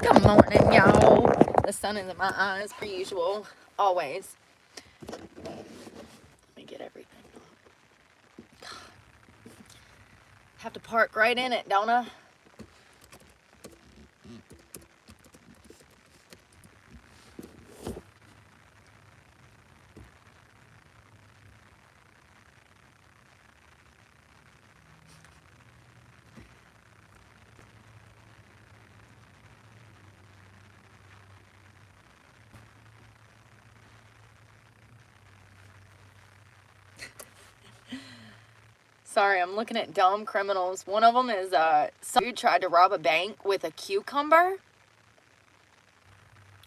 Good morning, y'all. The sun is in my eyes per usual. Always. Let me get everything. Have to park right in it, don't I? Sorry, I'm looking at dumb criminals. One of them is some dude tried to rob a bank with a cucumber.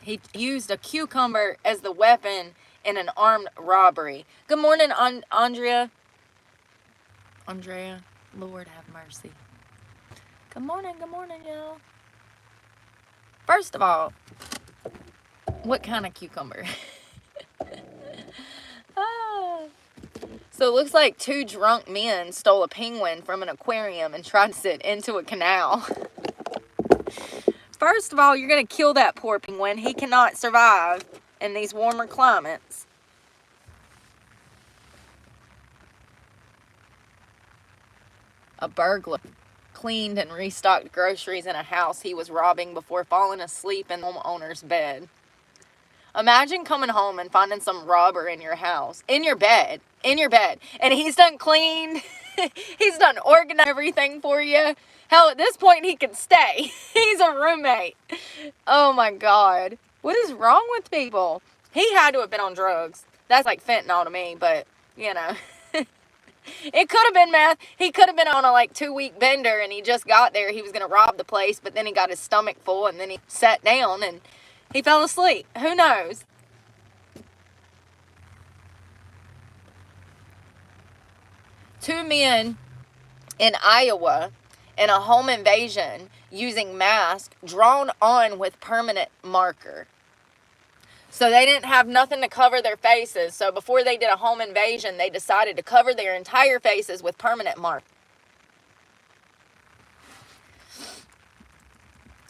He used a cucumber as the weapon in an armed robbery. Good morning, Andrea. Andrea, Lord have mercy. Good morning, y'all. First of all, what kind of cucumber? So it looks like two drunk men stole a penguin from an aquarium and tried to sit into a canal. First of all, you're going to kill that poor penguin. He cannot survive in these warmer climates. A burglar cleaned and restocked groceries in a house he was robbing before falling asleep in the homeowner's bed. Imagine coming home and finding some robber in your house, in your bed, and he's done cleaned, he's done organized everything for you. Hell, at this point, he can stay. He's a roommate. Oh my God. What is wrong with people? He had to have been on drugs. That's like fentanyl to me, but, you know. It could have been meth. He could have been on a like 2-week bender and he just got there. He was going to rob the place, but then he got his stomach full and then he sat down and he fell asleep. Who knows? Two men in Iowa in a home invasion using masks drawn on with permanent marker. So they didn't have nothing to cover their faces. So before they did a home invasion, they decided to cover their entire faces with permanent mark.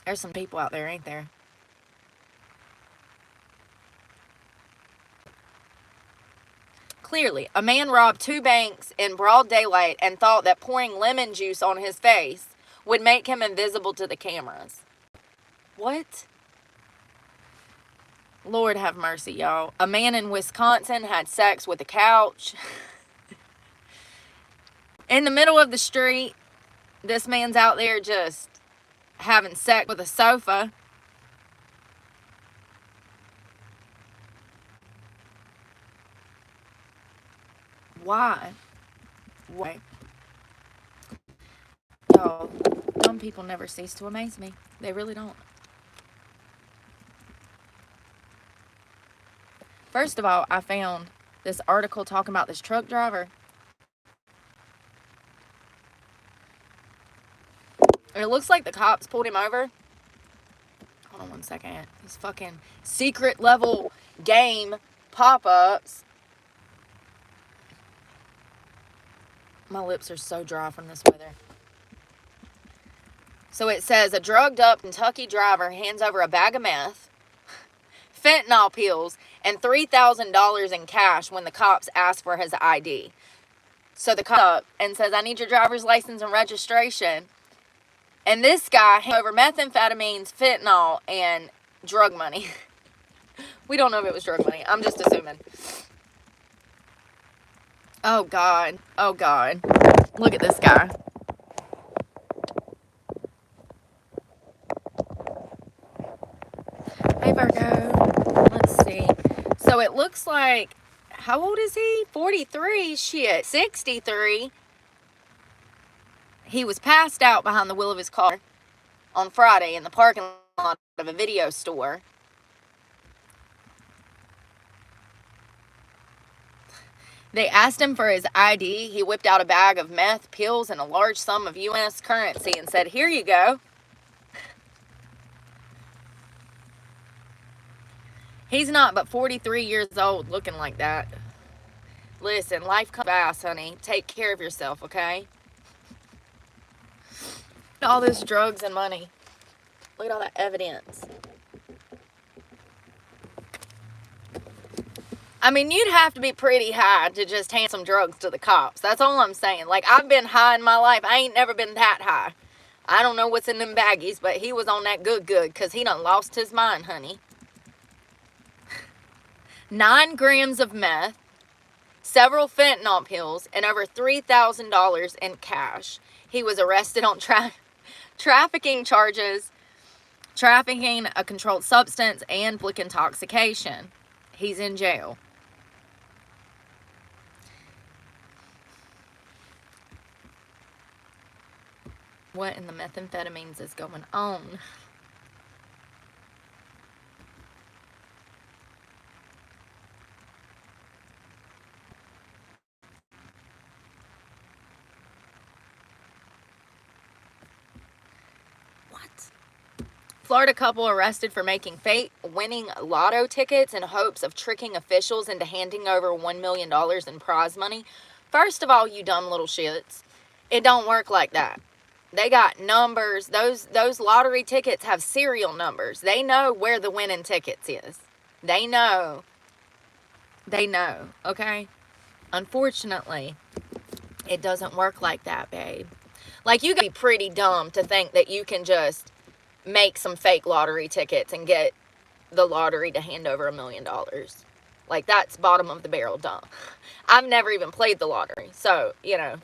There's some people out there, ain't there? Clearly, a man robbed 2 banks in broad daylight and thought that pouring lemon juice on his face would make him invisible to the cameras. What? Lord have mercy, y'all. A man in Wisconsin had sex with a couch. In the middle of the street, this man's out there just having sex with a sofa. Why? Why? Oh, dumb people never cease to amaze me. They really don't. First of all, I found this article talking about this truck driver. It looks like the cops pulled him over. Hold on one second. These fucking secret level game pop-ups. My lips are so dry from this weather. So it says, a drugged up Kentucky driver hands over a bag of meth, fentanyl pills, and $3,000 in cash when the cops ask for his ID. So the cop up and says, I need your driver's license and registration. And this guy hands over methamphetamines, fentanyl, and drug money. We don't know if it was drug money. I'm just assuming. Oh, God. Oh, God. Look at this guy. Hey, Virgo. Let's see. So it looks like, how old is he? 43? Shit. 63. He was passed out behind the wheel of his car on Friday in the parking lot of a video store. They asked him for his ID. He whipped out a bag of meth, pills, and a large sum of U.S. currency and said, here you go. He's not but 43 years old looking like that. Listen, life comes fast, honey. Take care of yourself, okay? All this drugs and money. Look at all that evidence. I mean, you'd have to be pretty high to just hand some drugs to the cops. That's all I'm saying. Like, I've been high in my life. I ain't never been that high. I don't know what's in them baggies, but he was on that good, because he done lost his mind, honey. 9 grams of meth, several fentanyl pills, and over $3,000 in cash. He was arrested on trafficking charges, trafficking a controlled substance, and public intoxication. He's in jail. What in the methamphetamines is going on? What? Florida couple arrested for making fake winning lotto tickets in hopes of tricking officials into handing over $1 million in prize money. First of all, you dumb little shits, it don't work like that. They got numbers. Those lottery tickets have serial numbers. They know where the winning tickets is. They know. They know, okay? Unfortunately, it doesn't work like that, babe. Like, you gotta be pretty dumb to think that you can just make some fake lottery tickets and get the lottery to hand over $1 million. Like, that's bottom of the barrel dumb. I've never even played the lottery, so, you know,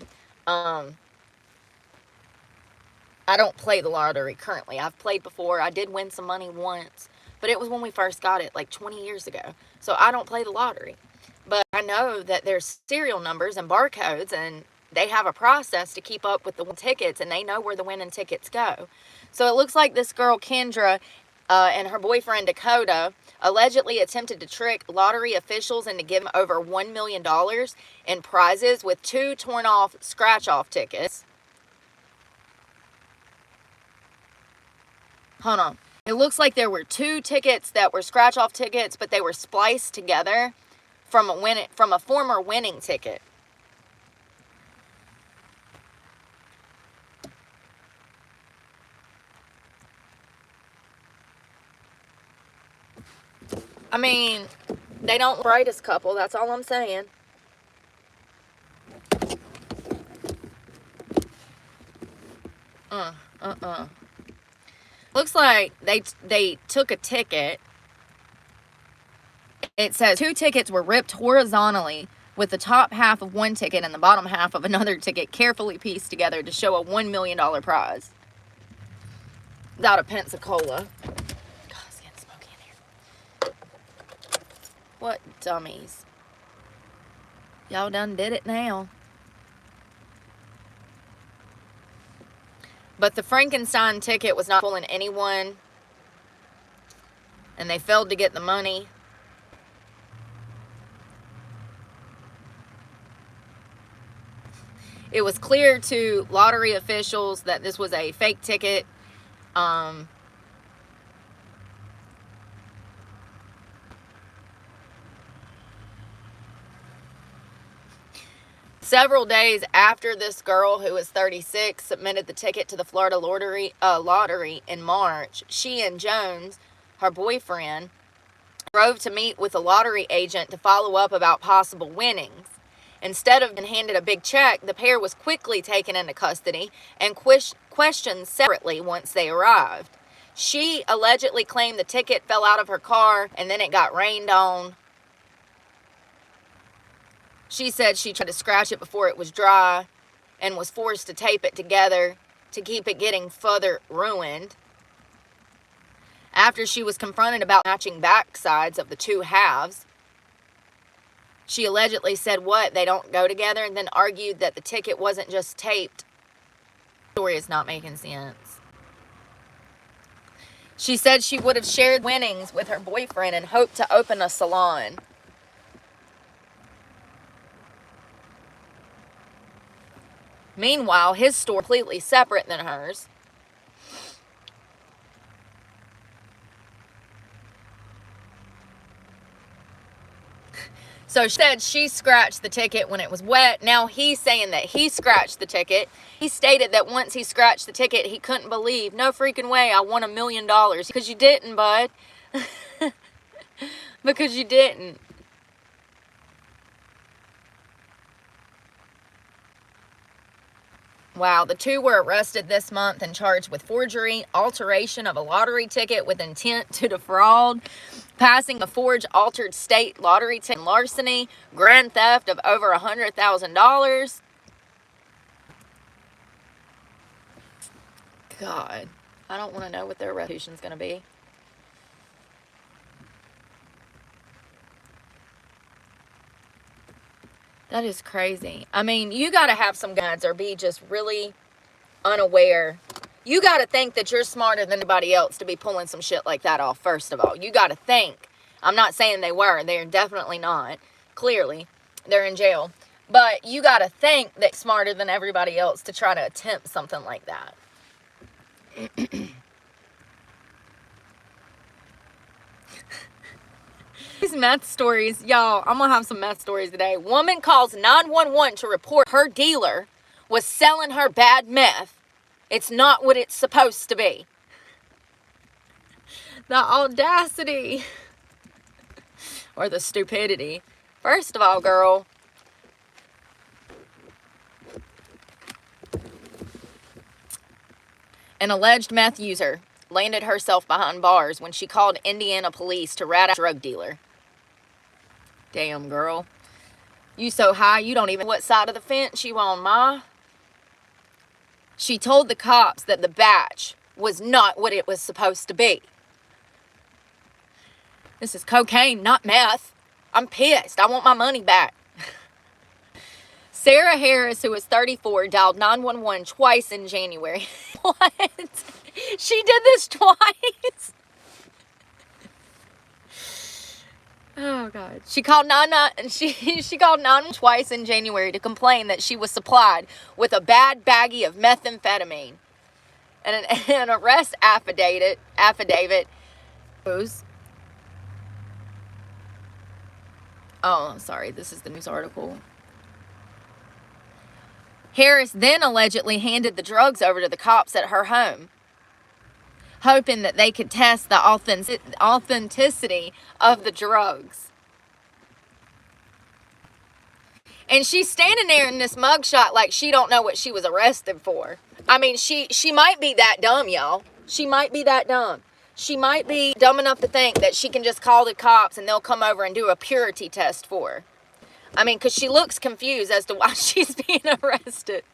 I don't play the lottery currently. I've played before. I did win some money once, but it was when we first got it, like 20 years ago. So I don't play the lottery. But I know that there's serial numbers and barcodes, and they have a process to keep up with the tickets, and they know where the winning tickets go. So it looks like this girl, Kendra, and her boyfriend, Dakota, allegedly attempted to trick lottery officials into giving over $1 million in prizes with 2 torn-off scratch-off tickets. Hold on. It looks like there were 2 tickets that were scratch-off tickets, but they were spliced together from a former winning ticket. I mean, they don't look the brightest couple. That's all I'm saying. Looks like they took a ticket. It says 2 tickets were ripped horizontally, with the top half of one ticket and the bottom half of another ticket carefully pieced together to show a $1 million prize. Without a Pensacola. God, it's getting smoky in here. What dummies. Y'all done did it now. But the Frankenstein ticket was not fooling anyone, and they failed to get the money. It was clear to lottery officials that this was a fake ticket. Several days after this girl, who was 36, submitted the ticket to the Florida lottery in March, she and Jones, her boyfriend, drove to meet with a lottery agent to follow up about possible winnings. Instead of being handed a big check, the pair was quickly taken into custody and questioned separately once they arrived. She allegedly claimed the ticket fell out of her car and then it got rained on. She said she tried to scratch it before it was dry and was forced to tape it together to keep it getting further ruined. After she was confronted about matching backsides of the 2 halves, she allegedly said, "What? They don't go together?" and then argued that the ticket wasn't just taped. The story is not making sense. She said she would have shared winnings with her boyfriend and hoped to open a salon. Meanwhile, his store completely separate than hers. So she said she scratched the ticket when it was wet. Now he's saying that he scratched the ticket. He stated that once he scratched the ticket, he couldn't believe, no freaking way, I won $1 million. Because you didn't, bud. Because you didn't. Wow, the two were arrested this month and charged with forgery, alteration of a lottery ticket with intent to defraud, passing a forged altered state lottery ticket, and larceny, grand theft of over $100,000. God, I don't want to know what their restitution is going to be. That is crazy. I mean, you got to have some guides or be just really unaware. You got to think that you're smarter than anybody else to be pulling some shit like that off, first of all. You got to think. I'm not saying they were. They're definitely not. Clearly, they're in jail. But you got to think that smarter than everybody else to try to attempt something like that. These meth stories, y'all, I'm gonna have some meth stories today. Woman calls 911 to report her dealer was selling her bad meth. It's not what it's supposed to be. The audacity. Or the stupidity. First of all, girl. An alleged meth user landed herself behind bars when she called Indiana police to rat out a drug dealer. Damn, girl. You so high, you don't even know what side of the fence you on, ma. She told the cops that the batch was not what it was supposed to be. This is cocaine, not meth. I'm pissed. I want my money back. Sarah Harris, who was 34, dialed 911 twice in January. What? She did this twice? Oh, God. She called 911 twice in January to complain that she was supplied with a bad baggie of methamphetamine. And an arrest affidavit goes. Oh, sorry. This is the news article. Harris then allegedly handed the drugs over to the cops at her home, hoping that they could test the authenticity of the drugs. And she's standing there in this mugshot like she don't know what she was arrested for. I mean, she might be that dumb, y'all. She might be that dumb. She might be dumb enough to think that she can just call the cops and they'll come over and do a purity test for her. I mean, because she looks confused as to why she's being arrested.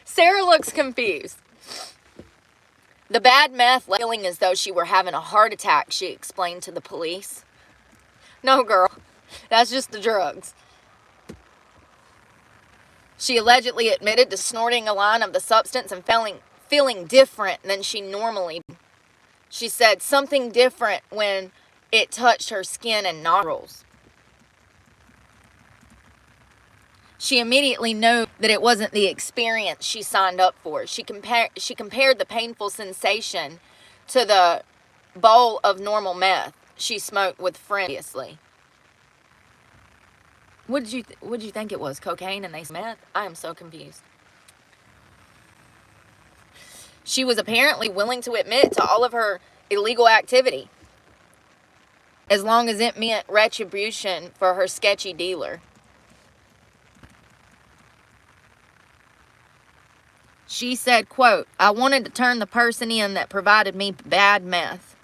Sarah looks confused. The bad meth feeling as though she were having a heart attack, she explained to the police. No, girl, that's just the drugs. She allegedly admitted to snorting a line of the substance and feeling different than she normally. She said something different when it touched her skin and nostrils. She immediately knew that it wasn't the experience she signed up for. She compared the painful sensation to the bowl of normal meth she smoked with friends previously. What did you think it was? Cocaine and they meth? I am so confused. She was apparently willing to admit to all of her illegal activity, as long as it meant retribution for her sketchy dealer. She said, quote, "I wanted to turn the person in that provided me bad meth."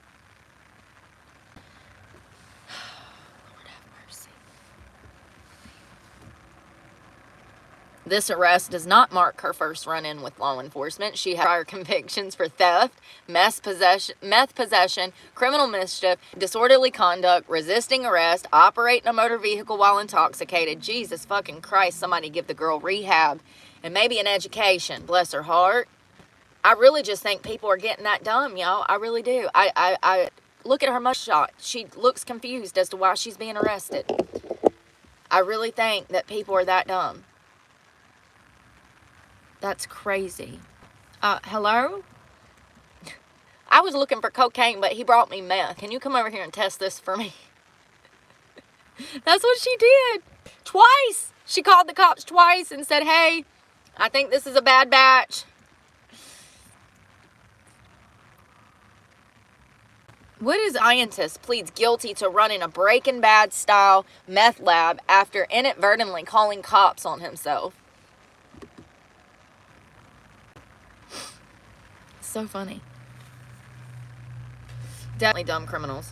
Lord have mercy. This arrest does not mark her first run-in with law enforcement. She had prior convictions for theft, meth possession, criminal mischief, disorderly conduct, resisting arrest, operating a motor vehicle while intoxicated. Jesus fucking Christ, somebody give the girl rehab. And maybe an education, bless her heart. I really just think people are getting that dumb, y'all. I really do. I look at her mugshot. She looks confused as to why she's being arrested. I really think that people are that dumb. That's crazy. Hello? I was looking for cocaine, but he brought me meth. Can you come over here and test this for me? That's what she did. Twice. She called the cops twice and said, hey, I think this is a bad batch. Wood scientist pleads guilty to running a Breaking Bad style meth lab after inadvertently calling cops on himself. So funny. Definitely dumb criminals.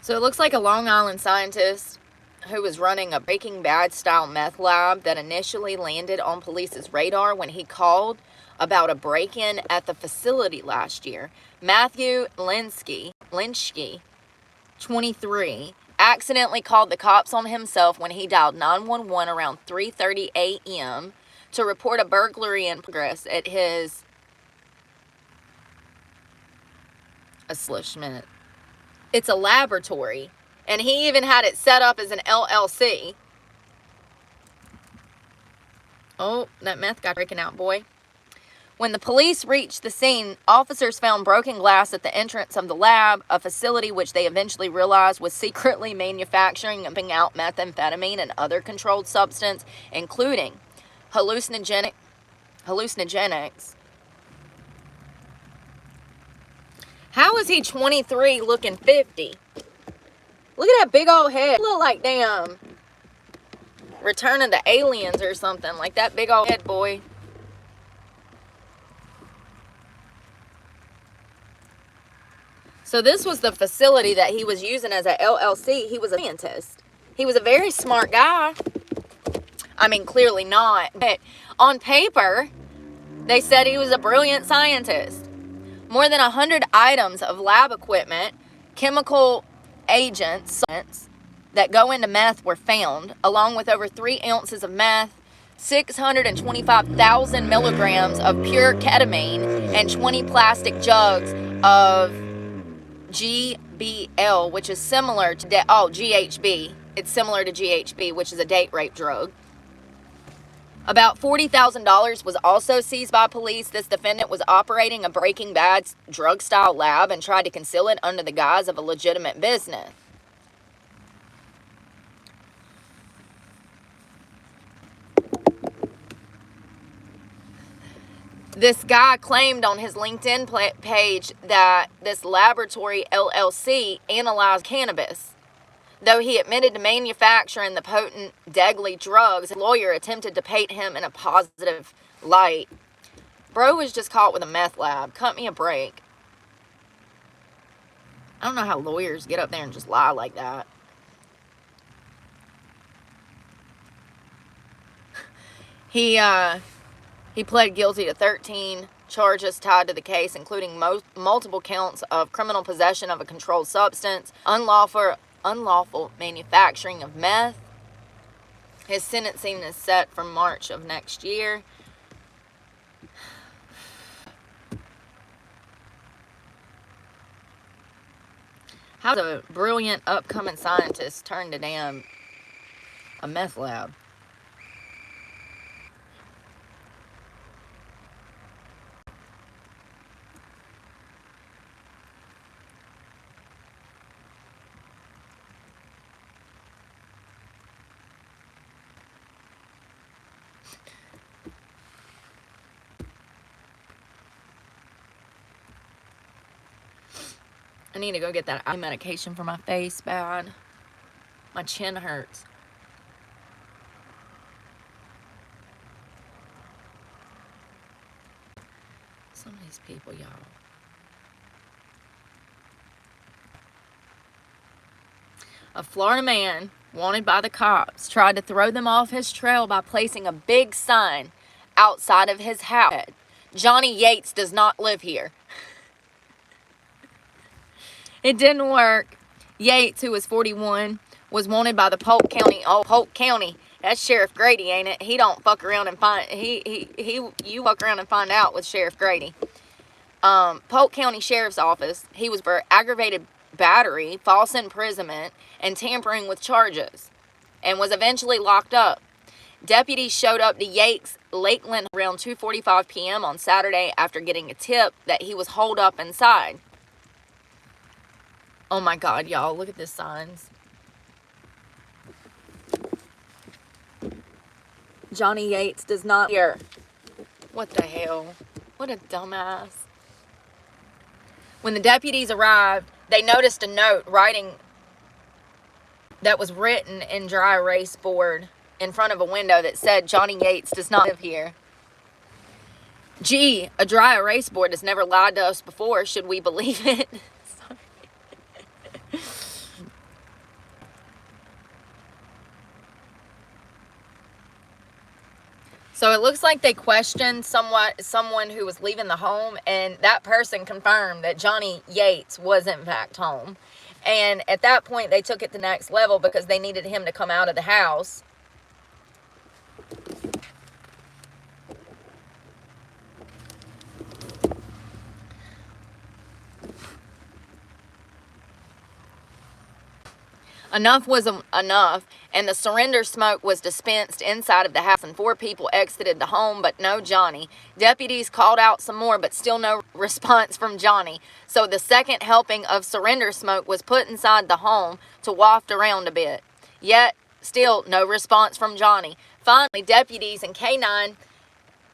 So it looks like a Long Island scientist who was running a Breaking Bad style meth lab that initially landed on police's radar when he called about a break-in at the facility last year. Matthew Linsky, 23, accidentally called the cops on himself when he dialed 911 around 3:30 a.m. to report a burglary in progress at his establishment. It's a laboratory, and he even had it set up as an LLC. Oh, that meth guy breaking out, boy. When the police reached the scene, officers found broken glass at the entrance of the lab, a facility which they eventually realized was secretly manufacturing and pumping out methamphetamine and other controlled substance, including hallucinogenics. How is he 23 looking 50? Look at that big old head. Look like damn Return of the Aliens or something. Like that big old head, boy. So this was the facility that he was using as a LLC. He was a scientist. He was a very smart guy. I mean, clearly not. But on paper, they said he was a brilliant scientist. More than 100 items of lab equipment, chemical agents that go into meth were found, along with over 3 ounces of meth, 625,000 milligrams of pure ketamine, and 20 plastic jugs of GBL, which is similar to GHB. It's similar to GHB, which is a date rape drug. About $40,000 was also seized by police. This defendant was operating a Breaking Bad drug-style lab and tried to conceal it under the guise of a legitimate business. This guy claimed on his LinkedIn page that this laboratory LLC analyzed cannabis. Though he admitted to manufacturing the potent, deadly drugs, a lawyer attempted to paint him in a positive light. Bro was just caught with a meth lab. Cut me a break. I don't know how lawyers get up there and just lie like that. He pled guilty to 13 charges tied to the case, including multiple counts of criminal possession of a controlled substance, unlawful manufacturing of meth. His sentencing is set for March of next year. How's a brilliant upcoming scientist turned to damn a meth lab? I need to go get that eye medication for my face bad. My chin hurts. Some of these people, y'all. A Florida man, wanted by the cops, tried to throw them off his trail by placing a big sign outside of his house. Johnny Yates does not live here. It didn't work. Yates, who was 41, was wanted by the Polk County. Oh, Polk County. That's Sheriff Grady, ain't it? He don't fuck around and find... You fuck around and find out with Sheriff Grady. Polk County Sheriff's Office. He was for aggravated battery, false imprisonment, and tampering with charges. and was eventually locked up. Deputies showed up to Yates' Lakeland around 2:45 p.m. on Saturday after getting a tip that he was holed up inside. Oh my God, y'all, look at this signs. Johnny Yates does not hear. What the hell? What a dumbass. When the deputies arrived, they noticed a note that was written in dry erase board in front of a window that said, Johnny Yates does not live here. Gee, a dry erase board has never lied to us before. Should we believe it? So it looks like they questioned someone who was leaving the home, and that person confirmed that Johnny Yates was in fact home. And at that point, they took it to the next level because they needed him to come out of the house. Enough was enough, and the surrender smoke was dispensed inside of the house, and 4 people exited the home, but no Johnny. Deputies called out some more, but still no response from Johnny. So the second helping of surrender smoke was put inside the home to waft around a bit. Yet, still no response from Johnny. Finally, deputies and K-9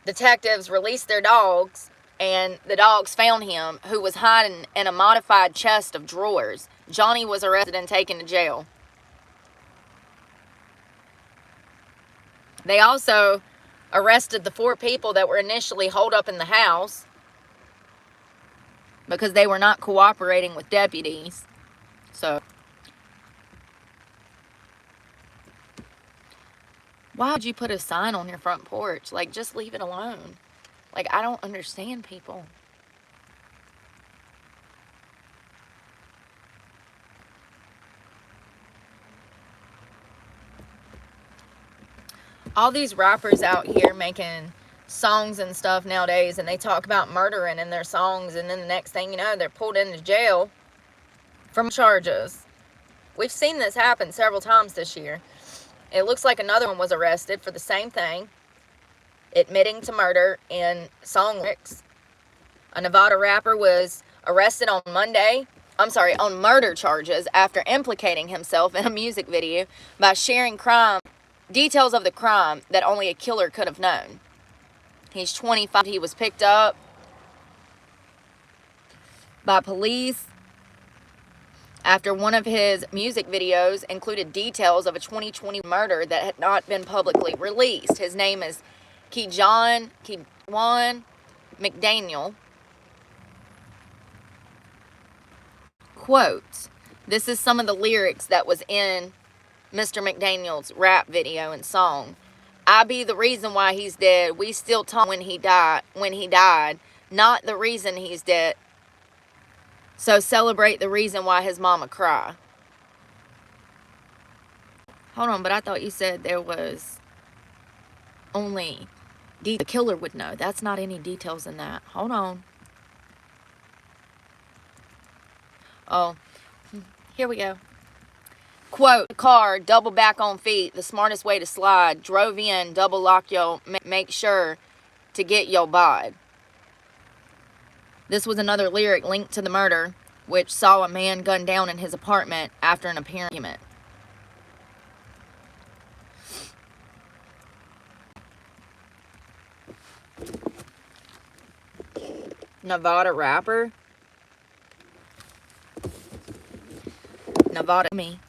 detectives released their dogs, and the dogs found him, who was hiding in a modified chest of drawers. Johnny was arrested and taken to jail. They also arrested the 4 people that were initially holed up in the house because they were not cooperating with deputies. So, why would you put a sign on your front porch? Like, just leave it alone. Like, I don't understand people. All these rappers out here making songs and stuff nowadays, and they talk about murdering in their songs, and then the next thing you know, they're pulled into jail from charges. We've seen this happen several times this year. It looks like another one was arrested for the same thing, admitting to murder in song lyrics. A Nevada rapper was arrested on murder charges after implicating himself in a music video by sharing details of the crime that only a killer could have known. He's 25. He was picked up by police after one of his music videos included details of a 2020 murder that had not been publicly released. His name is Kejuan McDaniel. Quote, this is some of the lyrics that was in Mr. McDaniel's rap video and song. I be the reason why he's dead. We still talk when he died. Not the reason he's dead. So celebrate the reason why his mama cry. Hold on, but I thought you said there was only the killer would know. That's not any details in that. Hold on. Oh, here we go. Quote, car, double back on feet, the smartest way to slide. Drove in, double lock yo, make sure to get yo bod. This was another lyric linked to the murder, which saw a man gunned down in his apartment after an apparent argument. Nevada rapper. Nevada me.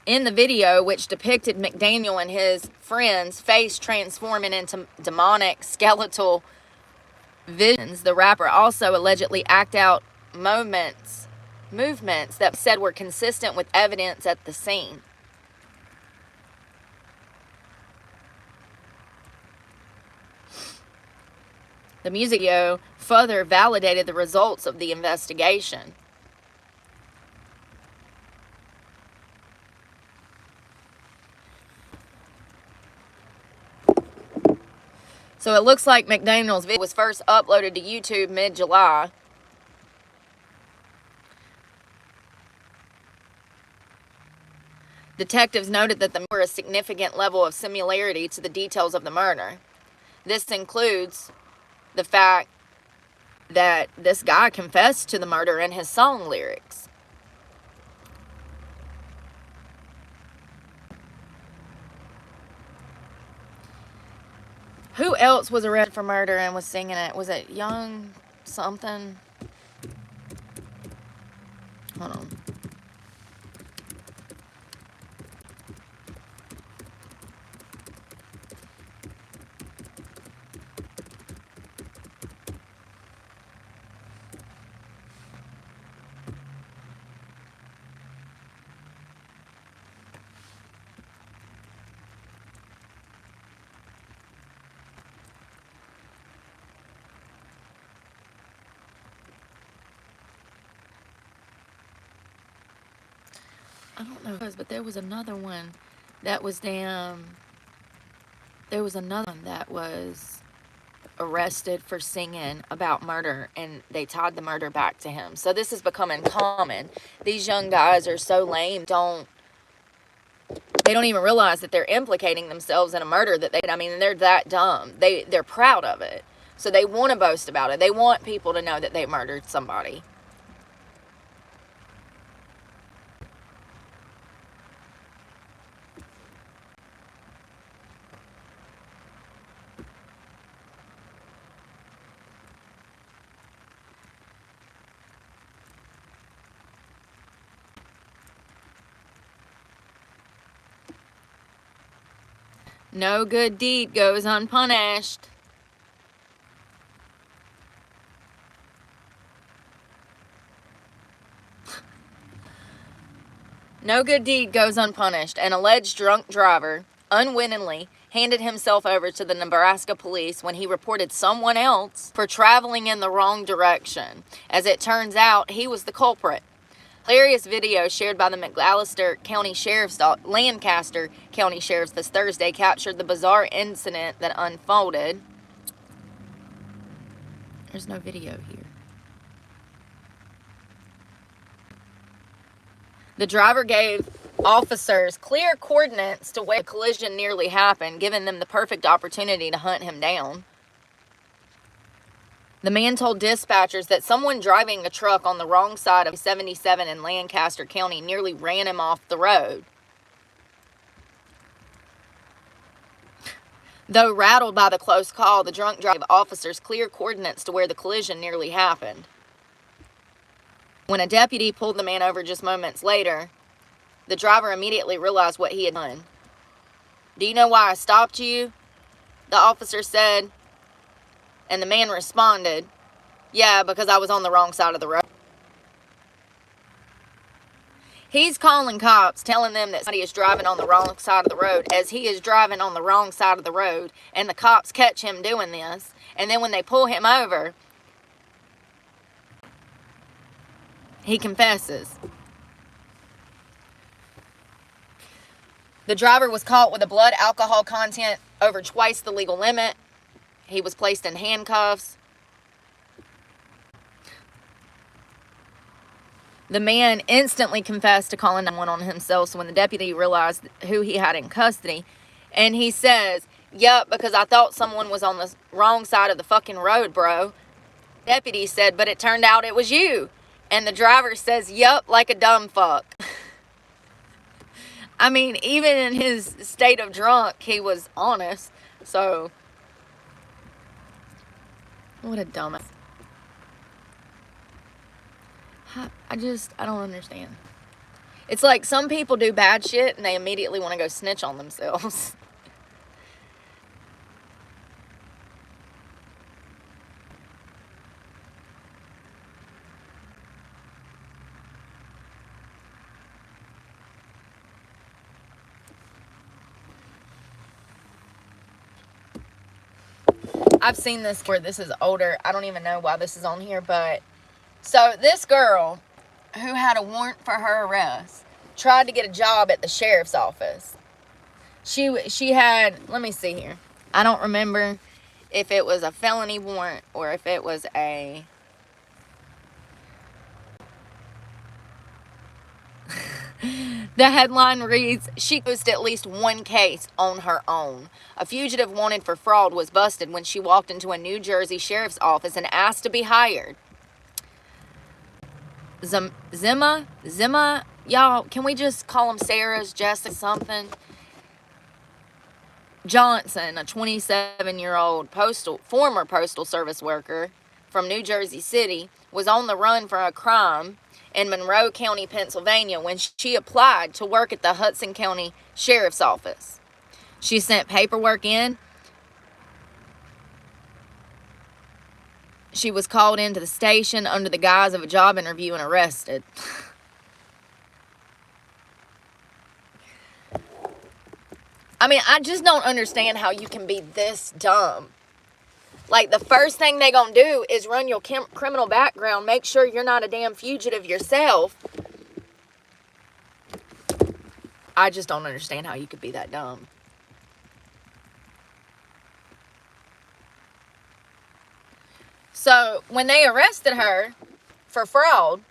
In the video, which depicted McDaniel and his friend's face transforming into demonic skeletal visions, the rapper also allegedly acted out movements that said were consistent with evidence at the scene. The music video further validated the results of the investigation. So it looks like McDaniel's video was first uploaded to YouTube mid-July. Detectives noted that there were a significant level of similarity to the details of the murder. This includes the fact that this guy confessed to the murder in his song lyrics. Who else was arrested for murder and was singing it? Was it Young something? Hold on. I don't know, but there was another one that was there was another one that was arrested for singing about murder, and they tied the murder back to him. So this is becoming common. These young guys are so lame, they don't even realize that they're implicating themselves in a murder that they're that dumb. They're proud of it. So they want to boast about it. They want people to know that they murdered somebody. No good deed goes unpunished. No good deed goes unpunished. An alleged drunk driver unwittingly handed himself over to the Nebraska police when he reported someone else for traveling in the wrong direction. As it turns out, he was the culprit. Hilarious video shared by the Lancaster County Sheriff's this Thursday captured the bizarre incident that unfolded. There's no video here. The driver gave officers clear coordinates to where the collision nearly happened, giving them the perfect opportunity to hunt him down. The man told dispatchers that someone driving a truck on the wrong side of 77 in Lancaster County nearly ran him off the road. Though rattled by the close call, the drunk driver gave officers clear coordinates to where the collision nearly happened. When a deputy pulled the man over just moments later, the driver immediately realized what he had done. "Do you know why I stopped you?" the officer said. And the man responded, "Yeah, because I was on the wrong side of the road." He's calling cops, telling them that somebody is driving on the wrong side of the road as he is driving on the wrong side of the road, and the cops catch him doing this. And then when they pull him over, he confesses. The driver was caught with a blood alcohol content over twice the legal limit. He was placed in handcuffs. The man instantly confessed to calling 911 on himself. So when the deputy realized who he had in custody, and he says, "Yep, because I thought someone was on the wrong side of the fucking road, bro." Deputy said, "But it turned out it was you." And the driver says, "Yup, like a dumb fuck." I mean, even in his state of drunk, he was honest. So, what a dumbass. I don't understand. It's like some people do bad shit and they immediately want to go snitch on themselves. I've seen this where this is older. I don't even know why this is on here, but so this girl who had a warrant for her arrest tried to get a job at the sheriff's office. She had, let me see here. I don't remember if it was a felony warrant or if it was a The headline reads, she closed at least one case on her own. A fugitive wanted for fraud was busted when she walked into a New Jersey sheriff's office and asked to be hired. Zima, y'all, can we just call them Sarah's, Jessica, something? Johnson, a 27-year-old former postal service worker from New Jersey City, was on the run for a crime in Monroe County, Pennsylvania, when she applied to work at the Hudson County Sheriff's Office. She sent paperwork in. She was called into the station under the guise of a job interview and arrested. I mean, I just don't understand how you can be this dumb. Like, the first thing they gonna do is run your criminal background, make sure you're not a damn fugitive yourself. I just don't understand how you could be that dumb. So, when they arrested her for fraud,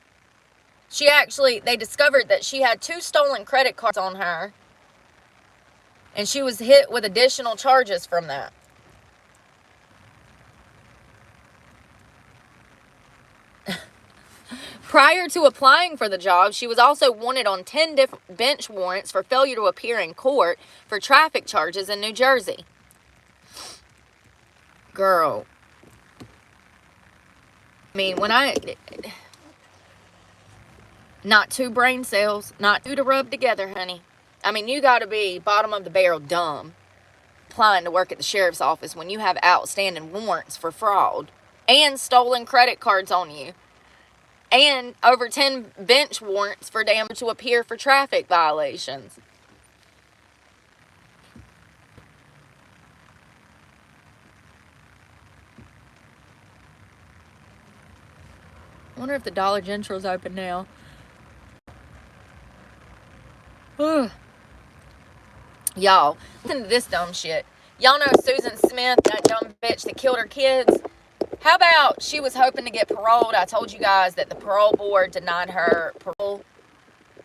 they discovered that she had 2 stolen credit cards on her. And she was hit with additional charges from that. Prior to applying for the job, she was also wanted on 10 different bench warrants for failure to appear in court for traffic charges in New Jersey. Girl. I mean, not 2 brain cells, not 2 to rub together, honey. I mean, you got to be bottom of the barrel dumb applying to work at the sheriff's office when you have outstanding warrants for fraud and stolen credit cards on you and over 10 bench warrants for damage to appear for traffic violations. I wonder if the Dollar General's open now. Y'all, listen to this dumb shit. Y'all know Susan Smith, that dumb bitch that killed her kids? How about she was hoping to get paroled? I told you guys that the parole board denied her parole,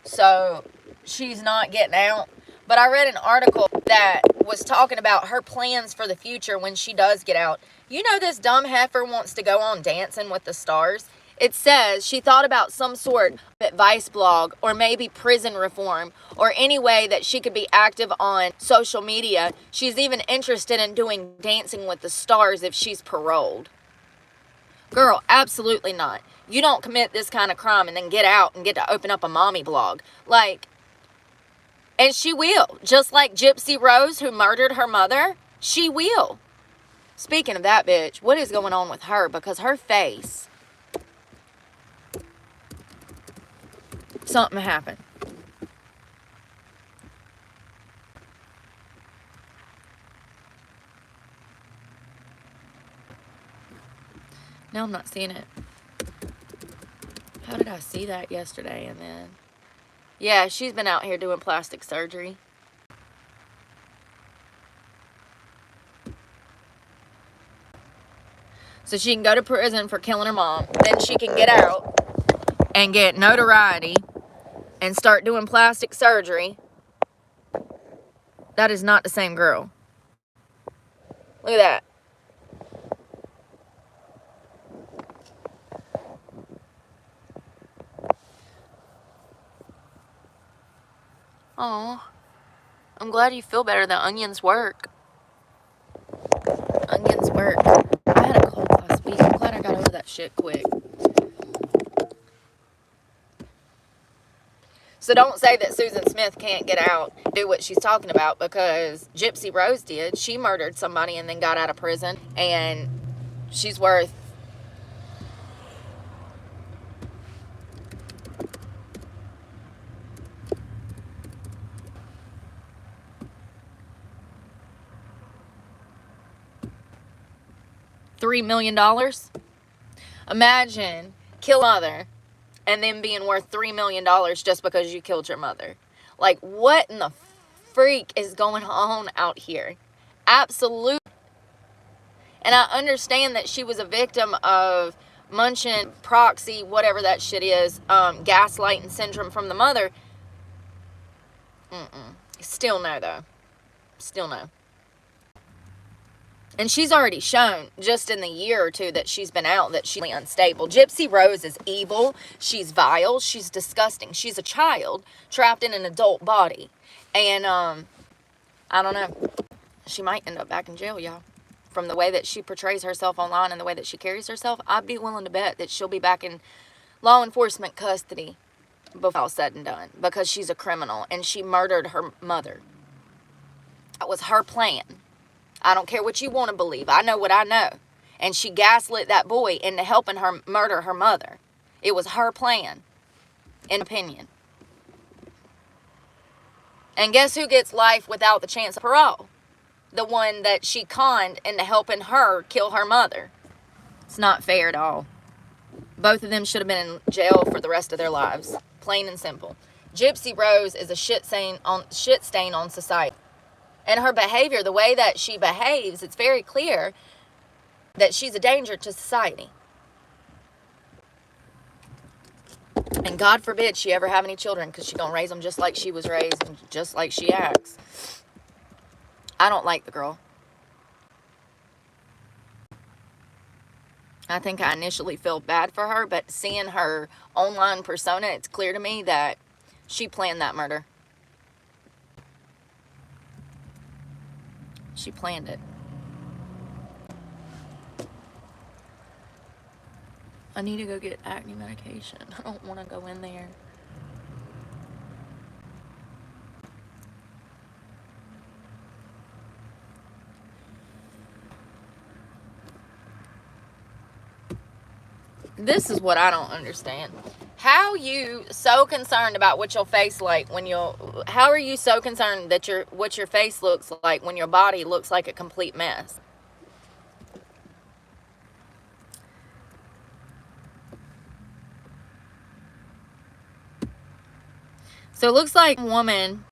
so she's not getting out. But I read an article that was talking about her plans for the future when she does get out. You know, this dumb heifer wants to go on Dancing with the Stars. It says she thought about some sort of advice blog or maybe prison reform or any way that she could be active on social media. She's even interested in doing Dancing with the Stars if she's paroled. Girl, absolutely not. You don't commit this kind of crime and then get out and get to open up a mommy blog. Like, and she will. Just like Gypsy Rose, who murdered her mother, she will. Speaking of that bitch, what is going on with her? Because her face... something happened. No, I'm not seeing it. How did I see that yesterday and then? Yeah, she's been out here doing plastic surgery. So she can go to prison for killing her mom. Then she can get out and get notoriety and start doing plastic surgery. That is not the same girl. Look at that. Oh, I'm glad you feel better. The onions work. Onions work. I had a cold last week. I'm glad I got over that shit quick. So don't say that Susan Smith can't get out, do what she's talking about, because Gypsy Rose did. She murdered somebody and then got out of prison, and she's worth... $3 million? Imagine kill mother and then being worth $3 million just because you killed your mother. Like, what in the freak is going on out here? Absolutely. And I understand that she was a victim of Munchausen proxy, whatever that shit is, gaslighting syndrome from the mother. Still no, though. Still no. And she's already shown, just in the year or two that she's been out, that she's unstable. Gypsy Rose is evil. She's vile. She's disgusting. She's a child trapped in an adult body. And, I don't know. She might end up back in jail, y'all. From the way that she portrays herself online and the way that she carries herself, I'd be willing to bet that she'll be back in law enforcement custody before all said and done. Because she's a criminal and she murdered her mother. That was her plan. I don't care what you want to believe. I know what I know. And she gaslit that boy into helping her murder her mother. It was her plan, in opinion. And guess who gets life without the chance of parole? The one that she conned into helping her kill her mother. It's not fair at all. Both of them should have been in jail for the rest of their lives. Plain and simple. Gypsy Rose is a shit stain on society. And her behavior, the way that she behaves, it's very clear that she's a danger to society. And God forbid she ever have any children, because she's going to raise them just like she was raised and just like she acts. I don't like the girl. I think I initially felt bad for her, but seeing her online persona, it's clear to me that she planned that murder. She planned it. I need to go get acne medication. I don't want to go in there. This is what I don't understand. How are you so concerned about what your face like when how are you so concerned that what your face looks like when your body looks like a complete mess? So it looks like a woman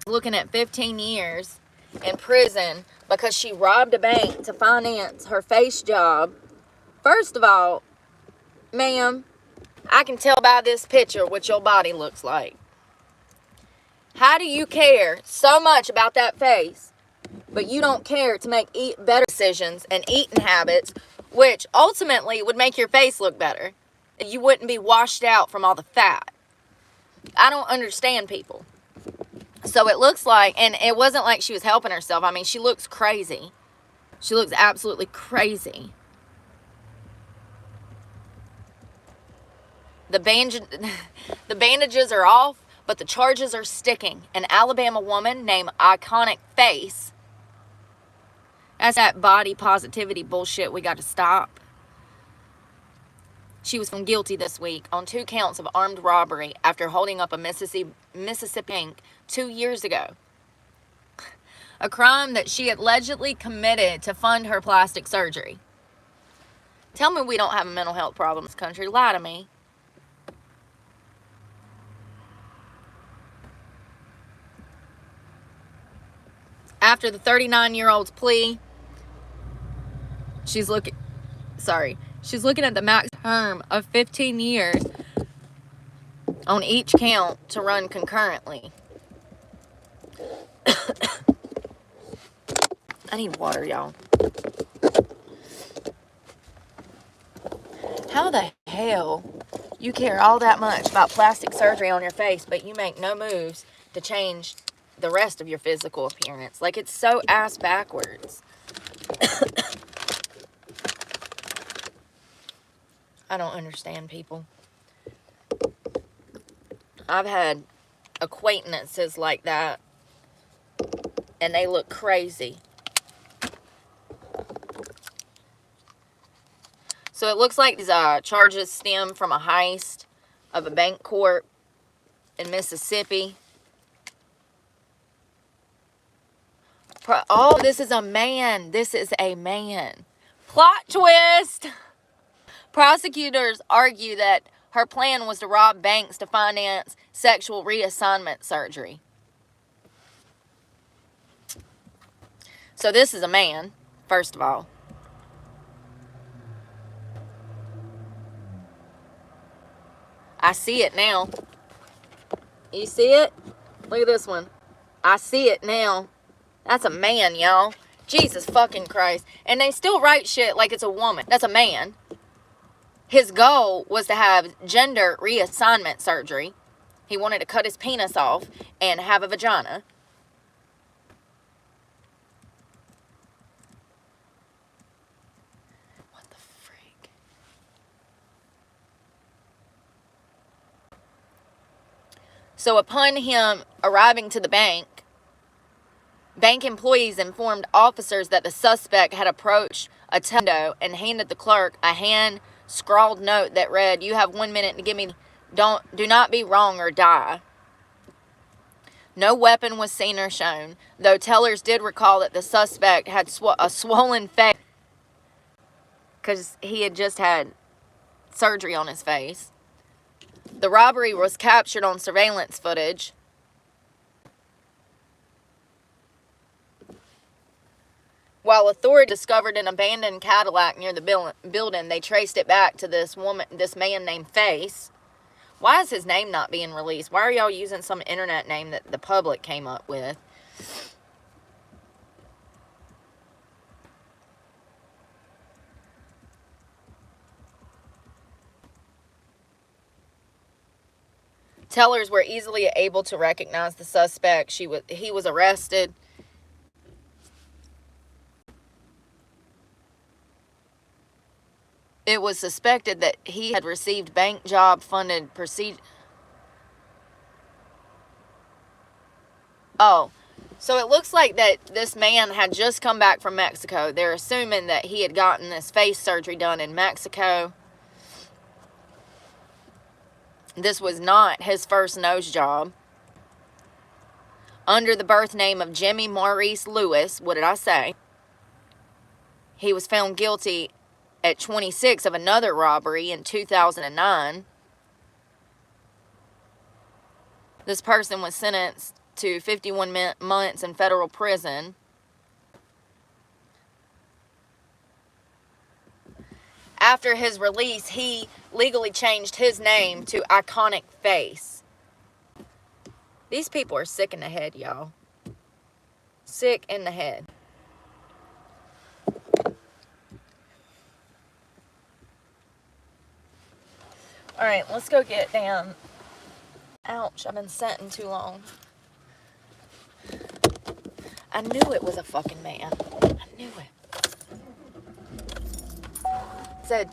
looking at 15 years in prison because she robbed a bank to finance her face job. First of all, ma'am, I can tell by this picture what your body looks like. How do you care so much about that face, but you don't care to make better decisions and eating habits, which ultimately would make your face look better? You wouldn't be washed out from all the fat. I don't understand people. So it looks like, and it wasn't like she was helping herself. I mean, she looks crazy. She looks absolutely crazy. The bandages are off, but the charges are sticking. An Alabama woman named Iconic Face. That's that body positivity bullshit we got to stop. She was found guilty this week on 2 counts of armed robbery after holding up a Mississippi bank 2 years ago. A crime that she allegedly committed to fund her plastic surgery. Tell me we don't have a mental health problem in this country. Lie to me. After the 39-year-old's plea, she's looking at the max term of 15 years on each count to run concurrently. I need water, y'all. How the hell you care all that much about plastic surgery on your face, but you make no moves to change the rest of your physical appearance? Like, it's so ass backwards. I don't understand people. I've had acquaintances like that, and they look crazy. So it looks like these charges stem from a heist of a bank corp in Mississippi. Oh, this is a man. This is a man. Plot twist! Prosecutors argue that her plan was to rob banks to finance sexual reassignment surgery. So this is a man, first of all. I see it now. You see it? Look at this one. I see it now. That's a man, y'all. Jesus fucking Christ. And they still write shit like it's a woman. That's a man. His goal was to have gender reassignment surgery. He wanted to cut his penis off and have a vagina. What the freak? So upon him arriving to the bank employees informed officers that the suspect had approached a window and handed the clerk a hand-scrawled note that read, "You have 1 minute to give me. Do not be wrong or die." No weapon was seen or shown, though tellers did recall that the suspect had a swollen face because he had just had surgery on his face. The robbery was captured on surveillance footage. While authorities discovered an abandoned Cadillac near the building, they traced it back to this man named Face. Why is his name not being released? Why are y'all using some internet name that the public came up with? Tellers were easily able to recognize the suspect. He was arrested. It was suspected that he had received bank job funded procedure. Oh, so it looks like that this man had just come back from Mexico. They're assuming that he had gotten this face surgery done in Mexico. This was not his first nose job. Under the birth name of Jimmy Maurice Lewis, what did I say? He was found guilty at 26 of another robbery in 2009. This person was sentenced to 51 months in federal prison. After his release, he legally changed his name to Iconic Face. These people are sick in the head, y'all. Sick in the head. Alright, let's go get down. Ouch, I've been sitting too long. I knew it was a fucking man. I knew it. It said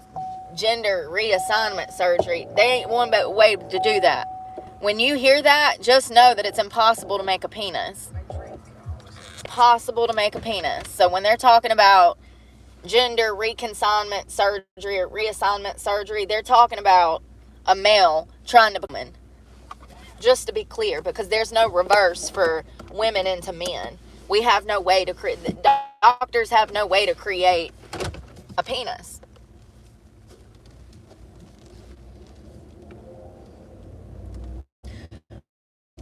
gender reassignment surgery. There ain't one but way to do that. When you hear that, just know that it's impossible to make a penis. Possible to make a penis. So when they're talking about gender reconsignment surgery or reassignment surgery, they're talking about a male trying to be a woman. Just to be clear, because there's no reverse for women into men. We have no way to create, doctors have no way to create a penis.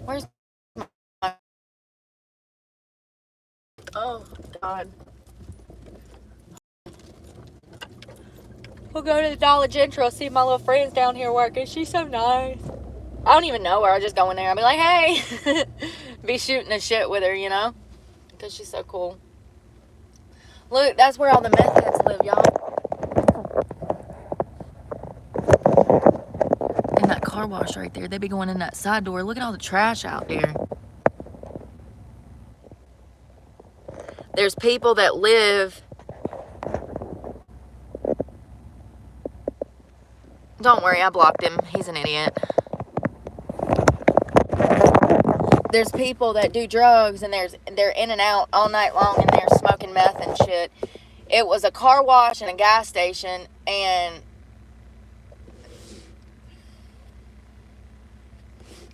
Where's my, oh God. We'll go to the Dollar General, see my little friends down here working. She's so nice. I don't even know her. I'll just go in there and be like, hey. Be shooting the shit with her, you know? Because she's so cool. Look, that's where all the meth heads live, y'all. In that car wash right there. They be going in that side door. Look at all the trash out there. There's people that live... Don't worry, I blocked him. He's an idiot. There's people that do drugs and they're in and out all night long and they're smoking meth and shit. It was a car wash and a gas station, and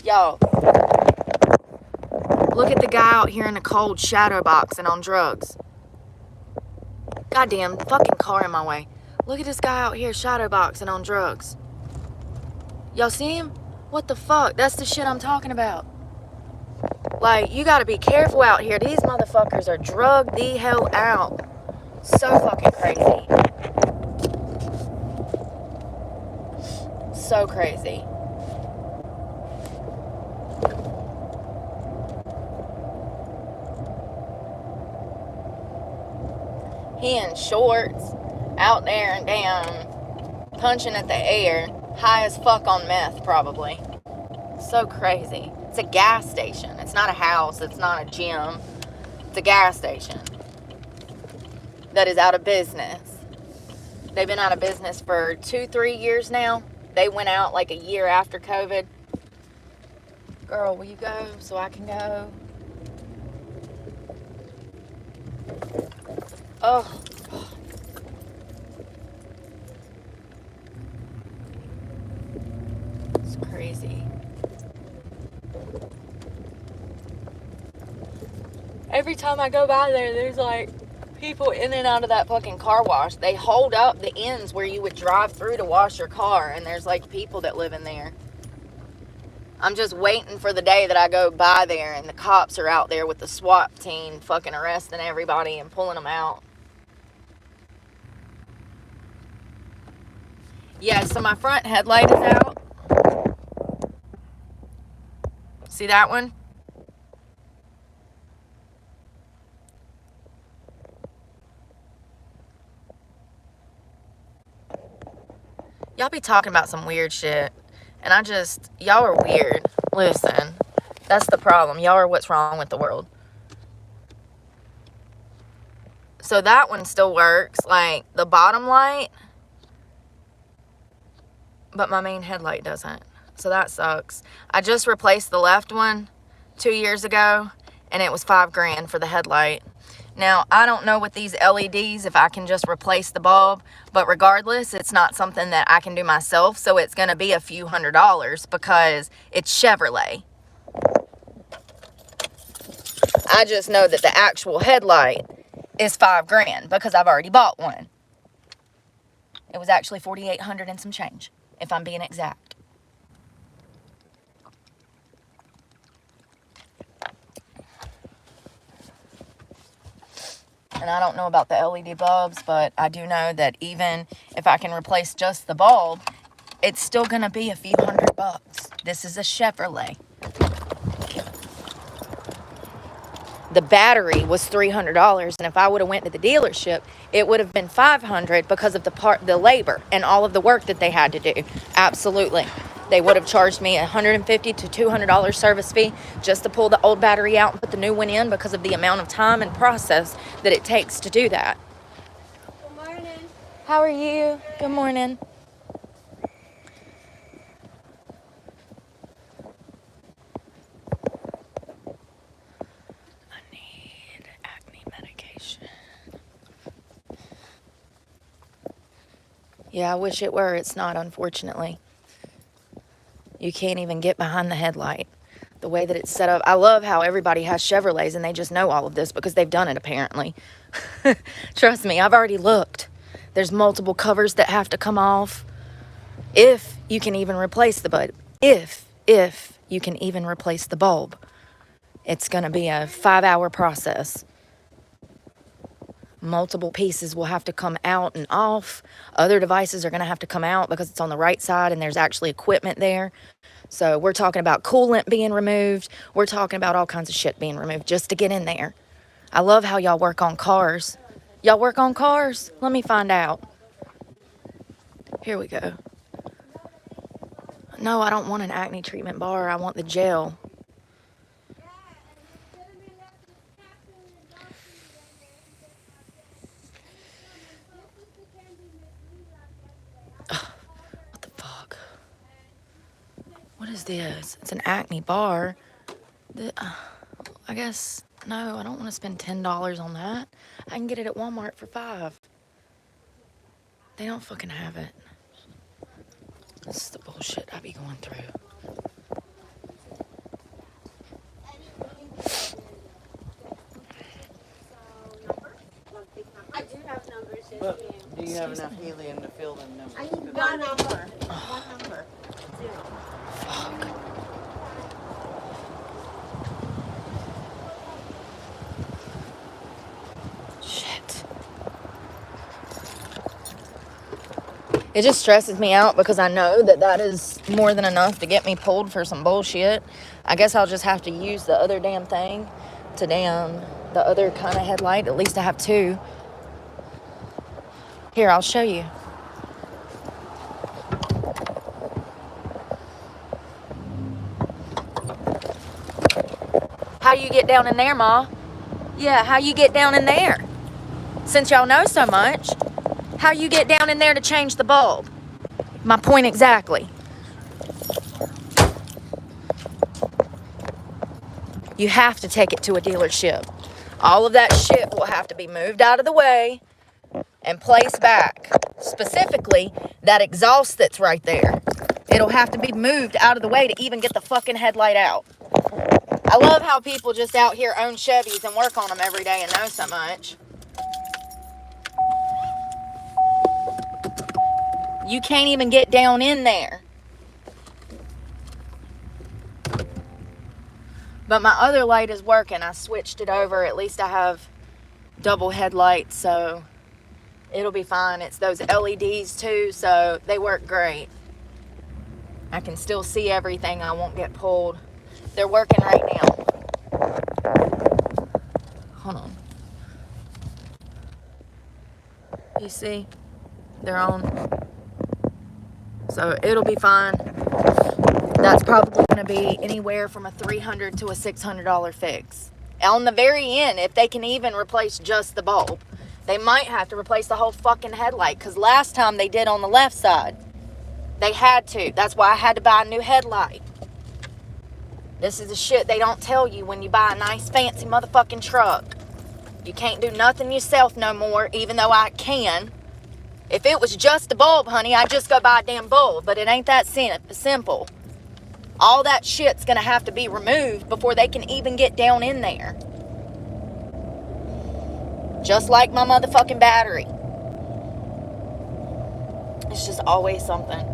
y'all, look at the guy out here in the cold shadow boxing on drugs. Goddamn fucking car in my way. Look at this guy out here shadow boxing on drugs. Y'all see him? What the fuck? That's the shit I'm talking about. Like, you gotta be careful out here. These motherfuckers are drugged the hell out. So fucking crazy. So crazy. He in shorts, out there and damn punching at the air, high as fuck on meth probably. So crazy. It's a gas station. It's not a house. It's not a gym. It's a gas station that is out of business. They've been out of business for 2-3 years now. They went out like a year after COVID. Girl, will you go so I can go? Oh. It's crazy. Every time I go by there, there's like people in and out of that fucking car wash. They hold up the ends where you would drive through to wash your car, and there's like people that live in there. I'm just waiting for the day that I go by there and the cops are out there with the SWAT team fucking arresting everybody and pulling them out. Yeah, so my front headlight is out. See that one? Y'all be talking about some weird shit. And y'all are weird. Listen, that's the problem. Y'all are what's wrong with the world. So that one still works, like the bottom light, but my main headlight doesn't. So that sucks. I just replaced the left one 2 years ago, and it was $5,000 for the headlight. Now, I don't know with these LEDs if I can just replace the bulb, but regardless, it's not something that I can do myself, so it's going to be a few $100s because it's Chevrolet. I just know that the actual headlight is $5,000 because I've already bought one. It was actually $4,800 and some change, if I'm being exact. And I don't know about the LED bulbs, but I do know that even if I can replace just the bulb, it's still going to be a few $100. This is a Chevrolet. The battery was $300, and if I would have went to the dealership, it would have been $500 because of the labor and all of the work that they had to do. Absolutely. They would have charged me $150 to $200 service fee just to pull the old battery out and put the new one in because of the amount of time and process that it takes to do that. Good morning. How are you? Good morning. I need acne medication. Yeah, I wish it were. It's not, unfortunately. You can't even get behind the headlight. The way that it's set up. I love how everybody has Chevrolets and they just know all of this because they've done it apparently. Trust me, I've already looked. There's multiple covers that have to come off. If you can even replace the bulb. If you can even replace the bulb. It's going to be a 5-hour process. Multiple pieces will have to come out and off. Other devices are going to have to come out because it's on the right side and there's actually equipment there. So we're talking about coolant being removed. We're talking about all kinds of shit being removed just to get in there. I love how y'all work on cars. Y'all work on cars? Let me find out. Here we go. No, I don't want an acne treatment bar. I want the gel. What the fuck? What is this? It's an acne bar. I guess, no, I don't want to spend $10 on that. I can get it at Walmart for $5. They don't fucking have it. This is the bullshit I be going through. I do have numbers. But do you have enough helium to fill them numbers? I need one number. One number. Zero. Fuck. Shit. It just stresses me out because I know that that is more than enough to get me pulled for some bullshit. I guess I'll just have to use the other damn thing to the other kind of headlight. At least I have two. Here, I'll show you. How you get down in there, Ma? Yeah, how you get down in there? Since y'all know so much, how you get down in there to change the bulb? My point exactly. You have to take it to a dealership. All of that shit will have to be moved out of the way and placed back. Specifically, that exhaust that's right there. It'll have to be moved out of the way to even get the fucking headlight out. I love how people just out here own Chevys and work on them every day and know so much. You can't even get down in there. But my other light is working. I switched it over. At least I have double headlights, so it'll be fine. It's those LEDs too, so they work great. I can still see everything. I won't get pulled. They're working right now. Hold on. You see? They're on. So it'll be fine. That's probably going to be anywhere from a $300 to a $600 fix. On the very end, if they can even replace just the bulb, they might have to replace the whole fucking headlight. Because last time they did on the left side, they had to. That's why I had to buy a new headlight. This is the shit they don't tell you when you buy a nice fancy motherfucking truck. You can't do nothing yourself no more, even though I can. If it was just a bulb, honey, I'd just go buy a damn bulb. But it ain't that simple. All that shit's gonna have to be removed before they can even get down in there. Just like my motherfucking battery. It's just always something.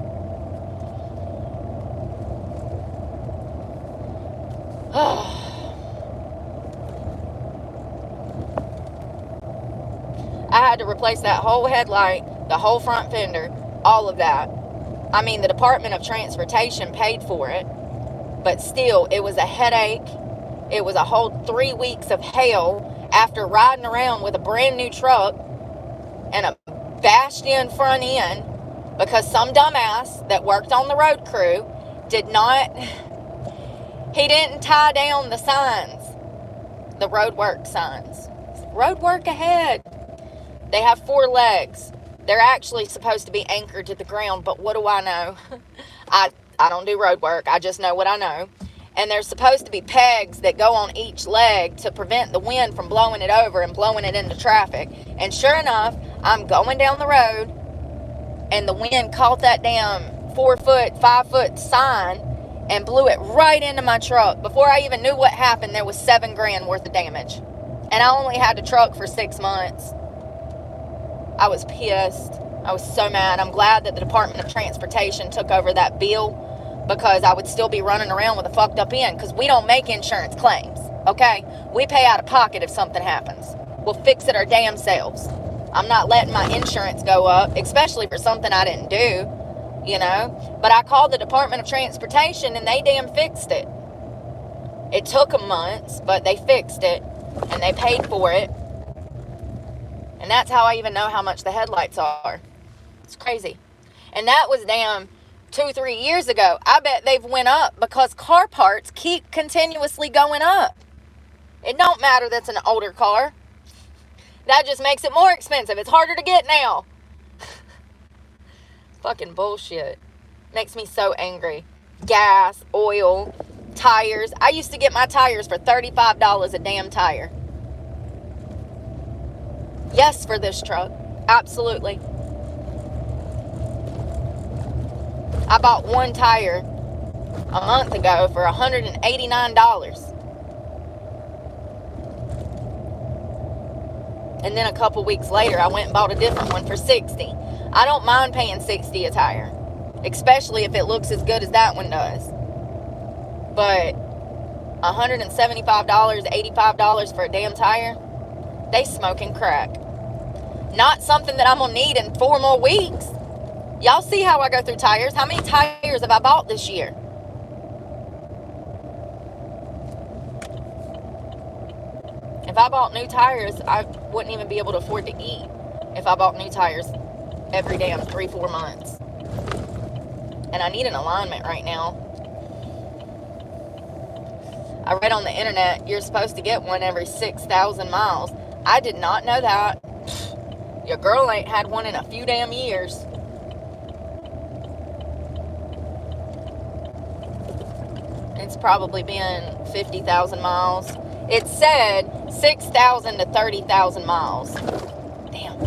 I had to replace that whole headlight, the whole front fender, all of that. I mean, the Department of Transportation paid for it, but still, it was a headache. It was a whole 3 weeks of hell after riding around with a brand new truck and a bashed in front end because some dumbass that worked on the road crew he didn't tie down the signs, the road work signs. Road work ahead. They have 4 legs. They're actually supposed to be anchored to the ground, but what do I know? I don't do road work. I just know what I know. And there's supposed to be pegs that go on each leg to prevent the wind from blowing it over and blowing it into traffic. And sure enough, I'm going down the road, and the wind caught that damn 4-foot, 5-foot sign and blew it right into my truck. Before I even knew what happened, there was $7,000 worth of damage. And I only had the truck for 6 months. I was pissed. I was so mad. I'm glad that the Department of Transportation took over that bill because I would still be running around with a fucked up end because we don't make insurance claims, okay? We pay out of pocket if something happens. We'll fix it our damn selves. I'm not letting my insurance go up, especially for something I didn't do, you know? But I called the Department of Transportation and they damn fixed it. It took them months, but they fixed it and they paid for it. And that's how I even know how much the headlights are. It's crazy. And that was damn 2-3 years ago. I bet they've went up because car parts keep continuously going up. It don't matter that's an older car. That just makes it more expensive. It's harder to get now. Fucking bullshit. Makes me so angry. Gas, oil, tires. I used to get my tires for $35 a damn tire. Yes, for this truck. Absolutely. I bought one tire a month ago for $189. And then a couple weeks later, I went and bought a different one for $60. I don't mind paying $60 a tire, especially if it looks as good as that one does. But $175, $85 for a damn tire, they smoking crack. Not something that I'm going to need in 4 more weeks. Y'all see how I go through tires? How many tires have I bought this year? If I bought new tires, I wouldn't even be able to afford to eat if I bought new tires every damn 3-4 months. And I need an alignment right now. I read on the internet you're supposed to get one every 6,000 miles. I did not know that. Your girl ain't had one in a few damn years. It's probably been 50,000 miles. It said 6,000 to 30,000 miles. Damn.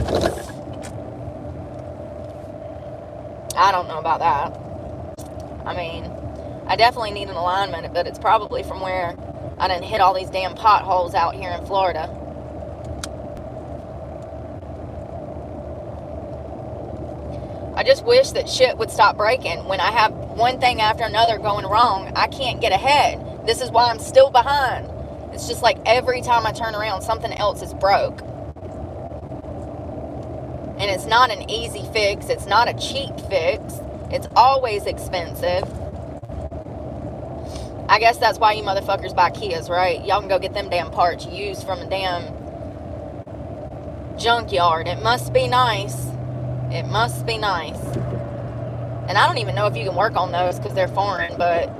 I don't know about that. I mean, I definitely need an alignment, but it's probably from where I done hit all these damn potholes out here in Florida. I just wish that shit would stop breaking. When I have one thing after another going wrong, I can't get ahead. This is why I'm still behind. It's just like every time I turn around, something else is broke. And it's not an easy fix. It's not a cheap fix. It's always expensive. I guess that's why you motherfuckers buy Kias, right? Y'all can go get them damn parts used from a damn junkyard. It must be nice. It must be nice. And I don't even know if you can work on those because they're foreign, but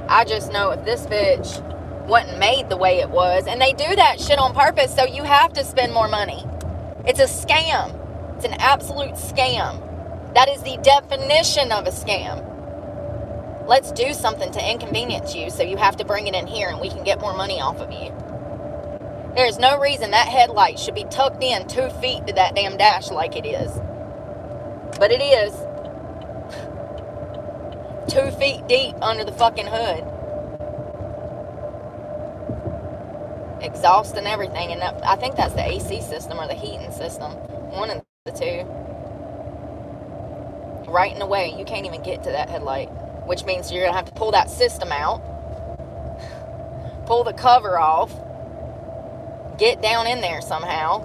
I just know if this bitch wasn't made the way it was, and they do that shit on purpose, so you have to spend more money. It's a scam. It's an absolute scam. That is the definition of a scam. Let's do something to inconvenience you so you have to bring it in here and we can get more money off of you. There's no reason that headlight should be tucked in 2 feet to that damn dash like it is. But it is. 2 feet deep under the fucking hood. Exhaust and everything. And I think that's the AC system or the heating system. One of the two. Right in the way. You can't even get to that headlight. Which means you're going to have to pull that system out. Pull the cover off. Get down in there somehow.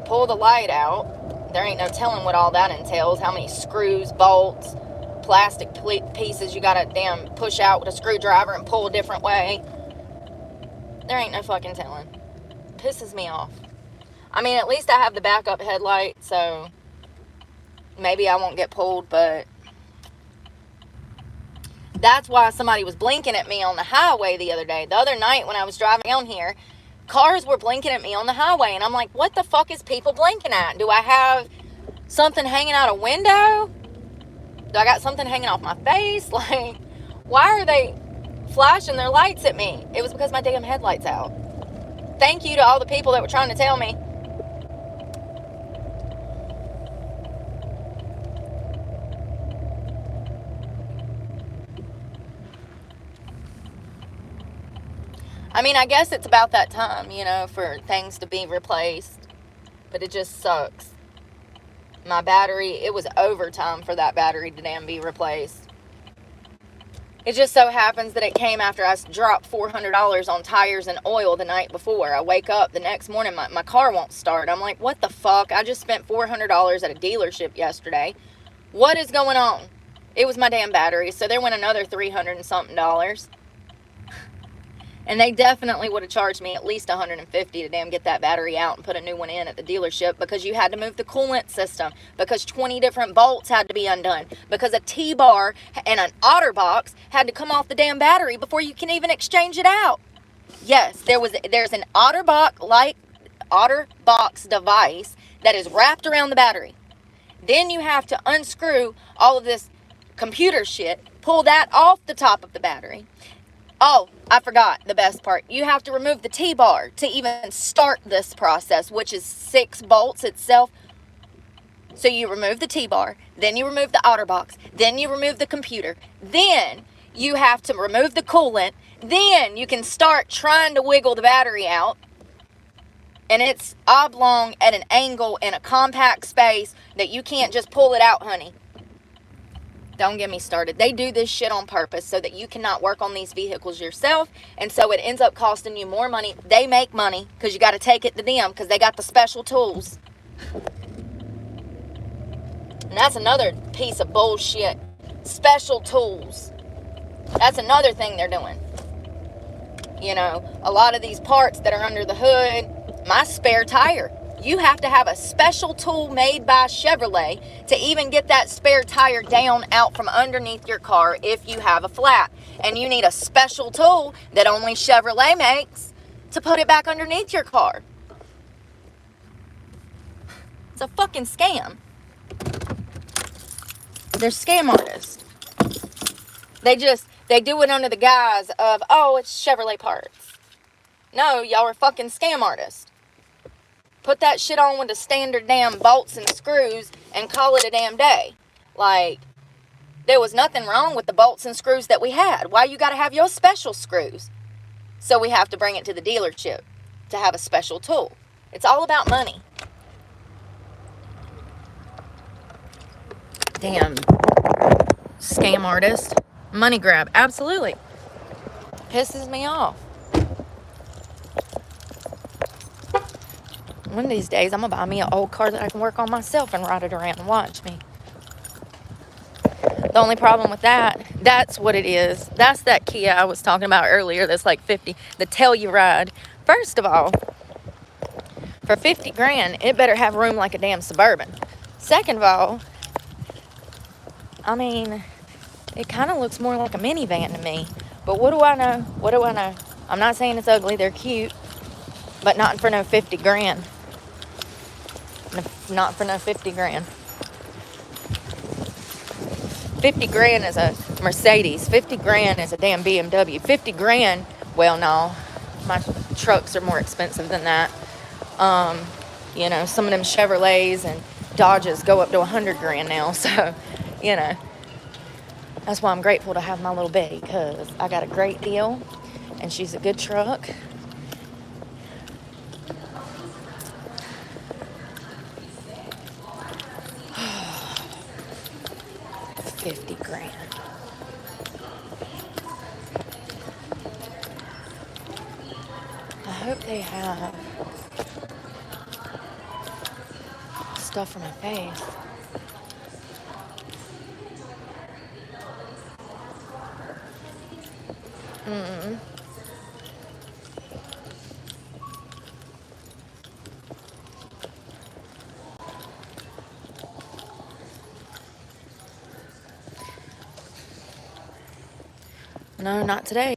Pull the light out. There ain't no telling what all that entails. How many screws, bolts, plastic pieces you gotta damn push out with a screwdriver and pull a different way. There ain't no fucking telling. Pisses me off. I mean, at least I have the backup headlight, so maybe I won't get pulled, but that's why somebody was blinking at me on the highway the other day. The other night when I was driving down here, cars were blinking at me on the highway, and I'm like, what the fuck is people blinking at? Do I have something hanging out a window? Do I got something hanging off my face? Like, why are they flashing their lights at me? It was because my damn headlight's out. Thank you to all the people that were trying to tell me. I mean, I guess it's about that time, you know, for things to be replaced. But it just sucks. My battery, it was overtime for that battery to damn be replaced. It just so happens that it came after I dropped $400 on tires and oil the night before. I wake up the next morning, my car won't start. I'm like, what the fuck? I just spent $400 at a dealership yesterday. What is going on? It was my damn battery, so there went another $300 and something. And they definitely would have charged me at least $150 to damn get that battery out and put a new one in at the dealership, because you had to move the coolant system, because 20 different bolts had to be undone, because a T-bar and an OtterBox had to come off the damn battery before you can even exchange it out. Yes, there's an OtterBox device that is wrapped around the battery. Then you have to unscrew all of this computer shit, pull that off the top of the battery. Oh, I forgot the best part. You have to remove the T-bar to even start this process, which is 6 bolts itself. So you remove the T-bar, then you remove the OtterBox, then you remove the computer, then you have to remove the coolant, then you can start trying to wiggle the battery out. And it's oblong at an angle in a compact space that you can't just pull it out, honey. Don't get me started. They do this shit on purpose so that you cannot work on these vehicles yourself, and so it ends up costing you more money. They make money because you got to take it to them because they got the special tools. And that's another piece of bullshit. Special tools. That's another thing they're doing. You know, a lot of these parts that are under the hood, my spare tire. You have to have a special tool made by Chevrolet to even get that spare tire down out from underneath your car if you have a flat. And you need a special tool that only Chevrolet makes to put it back underneath your car. It's a fucking scam. They're scam artists. They do it under the guise of, oh, it's Chevrolet parts. No, y'all are fucking scam artists. Put that shit on with the standard damn bolts and screws and call it a damn day. Like, there was nothing wrong with the bolts and screws that we had. Why you gotta have your special screws? So we have to bring it to the dealership to have a special tool. It's all about money. Damn scam artist. Money grab. Absolutely. Pisses me off. One of these days, I'm going to buy me an old car that I can work on myself and ride it around and watch me. The only problem with that's what it is. That's that Kia I was talking about earlier that's like 50, the Telluride. First of all, for 50 grand, it better have room like a damn Suburban. Second of all, I mean, it kind of looks more like a minivan to me. But what do I know? What do I know? I'm not saying it's ugly. They're cute. But not for no 50 grand. Not for no 50 grand. 50 grand is a Mercedes. 50 grand is a damn BMW. 50 grand, well, no. My trucks are more expensive than that. You know, some of them Chevrolets and Dodges go up to 100 grand now. So, you know, that's why I'm grateful to have my little Betty, because I got a great deal and she's a good truck. $50 grand. I hope they have stuff for my face. No, not today.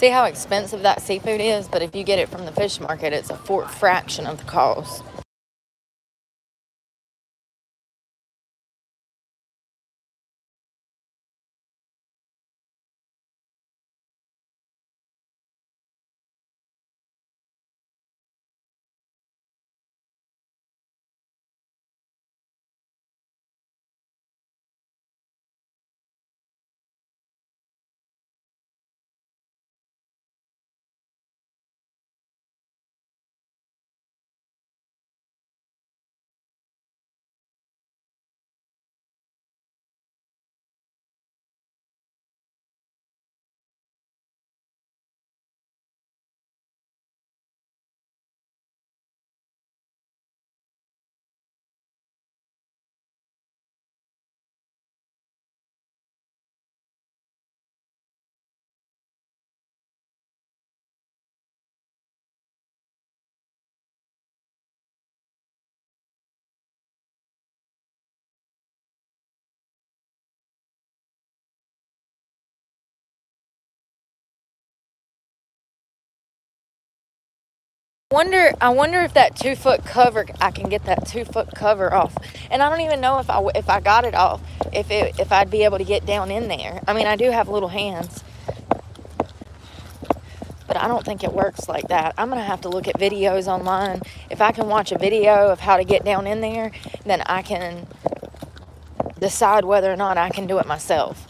See how expensive that seafood is? But if you get it from the fish market, it's a fraction of the cost. I wonder if that 2-foot cover, I can get that 2-foot cover off. And I don't even know if I got it off, if I'd be able to get down in there. I mean, I do have little hands, but I don't think it works like that. I'm gonna have to look at videos online. If I can watch a video of how to get down in there, then I can decide whether or not I can do it myself.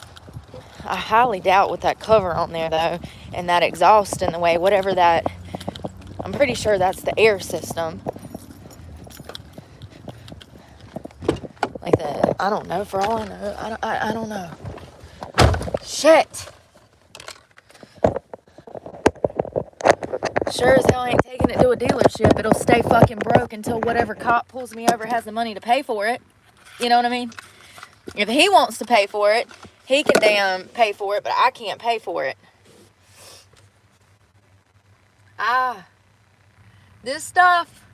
I highly doubt with that cover on there though, and that exhaust in the way, whatever that, I'm pretty sure that's the air system. Like that, I don't know, for all I know, I don't know. Shit! Sure as hell ain't taking it to a dealership. It'll stay fucking broke until whatever cop pulls me over has the money to pay for it. You know what I mean? If he wants to pay for it, he can damn pay for it, but I can't pay for it. This stuff.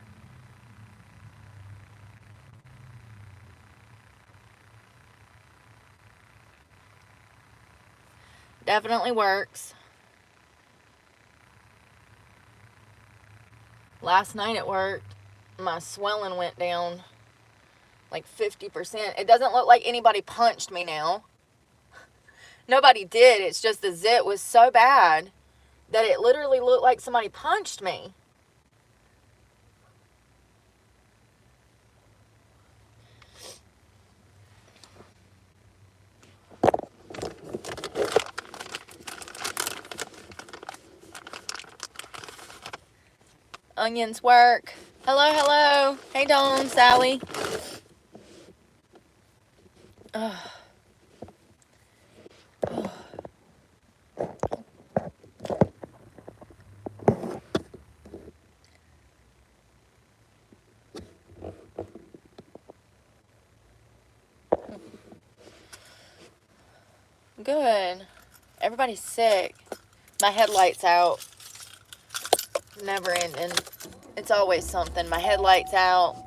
Definitely works. Last night it worked. My swelling went down like 50%. It doesn't look like anybody punched me now. Nobody did. It's just the zit was so bad that it literally looked like somebody punched me. Onions work. Hello, hello. Hey, Dawn, Sally. Ugh. Good. Everybody's sick. My headlight's out. Never ending. It's always something. My headlight's out.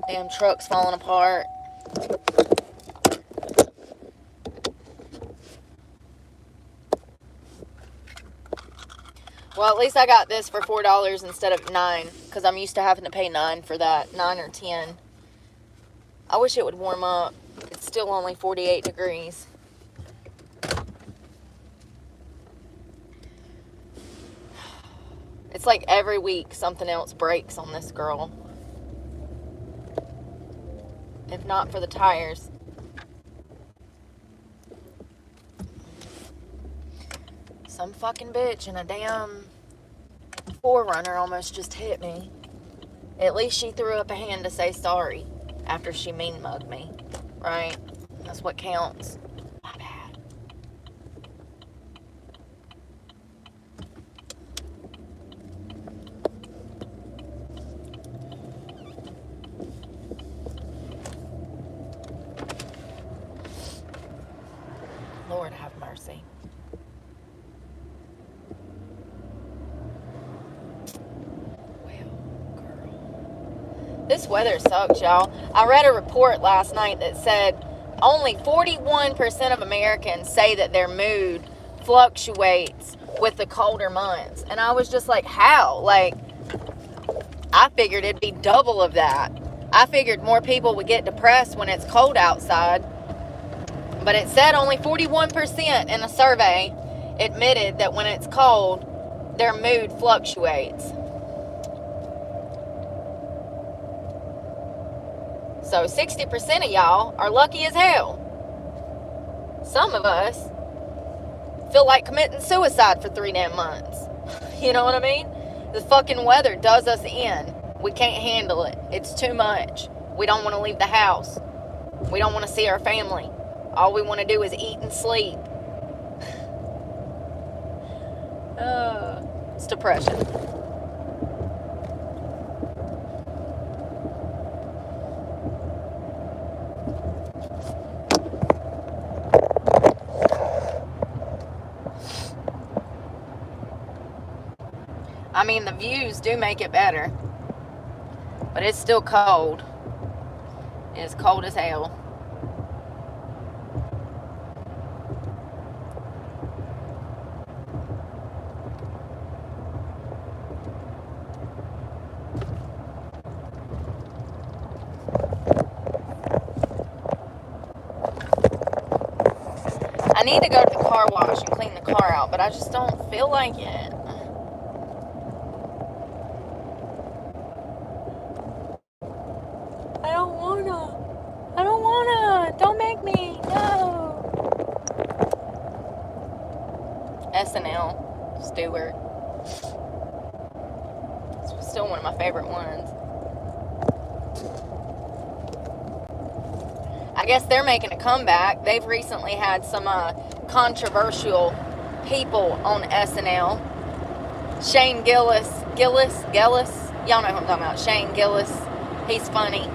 Damn truck's falling apart. Well, at least I got this for $4 instead of $9, because I'm used to having to pay $9 for that, $9 or $10. I wish it would warm up. It's still only 48 degrees. It's like every week something else breaks on this girl. If not for the tires. Some fucking bitch in a damn 4Runner almost just hit me. At least she threw up a hand to say sorry after she mean mugged me. Right? That's what counts. My bad. Lord have mercy. This weather sucks, y'all. I read a report last night that said only 41% of Americans say that their mood fluctuates with the colder months. And I was just like, how? Like, I figured it'd be double of that. I figured more people would get depressed when it's cold outside. But it said only 41% in a survey admitted that when it's cold, their mood fluctuates. So 60% of y'all are lucky as hell. Some of us feel like committing suicide for 3 damn months. You know what I mean? The fucking weather does us in. We can't handle it. It's too much. We don't want to leave the house. We don't want to see our family. All we want to do is eat and sleep. It's depression. I mean, the views do make it better, but it's still cold. It's cold as hell. I need to go to the car wash and clean the car out, but I just don't feel like it. I don't wanna. Don't make me. No. SNL, Stewart. It's still one of my favorite ones. I guess they're making a comeback. They've recently had some controversial people on SNL. Shane Gillis. Y'all know who I'm talking about. Shane Gillis. He's funny.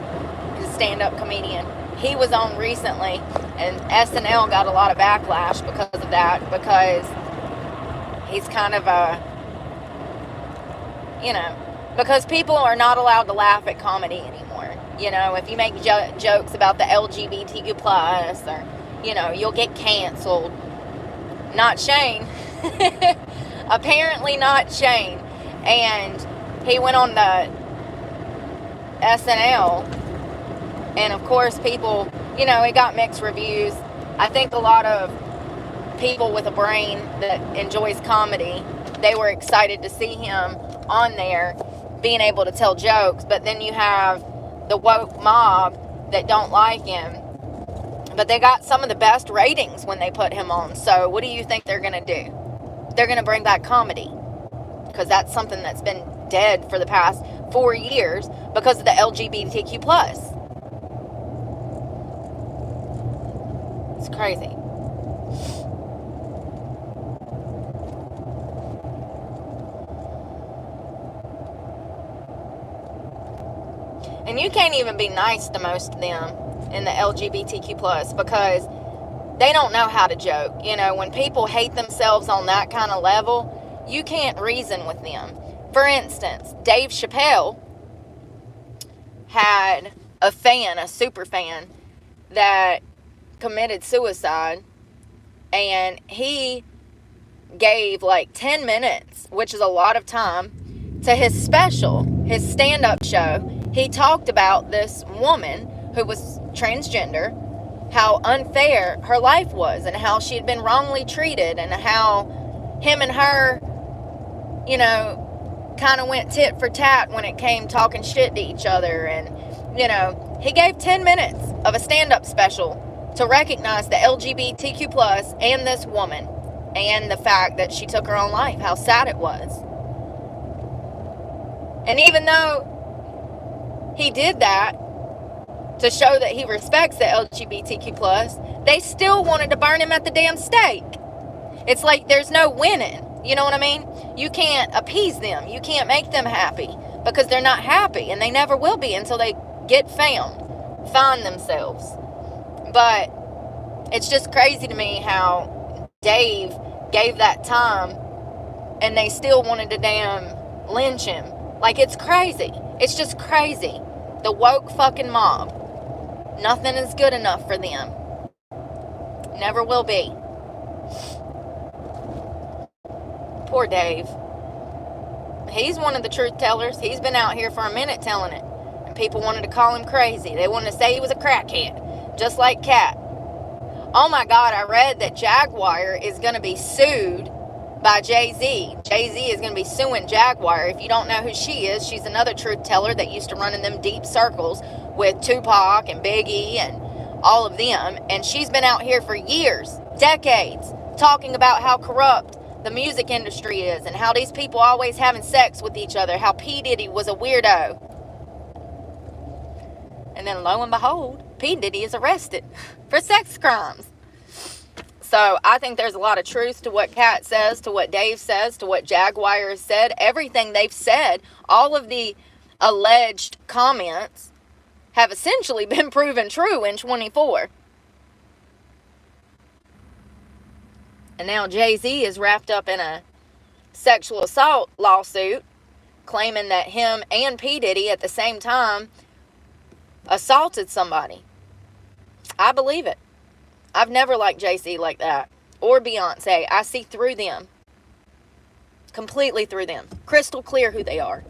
He's a stand-up comedian. He was on recently, and SNL got a lot of backlash because of that, because he's kind of because people are not allowed to laugh at comedy anymore. You know, if you make jokes about the LGBTQ plus, or, you'll get canceled. Not Shane. Apparently not Shane. And he went on the SNL, and of course people, it got mixed reviews. I think a lot of people with a brain that enjoys comedy, they were excited to see him on there being able to tell jokes, but then you have the woke mob that don't like him, but they got some of the best ratings when they put him on. So what do you think they're gonna do? They're gonna bring back comedy, because that's something that's been dead for the past 4 years because of the LGBTQ plus. It's crazy. And you can't even be nice to most of them in the LGBTQ plus, because they don't know how to joke. When people hate themselves on that kind of level, you can't reason with them. For instance, Dave Chappelle had a super fan, that committed suicide, and he gave like 10 minutes, which is a lot of time, to his special, his stand-up show. He talked about this woman who was transgender, how unfair her life was, and how she had been wrongly treated, and how him and her, kind of went tit for tat when it came talking shit to each other. And, he gave 10 minutes of a stand-up special to recognize the LGBTQ plus and this woman, and the fact that she took her own life, how sad it was. And even though he did that to show that he respects the LGBTQ plus, they still wanted to burn him at the damn stake. It's like there's no winning. You know what I mean? You can't appease them. You can't make them happy, because they're not happy, and they never will be until they find themselves. But it's just crazy to me how Dave gave that time, and they still wanted to damn lynch him. Like, it's crazy. It's just crazy. The woke fucking mob. Nothing is good enough for them. Never will be. Poor Dave. He's one of the truth tellers. He's been out here for a minute telling it. And people wanted to call him crazy. They wanted to say he was a crackhead. Just like Cat. Oh my God, I read that Jaguar is going to be sued by Jay-Z. Jay-Z is going to be suing Jaguar. If you don't know who she is, she's another truth teller that used to run in them deep circles with Tupac and Biggie and all of them. And she's been out here for years, decades, talking about how corrupt the music industry is and how these people always having sex with each other, how P. Diddy was a weirdo. And then lo and behold, P. Diddy is arrested for sex crimes. So I think there's a lot of truth to what Kat says, to what Dave says, to what Jaguar has said. Everything they've said, all of the alleged comments have essentially been proven true in 24. And now Jay-Z is wrapped up in a sexual assault lawsuit, claiming that him and P. Diddy at the same time assaulted somebody. I believe it. I've never liked Jay-Z like that. Or Beyonce. I see through them. Completely through them. Crystal clear who they are.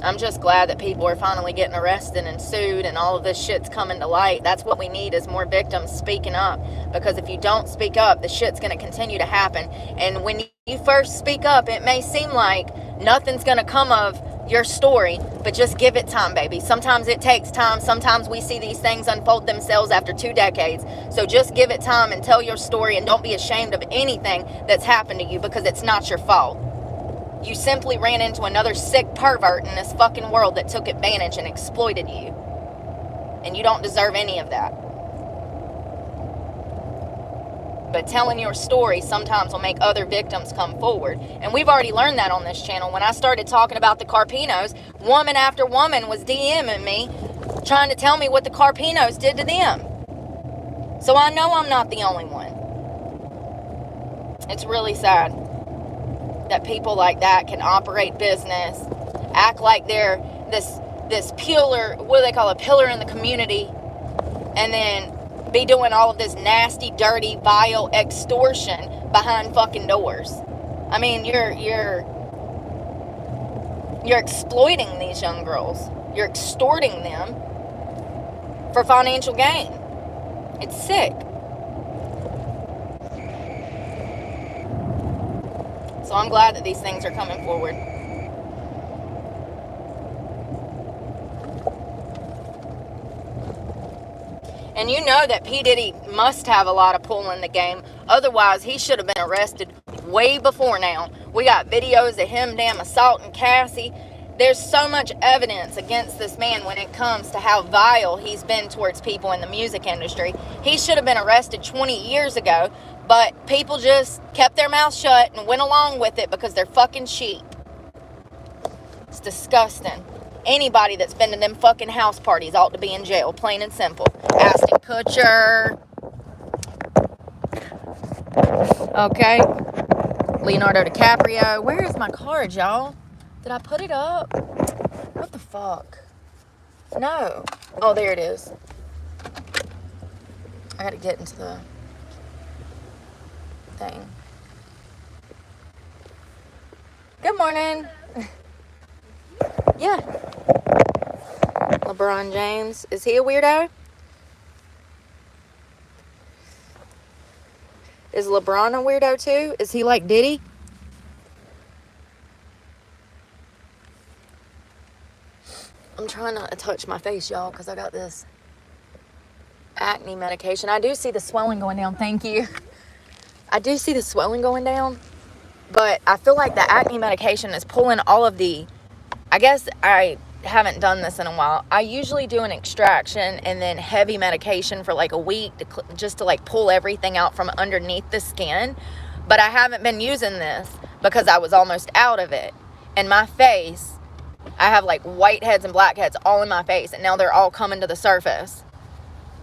I'm just glad that people are finally getting arrested and sued and all of this shit's coming to light. That's what we need, is more victims speaking up. Because if you don't speak up, the shit's going to continue to happen. And when you first speak up, it may seem like nothing's going to come of your story, but just give it time, baby. Sometimes it takes time. Sometimes we see these things unfold themselves after 2 decades. So just give it time and tell your story, and don't be ashamed of anything that's happened to you, because it's not your fault. You simply ran into another sick pervert in this fucking world that took advantage and exploited you. And you don't deserve any of that. But telling your story sometimes will make other victims come forward. And we've already learned that on this channel. When I started talking about the Carpinos, woman after woman was DMing me, trying to tell me what the Carpinos did to them. So I know I'm not the only one. It's really sad that people like that can operate business, act like they're this pillar, what do they call a pillar in the community, and then be doing all of this nasty, dirty, vile extortion behind fucking doors. I mean, you're exploiting these young girls. You're extorting them for financial gain. It's sick. So I'm glad that these things are coming forward. And you know that P. Diddy must have a lot of pull in the game. Otherwise, he should have been arrested way before now. We got videos of him damn assaulting Cassie. There's so much evidence against this man when it comes to how vile he's been towards people in the music industry. He should have been arrested 20 years ago, but people just kept their mouth shut and went along with it because they're fucking sheep. It's disgusting. Anybody that's been to them fucking house parties ought to be in jail, plain and simple. Ashton Kutcher. Okay. Leonardo DiCaprio. Where is my card, y'all? Did I put it up? What the fuck? No. Oh, there it is. I gotta get into the thing. Good morning. Yeah. LeBron James. Is he a weirdo? Is LeBron a weirdo too? Is he like Diddy? I'm trying not to touch my face, y'all, because I got this acne medication. I do see the swelling going down. Thank you. I do see the swelling going down, but I feel like the acne medication is pulling all of the... I guess I haven't done this in a while. I usually do an extraction and then heavy medication for like a week just to like pull everything out from underneath the skin. But I haven't been using this because I was almost out of it. And my face, I have like whiteheads and blackheads all in my face, and now they're all coming to the surface.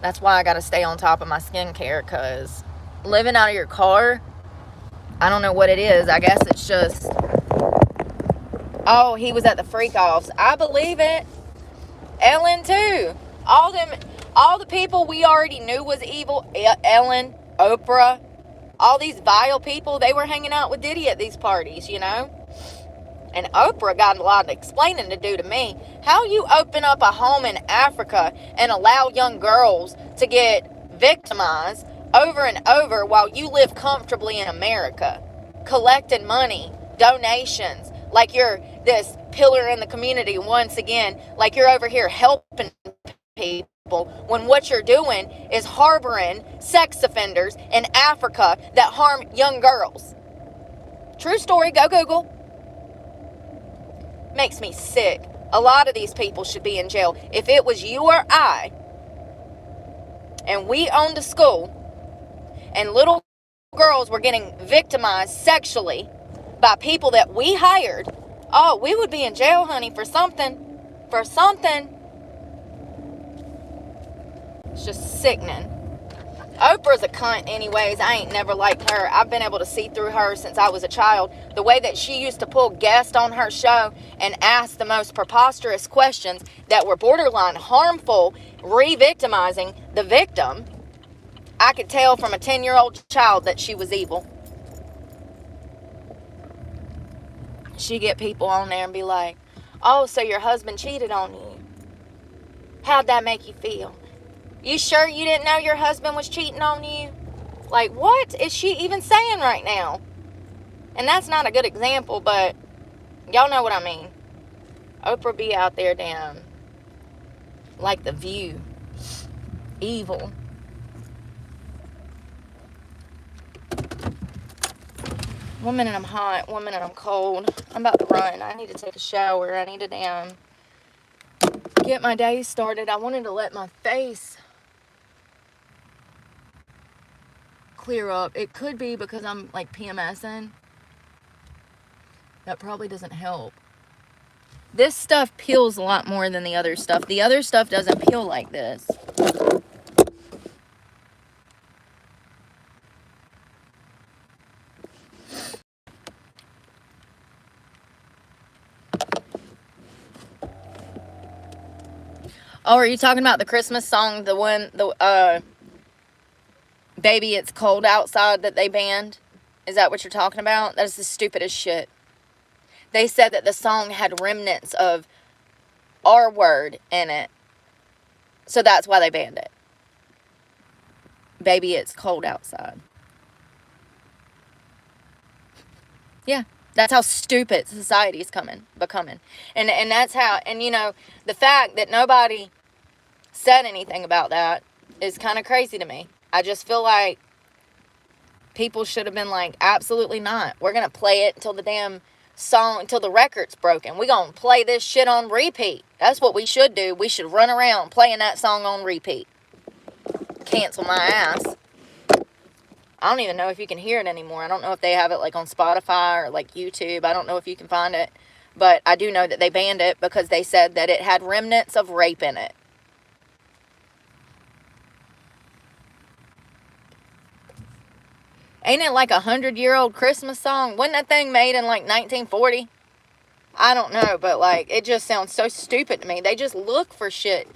That's why I got to stay on top of my skincare, because living out of your car, I don't know what it is. I guess it's just... Oh, he was at the freak offs. I believe it. Ellen too. All them, All the people we already knew was evil, Ellen, Oprah, all these vile people, they were hanging out with Diddy at these parties, you know? And Oprah got a lot of explaining to do to me. How you open up a home in Africa and allow young girls to get victimized over and over while you live comfortably in America, collecting money, donations, like you're this pillar in the community once again, like you're over here helping people, when what you're doing is harboring sex offenders in Africa that harm young girls. True story, go Google. Makes me sick. A lot of these people should be in jail. If it was you or I, and we owned a school, and little girls were getting victimized sexually by people that we hired, oh, we would be in jail, honey, for something. For something. It's just sickening. Oprah's a cunt anyways. I ain't never liked her. I've been able to see through her since I was a child. The way that she used to pull guests on her show and ask the most preposterous questions that were borderline harmful, re-victimizing the victim, I could tell from a 10-year-old child that she was evil. She'd get people on there and be like, oh, so your husband cheated on you. How'd that make you feel? You sure you didn't know your husband was cheating on you? Like, what is she even saying right now? And that's not a good example, but y'all know what I mean. Oprah be out there damn like The View. Evil. One minute I'm hot, 1 minute I'm cold. I'm about to run. I need to take a shower. I need to damn get my day started. I wanted to let my face clear up. It could be because I'm like PMSing. That probably doesn't help. This stuff peels a lot more than the other stuff. The other stuff doesn't peel like this. Oh, are you talking about the Christmas song, the one, Baby It's Cold Outside that they banned? Is that what you're talking about? That is the stupidest shit. They said that the song had remnants of R word in it. So that's why they banned it. Baby It's Cold Outside. Yeah. That's how stupid society's becoming. And that's how, and you know, the fact that nobody said anything about that is kind of crazy to me. I just feel like people should have been like, absolutely not. We're going to play it until the damn song, until the record's broken. We're going to play this shit on repeat. That's what we should do. We should run around playing that song on repeat. Cancel my ass. I don't even know if you can hear it anymore. I don't know if they have it like on Spotify or like YouTube. I don't know if you can find it. But I do know that they banned it because they said that it had remnants of rape in it. Ain't it like 100-year-old Christmas song? Wasn't that thing made in like 1940? I don't know, but like it just sounds so stupid to me. They just look for shit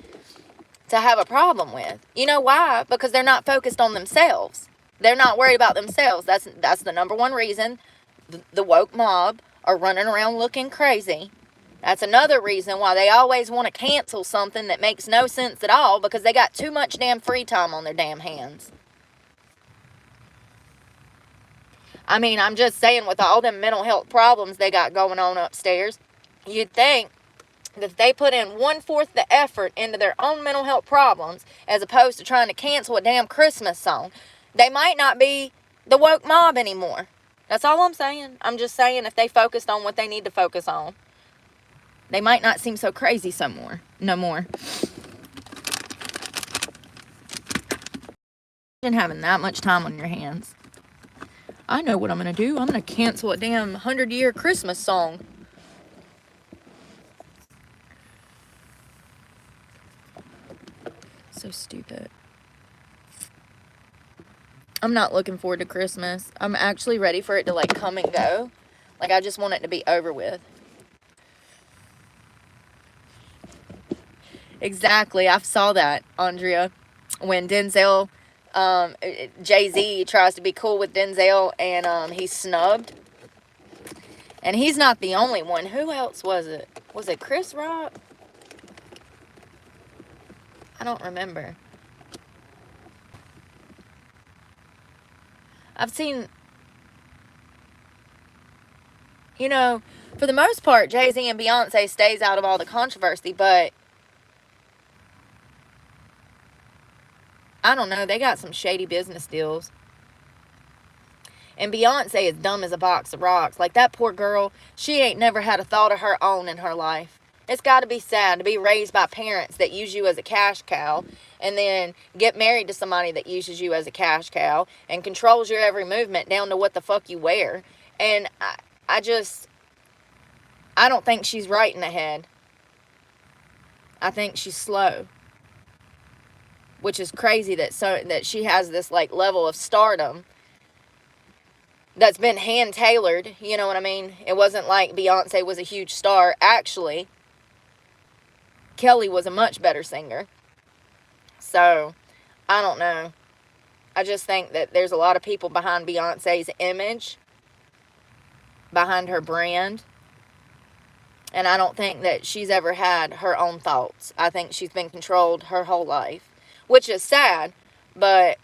to have a problem with. You know why? Because they're not focused on themselves. They're not worried about themselves. That's the number one reason the woke mob are running around looking crazy. That's another reason why they always want to cancel something that makes no sense at all, because they got too much damn free time on their damn hands. I mean, I'm just saying, with all them mental health problems they got going on upstairs, you'd think that if they put in 1/4 the effort into their own mental health problems, as opposed to trying to cancel a damn Christmas song, they might not be the woke mob anymore. That's all I'm saying. I'm just saying, if they focused on what they need to focus on, they might not seem so crazy no more. Imagine having that much time on your hands. I know what I'm going to do. I'm going to cancel a damn 100-year Christmas song. So stupid. I'm not looking forward to Christmas. I'm actually ready for it to like come and go. Like, I just want it to be over with. Exactly. I saw that, Andrea. When Denzel, Jay-Z tries to be cool with Denzel and he's snubbed. And he's not the only one. Who else was it? Was it Chris Rock? I don't remember. I've seen, you know, for the most part, Jay-Z and Beyonce stays out of all the controversy, but I don't know, they got some shady business deals. And Beyonce is dumb as a box of rocks. Like, that poor girl, she ain't never had a thought of her own in her life. It's got to be sad to be raised by parents that use you as a cash cow and then get married to somebody that uses you as a cash cow and controls your every movement down to what the fuck you wear. And I don't think she's right in the head. I think she's slow. Which is crazy that she has this, like, level of stardom that's been hand-tailored, you know what I mean? It wasn't like Beyonce was a huge star. Actually, Kelly was a much better singer. So, I don't know. I just think that there's a lot of people behind Beyonce's image, behind her brand, and I don't think that she's ever had her own thoughts. I think she's been controlled her whole life, which is sad, but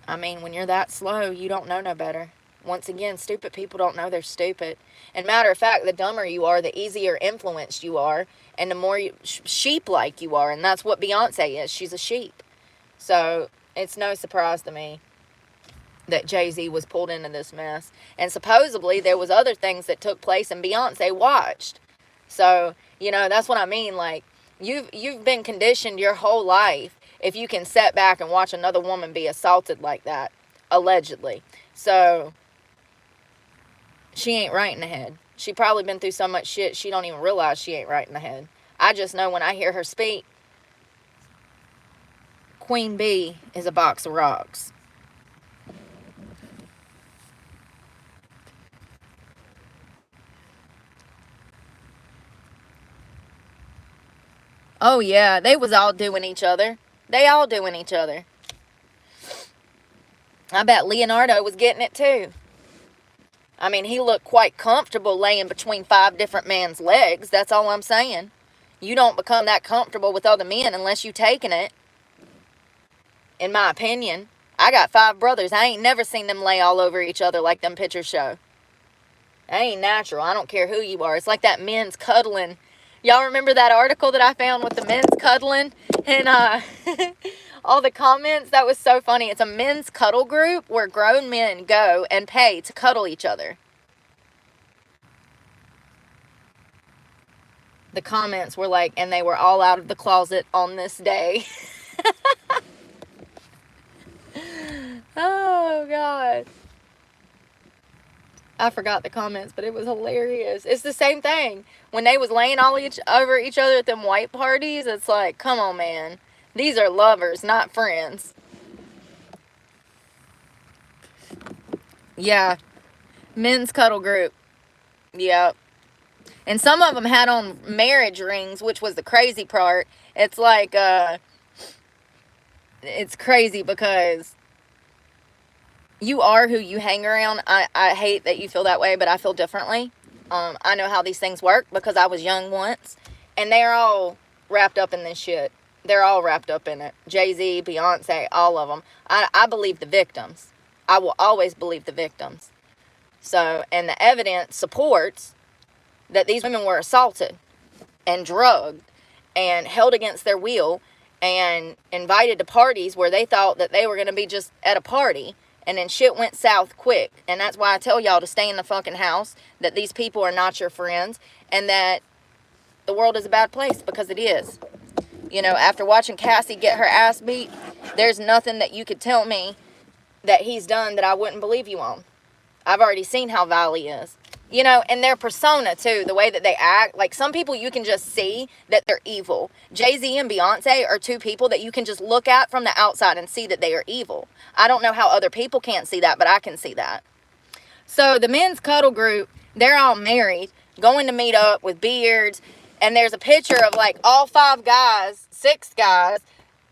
I mean, when you're that slow, you don't know no better. Once again, stupid people don't know they're stupid. And matter of fact, the dumber you are, the easier influenced you are, and the more sheep-like you are. And that's what Beyonce is. She's a sheep. So it's no surprise to me that Jay-Z was pulled into this mess. And supposedly there was other things that took place and Beyonce watched. So, you know, that's what I mean. Like, you've been conditioned your whole life if you can sit back and watch another woman be assaulted like that, allegedly. So, she ain't right in the head. She probably been through so much shit, she don't even realize she ain't right in the head. I just know when I hear her speak, Queen Bee is a box of rocks. Oh, yeah, they was all doing each other. They all doing each other. I bet Leonardo was getting it too. I mean, he looked quite comfortable laying between 5 different men's legs. That's all I'm saying. You don't become that comfortable with other men unless you taking it. In my opinion. I got 5 brothers. I ain't never seen them lay all over each other like them pictures show. That ain't natural. I don't care who you are. It's like that men's cuddling. Y'all remember that article that I found with the men's cuddling? And all the comments? That was so funny. It's a men's cuddle group where grown men go and pay to cuddle each other. The comments were like, and they were all out of the closet on this day. Oh, God. I forgot the comments, but it was hilarious. It's the same thing. When they was laying all over each other at them white parties, it's like, come on, man. These are lovers, not friends. Yeah. Men's cuddle group. Yep. And some of them had on marriage rings, which was the crazy part. It's like, it's crazy because you are who you hang around. I hate that you feel that way, but I feel differently. I know how these things work because I was young once. And they're all wrapped up in this shit. They're all wrapped up in it. Jay-Z, Beyonce, all of them. I believe the victims. I will always believe the victims. So, and the evidence supports that these women were assaulted and drugged and held against their will and invited to parties where they thought that they were going to be just at a party. And then shit went south quick. And that's why I tell y'all to stay in the fucking house, that these people are not your friends, and that the world is a bad place, because it is. You know, after watching Cassie get her ass beat, there's nothing that you could tell me that he's done that I wouldn't believe you on. I've already seen how vile he is. You know, and their persona, too, the way that they act. Like, some people you can just see that they're evil. Jay-Z and Beyonce are 2 people that you can just look at from the outside and see that they are evil. I don't know how other people can't see that, but I can see that. So, the men's cuddle group, they're all married, going to meet up with beards, And there's a picture of like all 5 guys, 6 guys,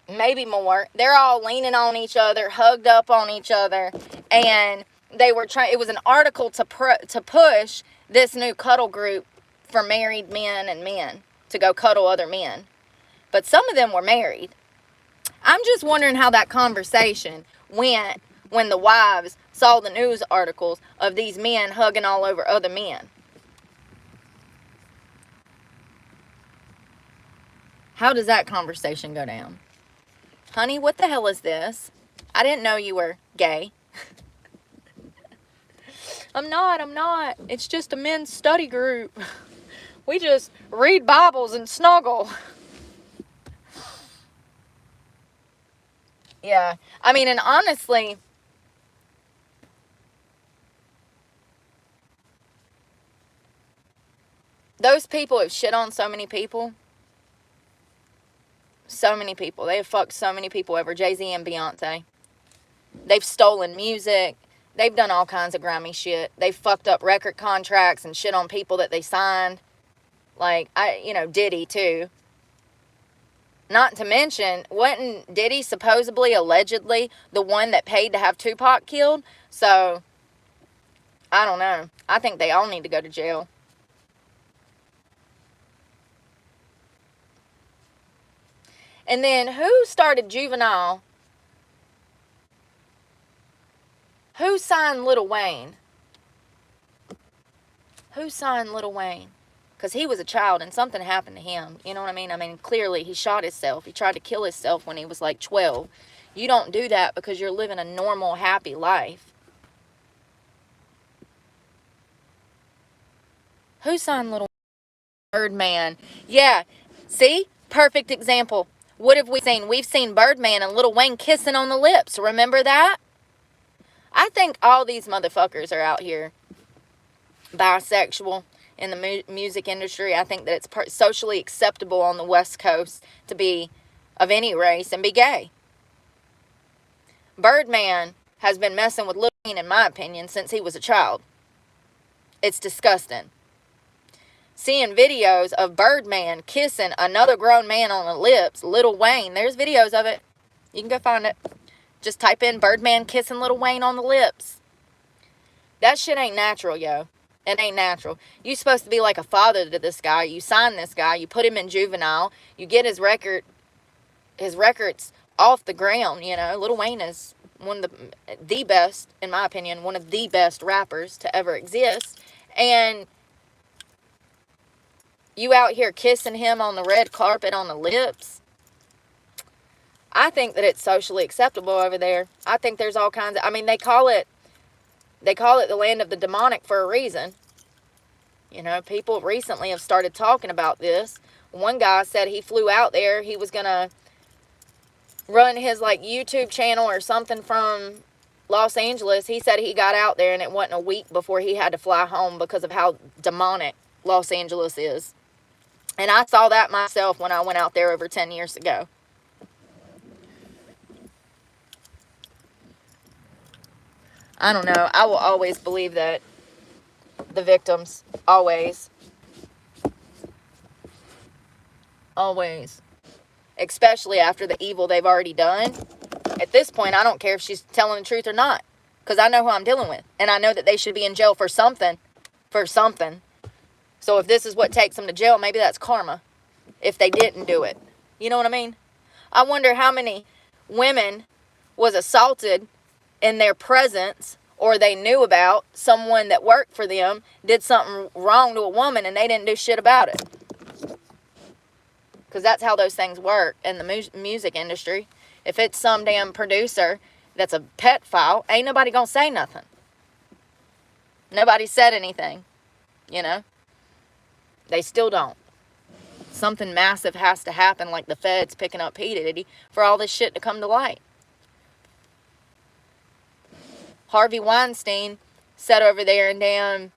maybe more. They're all leaning on each other, hugged up on each other. And they were trying, it was an article to push this new cuddle group for married men and men to go cuddle other men. But some of them were married. I'm just wondering how that conversation went when the wives saw the news articles of these men hugging all over other men. How does that conversation go down? Honey, what the hell is this? I didn't know you were gay. I'm not. It's just a men's study group. We just read Bibles and snuggle. Yeah, I mean, and honestly, those people have shit on so many people. So many people. They have fucked so many people over. Jay-Z and Beyonce. They've stolen music. They've done all kinds of grimy shit. They've fucked up record contracts and shit on people that they signed. Like, Diddy too. Not to mention, wasn't Diddy supposedly, allegedly, the one that paid to have Tupac killed? So, I don't know. I think they all need to go to jail. And then, who started Juvenile? Who signed Lil Wayne? Who signed Lil Wayne? Because he was a child and something happened to him. You know what I mean? I mean, clearly he shot himself. He tried to kill himself when he was like 12. You don't do that because you're living a normal, happy life. Who signed Lil Birdman? Yeah. See? Perfect example. What have we seen? We've seen Birdman and Lil Wayne kissing on the lips. Remember that? I think all these motherfuckers are out here bisexual in the music industry. I think that it's socially acceptable on the West Coast to be of any race and be gay. Birdman has been messing with Lil Wayne, in my opinion, since he was a child. It's disgusting. Seeing videos of Birdman kissing another grown man on the lips, Lil Wayne, there's videos of it. You can go find it. Just type in Birdman kissing Lil Wayne on the lips. That shit ain't natural, yo. It ain't natural. You supposed to be like a father to this guy. You sign this guy. You put him in juvenile. You get his records off the ground, Lil Wayne is one of the best, in my opinion, one of the best rappers to ever exist. And you out here kissing him on the red carpet on the lips. I think that it's socially acceptable over there. I think there's all kinds of, they call it the land of the demonic for a reason. People recently have started talking about this. One guy said he flew out there. He was going to run his YouTube channel or something from Los Angeles. He said he got out there and it wasn't a week before he had to fly home because of how demonic Los Angeles is. And I saw that myself when I went out there over 10 years ago. I don't know. I will always believe that the victims, always. Always. Especially after the evil they've already done. At this point, I don't care if she's telling the truth or not. Because I know who I'm dealing with. And I know that they should be in jail for something. For something. So if this is what takes them to jail, maybe that's karma. If they didn't do it. You know what I mean? I wonder how many women was assaulted in their presence, or they knew about someone that worked for them did something wrong to a woman and they didn't do shit about it. Because that's how those things work in the music industry. If it's some damn producer that's a pedophile, ain't nobody gonna say nothing. Nobody said anything, They still don't. Something massive has to happen, like the feds picking up P. Diddy, for all this shit to come to light. Harvey Weinstein sat over there and damn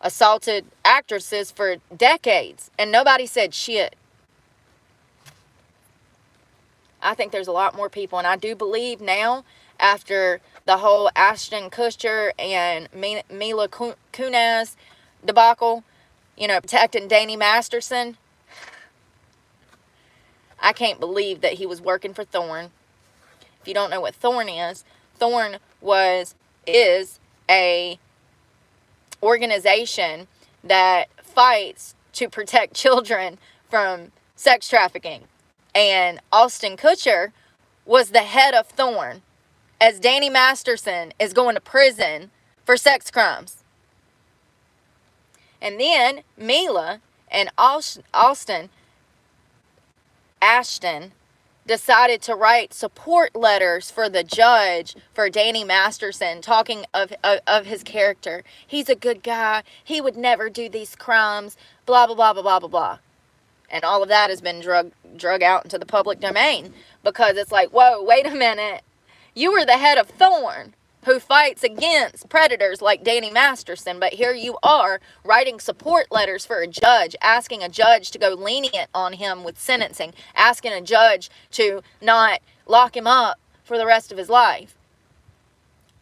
assaulted actresses for decades, and nobody said shit. I think there's a lot more people, and I do believe now, after the whole Ashton Kutcher and Mila Kunis debacle, protecting Danny Masterson, I can't believe that he was working for Thorn. If you don't know what Thorn is is a organization that fights to protect children from sex trafficking. And Austin Kutcher was the head of Thorn, as Danny Masterson is going to prison for sex crimes. And then Mila and Ashton decided to write support letters for the judge for Danny Masterson, talking of his character. He's a good guy. He would never do these crimes. Blah, blah, blah, blah, blah, blah, blah. And all of that has been drug out into the public domain, because it's like, whoa, wait a minute. You were the head of Thorn, who fights against predators like Danny Masterson, but here you are writing support letters for a judge, asking a judge to go lenient on him with sentencing, asking a judge to not lock him up for the rest of his life.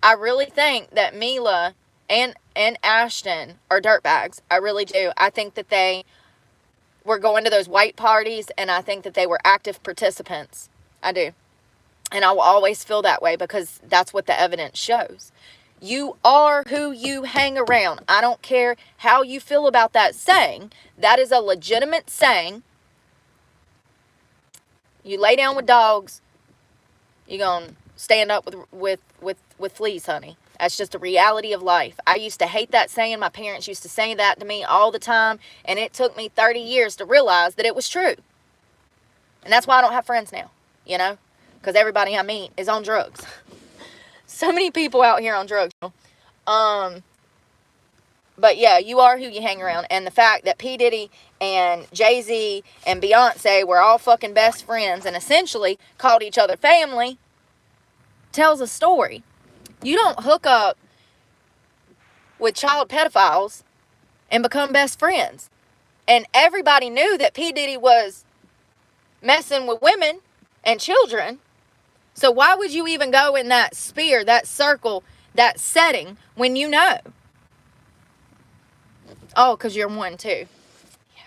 I really think that Mila and Ashton are dirtbags. I really do. I think that they were going to those white parties, and I think that they were active participants. I do. And I will always feel that way, because that's what the evidence shows. You are who you hang around. I don't care how you feel about that saying. That is a legitimate saying. You lay down with dogs, you're going to stand up with fleas, honey. That's just a reality of life. I used to hate that saying. My parents used to say that to me all the time, and it took me 30 years to realize that it was true. And that's why I don't have friends now, you know? Because everybody I meet is on drugs. So many people out here on drugs. But yeah, you are who you hang around. And the fact that P. Diddy and Jay-Z and Beyonce were all fucking best friends and essentially called each other family tells a story. You don't hook up with child pedophiles and become best friends. And everybody knew that P. Diddy was messing with women and children. So why would you even go in that sphere, that circle, that setting when you know? Oh, because you're one too. Yeah.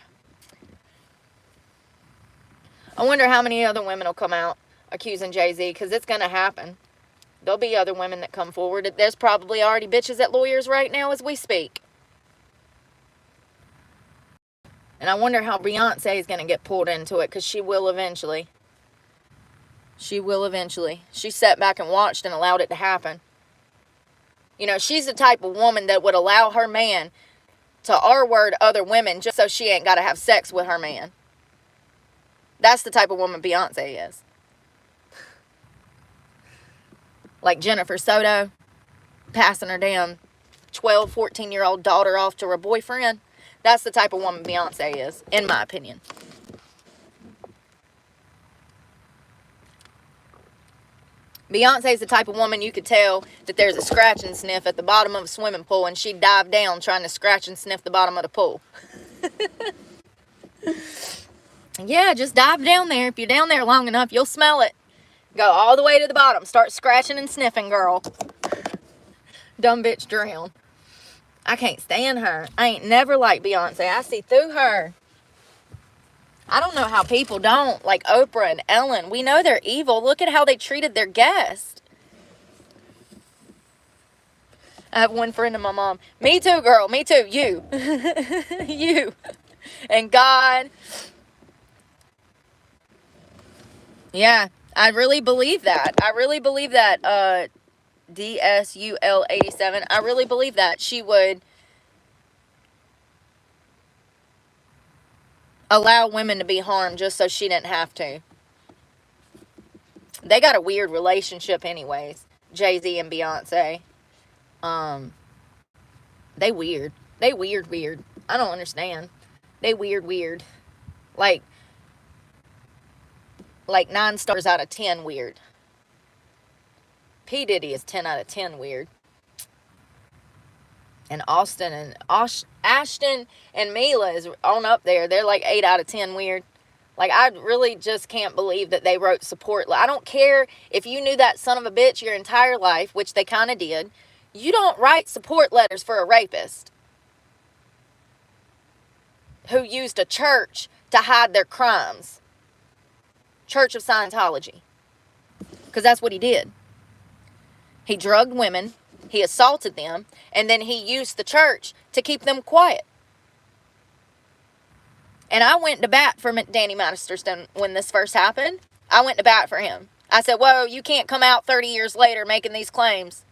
I wonder how many other women will come out accusing Jay-Z, because it's going to happen. There'll be other women that come forward. There's probably already bitches at lawyers right now as we speak. And I wonder how Beyonce is going to get pulled into it, because she will eventually. She will eventually. She sat back and watched and allowed it to happen. You know, she's the type of woman that would allow her man to R-word other women just so she ain't got to have sex with her man. That's the type of woman Beyonce is. Like Jennifer Soto, passing her damn 12, 14-year-old daughter off to her boyfriend. That's the type of woman Beyonce is, in my opinion. Beyonce's the type of woman you could tell that there's a scratch and sniff at the bottom of a swimming pool, and she'd dive down trying to scratch and sniff the bottom of the pool. Yeah, just dive down there. If you're down there long enough, you'll smell it. Go all the way to the bottom. Start scratching and sniffing, girl. Dumb bitch drown. I can't stand her. I ain't never liked Beyonce. I see through her. I don't know how people don't. Like Oprah and Ellen. We know they're evil. Look at how they treated their guests. I have one friend of my mom. Me too, girl. Me too. You. You. And God. Yeah. I really believe that. I really believe that. DSUL 87. I really believe that she would allow women to be harmed just so she didn't have to. They got a weird relationship anyways. Jay-Z and Beyonce. They weird. They weird. I don't understand. They weird. Like 9 stars out of 10 weird. P. Diddy is 10 out of 10 weird. And Ashton and Mila is on up there. They're like 8 out of 10 weird. Like, I really just can't believe that they wrote support. I don't care if you knew that son of a bitch your entire life, which they kind of did. You don't write support letters for a rapist who used a church to hide their crimes. Church of Scientology. Because that's what he did. He drugged women, he assaulted them, and then he used the church to keep them quiet. And I went to bat for Danny Masterson when this first happened. I went to bat for him. I said, whoa, you can't come out 30 years later making these claims.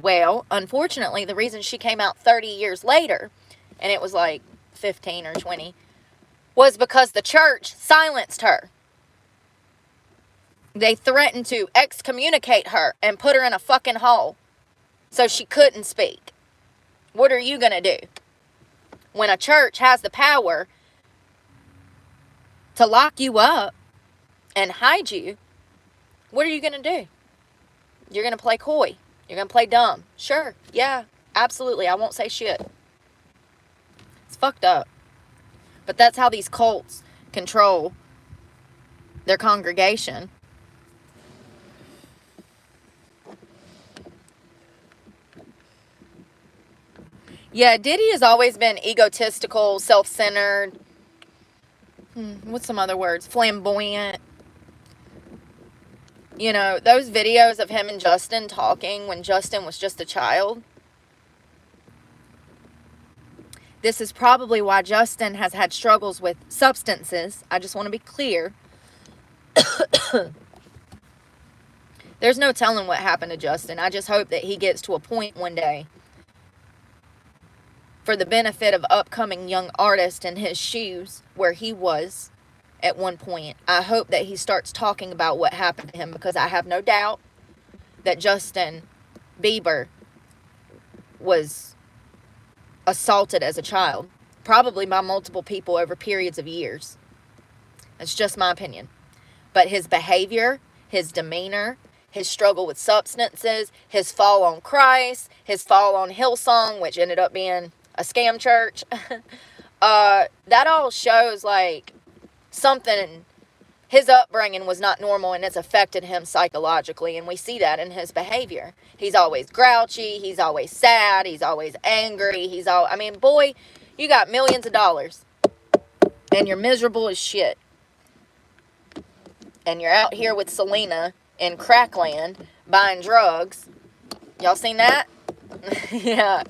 Well, unfortunately, the reason she came out 30 years later, and it was like 15 or 20, was because the church silenced her. They threatened to excommunicate her and put her in a fucking hole so she couldn't speak. What are you going to do? When a church has the power to lock you up and hide you, what are you going to do? You're going to play coy. You're going to play dumb. Sure. Yeah, absolutely. I won't say shit. It's fucked up. But that's how these cults control their congregation. Yeah, Diddy has always been egotistical, self-centered. What's some other words? Flamboyant. You know, those videos of him and Justin talking when Justin was just a child. This is probably why Justin has had struggles with substances. I just want to be clear. There's no telling what happened to Justin. I just hope that he gets to a point one day, for the benefit of upcoming young artists in his shoes, where he was at one point. I hope that he starts talking about what happened to him, because I have no doubt that Justin Bieber was assaulted as a child, probably by multiple people over periods of years. That's just my opinion. But his behavior, his demeanor, his struggle with substances, his fall on Christ, his fall on Hillsong, which ended up being a scam church, that all shows like something. His upbringing was not normal, and it's affected him psychologically, and we see that in his behavior. He's always grouchy, he's always sad, he's always angry, boy, you got millions of dollars, and you're miserable as shit. And you're out here with Selena in Crackland buying drugs. Y'all seen that? Yeah.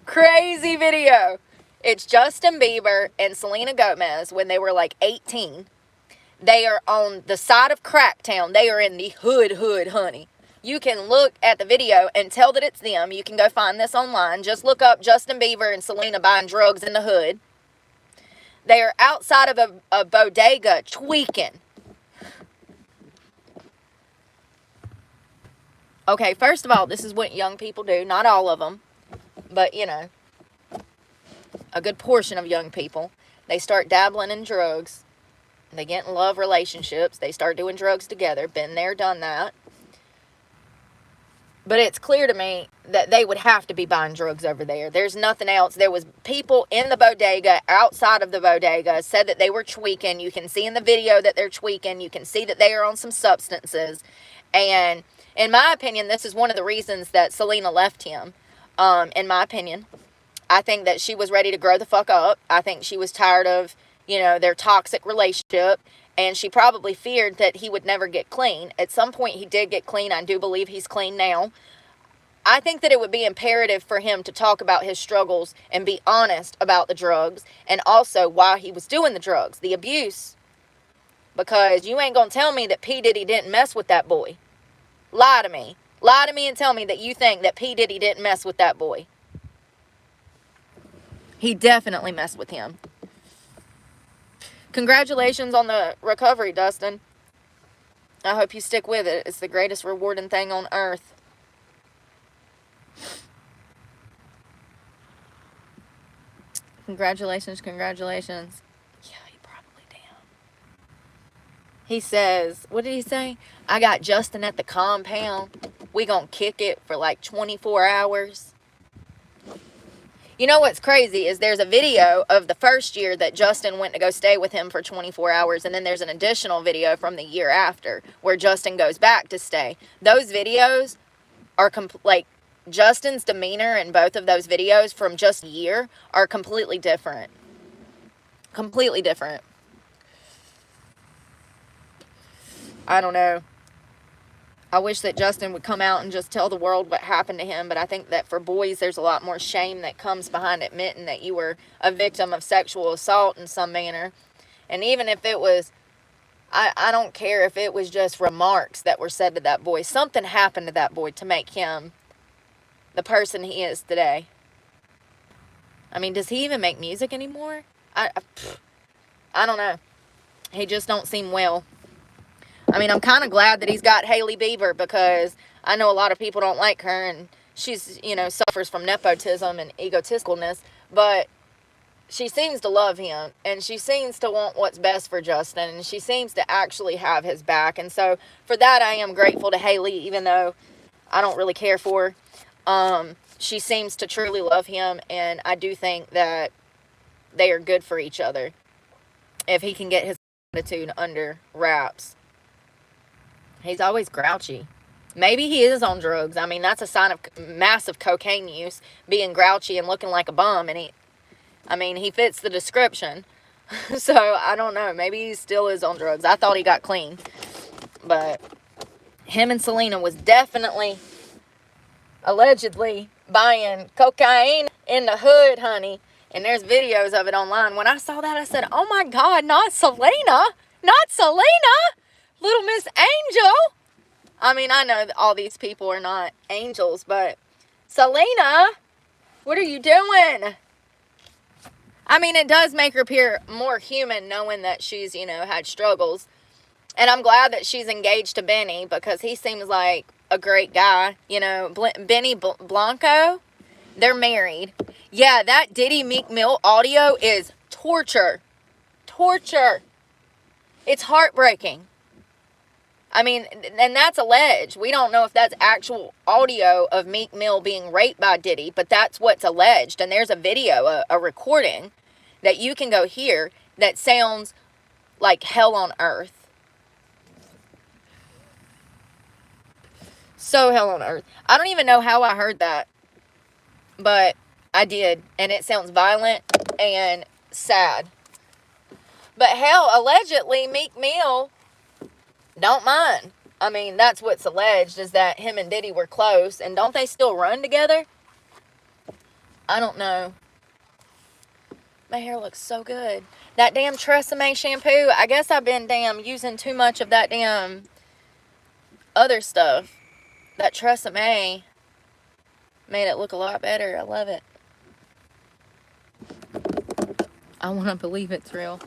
Crazy video. It's Justin Bieber and Selena Gomez when they were like 18. They are on the side of Cracktown. They are in the hood, honey. You can look at the video and tell that it's them. You can go find this online. Just look up Justin Bieber and Selena buying drugs in the hood. They are outside of a bodega tweaking. Okay, first of all, this is what young people do. Not all of them, but, you know, a good portion of young people. They start dabbling in drugs. They get in love relationships. They start doing drugs together. Been there, done that. But it's clear to me that they would have to be buying drugs over there. There's nothing else. There was people in the bodega, outside of the bodega, said that they were tweaking. You can see in the video that they're tweaking. You can see that they are on some substances. And in my opinion, this is one of the reasons that Selena left him. In my opinion, I think that she was ready to grow the fuck up. I think she was tired of, you know, their toxic relationship. And she probably feared that he would never get clean. At some point, he did get clean. I do believe he's clean now. I think that it would be imperative for him to talk about his struggles and be honest about the drugs. And also why he was doing the drugs, the abuse. Because you ain't going to tell me that P. Diddy didn't mess with that boy. Lie to me. Lie to me and tell me that you think that P. Diddy didn't mess with that boy. He definitely messed with him. Congratulations on the recovery, Dustin. I hope you stick with it. It's the greatest rewarding thing on earth. Congratulations, congratulations. Yeah, he probably did. He says, what did he say? I got Justin at the compound. We gonna kick it for like 24 hours. You know what's crazy is there's a video of the first year that Justin went to go stay with him for 24 hours. And then there's an additional video from the year after where Justin goes back to stay. Those videos are like Justin's demeanor in both of those videos from just a year are completely different. completely different. I don't know. I wish that Justin would come out and just tell the world what happened to him, but I think that for boys, there's a lot more shame that comes behind admitting that you were a victim of sexual assault in some manner. And even if it was, I don't care if it was just remarks that were said to that boy. Something happened to that boy to make him the person he is today. I mean, does he even make music anymore? I don't know. He just don't seem well. I mean, I'm kind of glad that he's got Hailey Bieber, because I know a lot of people don't like her, and she's, you know, suffers from nepotism and egotisticalness, but she seems to love him, and she seems to want what's best for Justin, and she seems to actually have his back. And so for that, I am grateful to Hailey, even though I don't really care for her. She seems to truly love him, and I do think that they are good for each other if he can get his attitude under wraps. He's always grouchy. Maybe he is on drugs. I mean, that's a sign of massive cocaine use, being grouchy and looking like a bum. And he fits the description. So, I don't know. Maybe he still is on drugs. I thought he got clean. But him and Selena was definitely, allegedly, buying cocaine in the hood, honey. And there's videos of it online. When I saw that, I said, oh my God, not Selena. Not Selena. Little Miss Angel. I mean, I know that all these people are not angels, but Selena, what are you doing? I mean, it does make her appear more human knowing that she's, you know, had struggles. And I'm glad that she's engaged to Benny, because he seems like a great guy. You know, Benny Blanco, they're married. Yeah, that Diddy Meek Mill audio is torture. Torture. It's heartbreaking. I mean, and that's alleged. We don't know if that's actual audio of Meek Mill being raped by Diddy, but that's what's alleged. And there's a video, a recording that you can go hear that sounds like hell on earth. So hell on earth. I don't even know how I heard that, but I did. And it sounds violent and sad. But hell, allegedly, Meek Mill don't mind. I mean, that's what's alleged, is that him and Diddy were close. And don't they still run together? I don't know. My hair looks so good. That damn Tresemme shampoo, I guess I've been using too much of that damn other stuff. That Tresemme made it look a lot better. I love it. I want to believe it's real.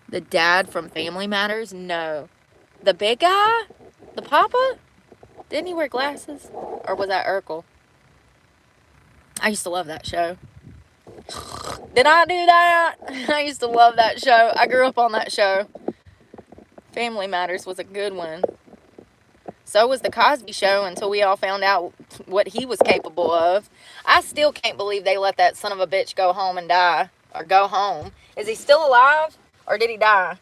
The dad from Family Matters? No. The big guy? The papa? Didn't he wear glasses? Or was that Urkel? I used to love that show. Did I do that? I used to love that show. I grew up on that show. Family Matters was a good one. So was the Cosby Show, until we all found out what he was capable of. I still can't believe they let that son of a bitch go home and die. Or go home. Is he still alive? Or did he die?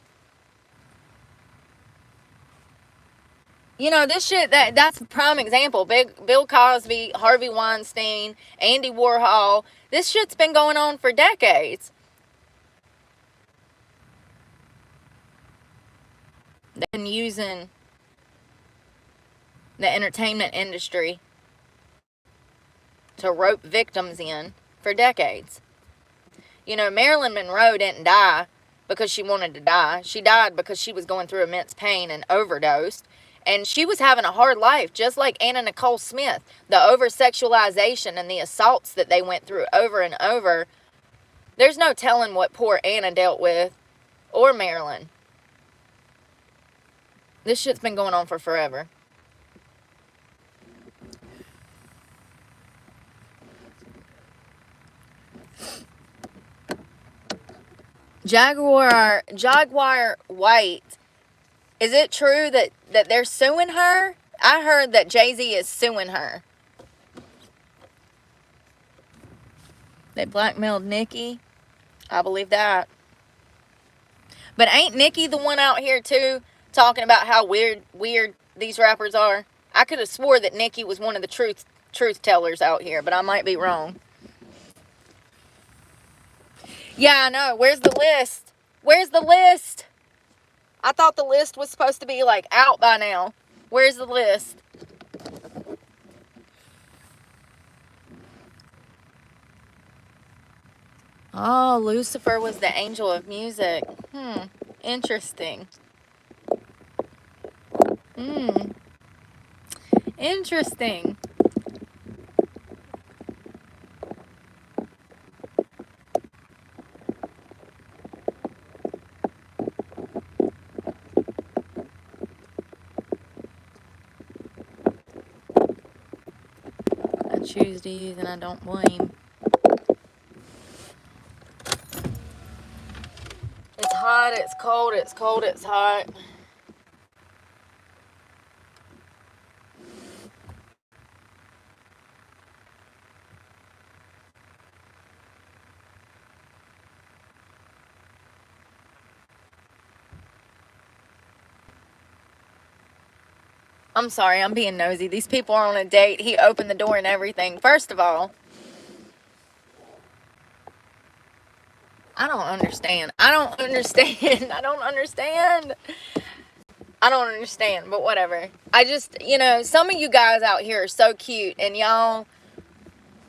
You know, this shit, that's a prime example. Bill Cosby, Harvey Weinstein, Andy Warhol. This shit's been going on for decades. They've been using the entertainment industry to rope victims in for decades. You know, Marilyn Monroe didn't die because she wanted to die. She died because she was going through immense pain and overdosed. And she was having a hard life, just like Anna Nicole Smith. The over-sexualization and the assaults that they went through over and over. There's no telling what poor Anna dealt with, or Marilyn. This shit's been going on for forever. Jaguar White. Is it true that they're suing her? I heard that Jay-Z is suing her. They blackmailed Nicki. I believe that. But ain't Nicki the one out here too, talking about how weird these rappers are? I could have swore that Nicki was one of the truth tellers out here, but I might be wrong. Yeah, I know. Where's the list? Where's the list? I thought the list was supposed to be, like, out by now. Where's the list? Oh, Lucifer was the angel of music. Interesting. Interesting. I choose to use and I don't blame. It's hot, it's cold, it's cold, it's hot. I'm sorry, I'm being nosy. These people are on a date. He opened the door and everything. First of all, I don't understand. I don't understand. I don't understand. I don't understand, but whatever. I just, some of you guys out here are so cute, and y'all,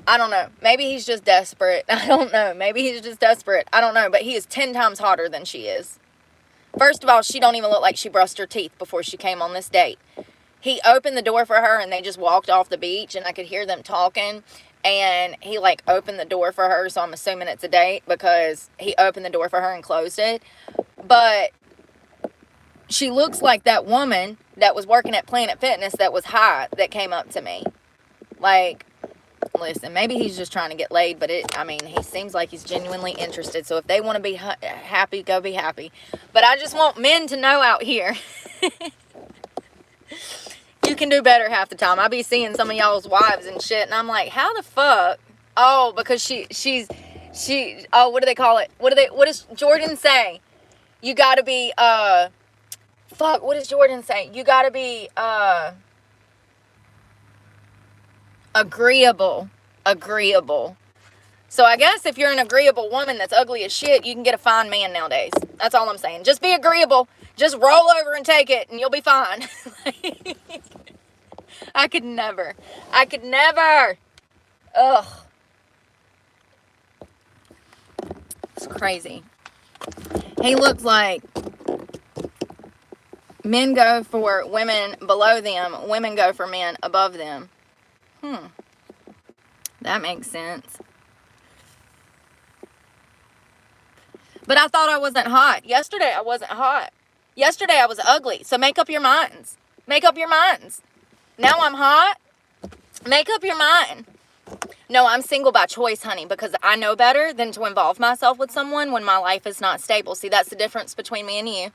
I don't know. Maybe he's just desperate. I don't know. Maybe he's just desperate. I don't know, but he is 10 times hotter than she is. First of all, she don't even look like she brushed her teeth before she came on this date. He opened the door for her, and they just walked off the beach, and I could hear them talking, and he, like, opened the door for her, so I'm assuming it's a date, because he opened the door for her and closed it. But she looks like that woman that was working at Planet Fitness that was high that came up to me. Like, listen, maybe he's just trying to get laid, but he seems like he's genuinely interested. So if they want to be happy, go be happy. But I just want men to know out here, you can do better half the time. I be seeing some of y'all's wives and shit, and I'm like, how the fuck? Oh, because she's, oh, what do they call it? What does Jordan say? You gotta be, fuck, what does Jordan say? You gotta be, agreeable. So I guess if you're an agreeable woman that's ugly as shit, you can get a fine man nowadays. That's all I'm saying. Just be agreeable. Just roll over and take it, and you'll be fine. I could never. Ugh. It's crazy. He looks like men go for women below them, women go for men above them. That makes sense. But I thought I wasn't hot. Yesterday I wasn't hot. Yesterday I was ugly. So make up your minds. Make up your minds. Now I'm hot. Make up your mind. No, I'm single by choice, honey, because I know better than to involve myself with someone when my life is not stable. See, that's the difference between me and you.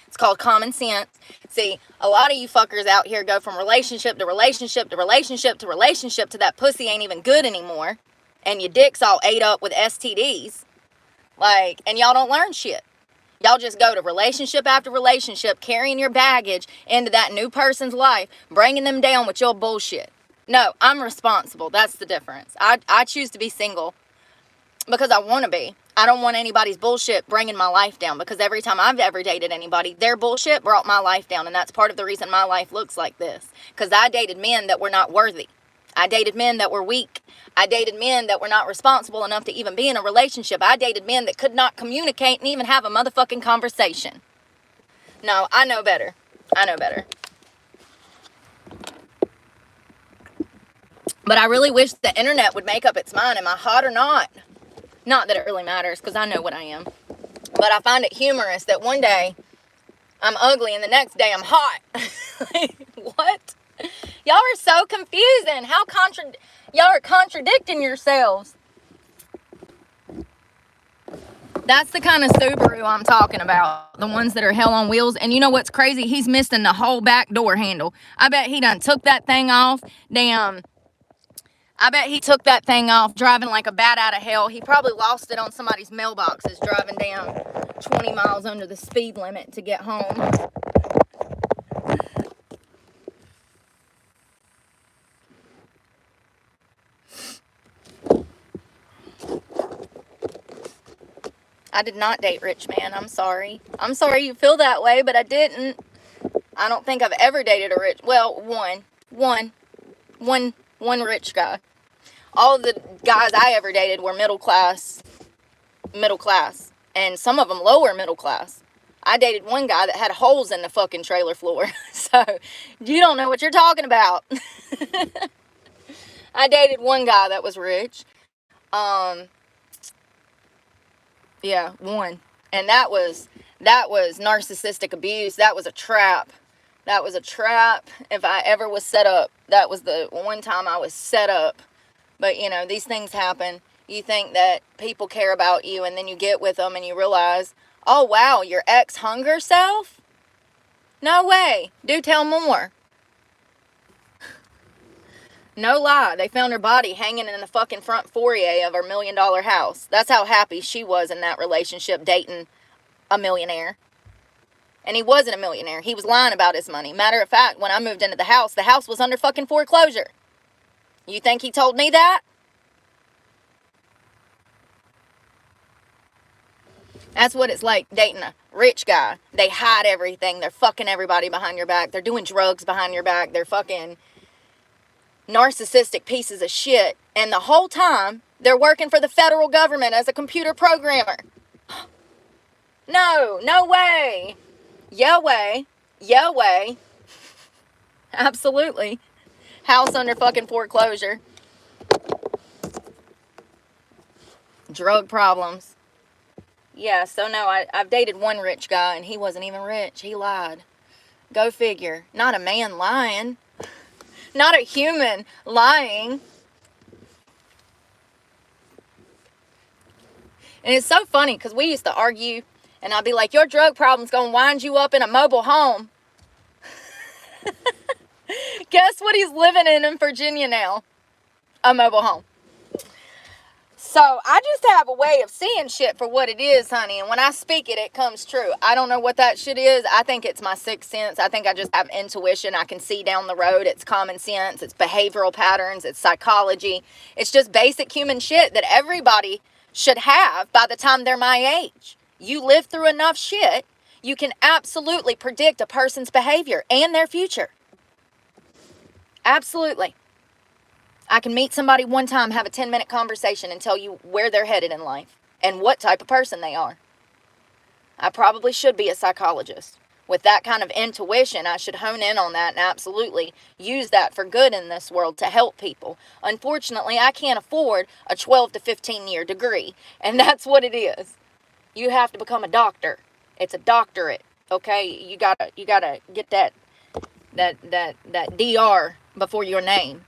It's called common sense. See, a lot of you fuckers out here go from relationship to relationship to relationship to relationship to that pussy ain't even good anymore. And your dick's all ate up with STDs. Like, and y'all don't learn shit. Y'all just go to relationship after relationship, carrying your baggage into that new person's life, bringing them down with your bullshit. No, I'm responsible. That's the difference. I choose to be single because I want to be. I don't want anybody's bullshit bringing my life down, because every time I've ever dated anybody, their bullshit brought my life down, and that's part of the reason my life looks like this, because I dated men that were not worthy. I dated men that were weak. I dated men that were not responsible enough to even be in a relationship. I dated men that could not communicate and even have a motherfucking conversation. No, I know better. I know better. But I really wish the internet would make up its mind. Am I hot or not? Not that it really matters, because I know what I am. But I find it humorous that one day I'm ugly and the next day I'm hot. Like, what? Y'all are so confusing. Y'all are contradicting yourselves. That's the kind of Subaru I'm talking about. The ones that are hell on wheels. And you know what's crazy? He's missing the whole back door handle. I bet he done took that thing off. Damn. I bet he took that thing off driving like a bat out of hell. He probably lost it on somebody's mailboxes driving down 20 miles under the speed limit to get home. I did not date rich man. I'm sorry. I'm sorry you feel that way, but I didn't. I don't think I've ever dated a rich, well, one rich guy. All of the guys I ever dated were middle class, and some of them lower middle class. I dated one guy that had holes in the fucking trailer floor. So, you don't know what you're talking about. I dated one guy that was rich. Yeah, one. And that was narcissistic abuse. That was a trap. That was a trap. If I ever was set up, that was the one time I was set up. But, you know, these things happen. You think that people care about you, and then you get with them and you realize, oh, wow, your ex-hunger self? No way. Do tell more. No lie. They found her body hanging in the fucking front foyer of her $1 million house. That's how happy she was in that relationship, dating a millionaire. And he wasn't a millionaire. He was lying about his money. Matter of fact, when I moved into the house was under fucking foreclosure. You think he told me that? That's what it's like dating a rich guy. They hide everything. They're fucking everybody behind your back. They're doing drugs behind your back. They're fucking narcissistic pieces of shit. And the whole time, they're working for the federal government as a computer programmer. No way. Yeah way. Yeah way. Absolutely. House under fucking foreclosure. Drug problems. Yeah, so no, I've dated one rich guy, and he wasn't even rich. He lied. Go figure. Not a man lying. Not a human lying. And it's so funny, because we used to argue, and I'd be like, your drug problem's going to wind you up in a mobile home. Guess what he's living in Virginia now? A mobile home. So, I just have a way of seeing shit for what it is, honey. And when I speak it, it comes true. I don't know what that shit is. I think it's my sixth sense. I think I just have intuition. I can see down the road. It's common sense. It's behavioral patterns. It's psychology. It's just basic human shit that everybody should have by the time they're my age. You live through enough shit, you can absolutely predict a person's behavior and their future. Absolutely. I can meet somebody one time, have a 10-minute conversation, and tell you where they're headed in life and what type of person they are. I probably should be a psychologist. With that kind of intuition, I should hone in on that and absolutely use that for good in this world to help people. Unfortunately, I can't afford a 12 to 15-year degree, and that's what it is. You have to become a doctor. It's a doctorate, okay? You gotta get that DR before your name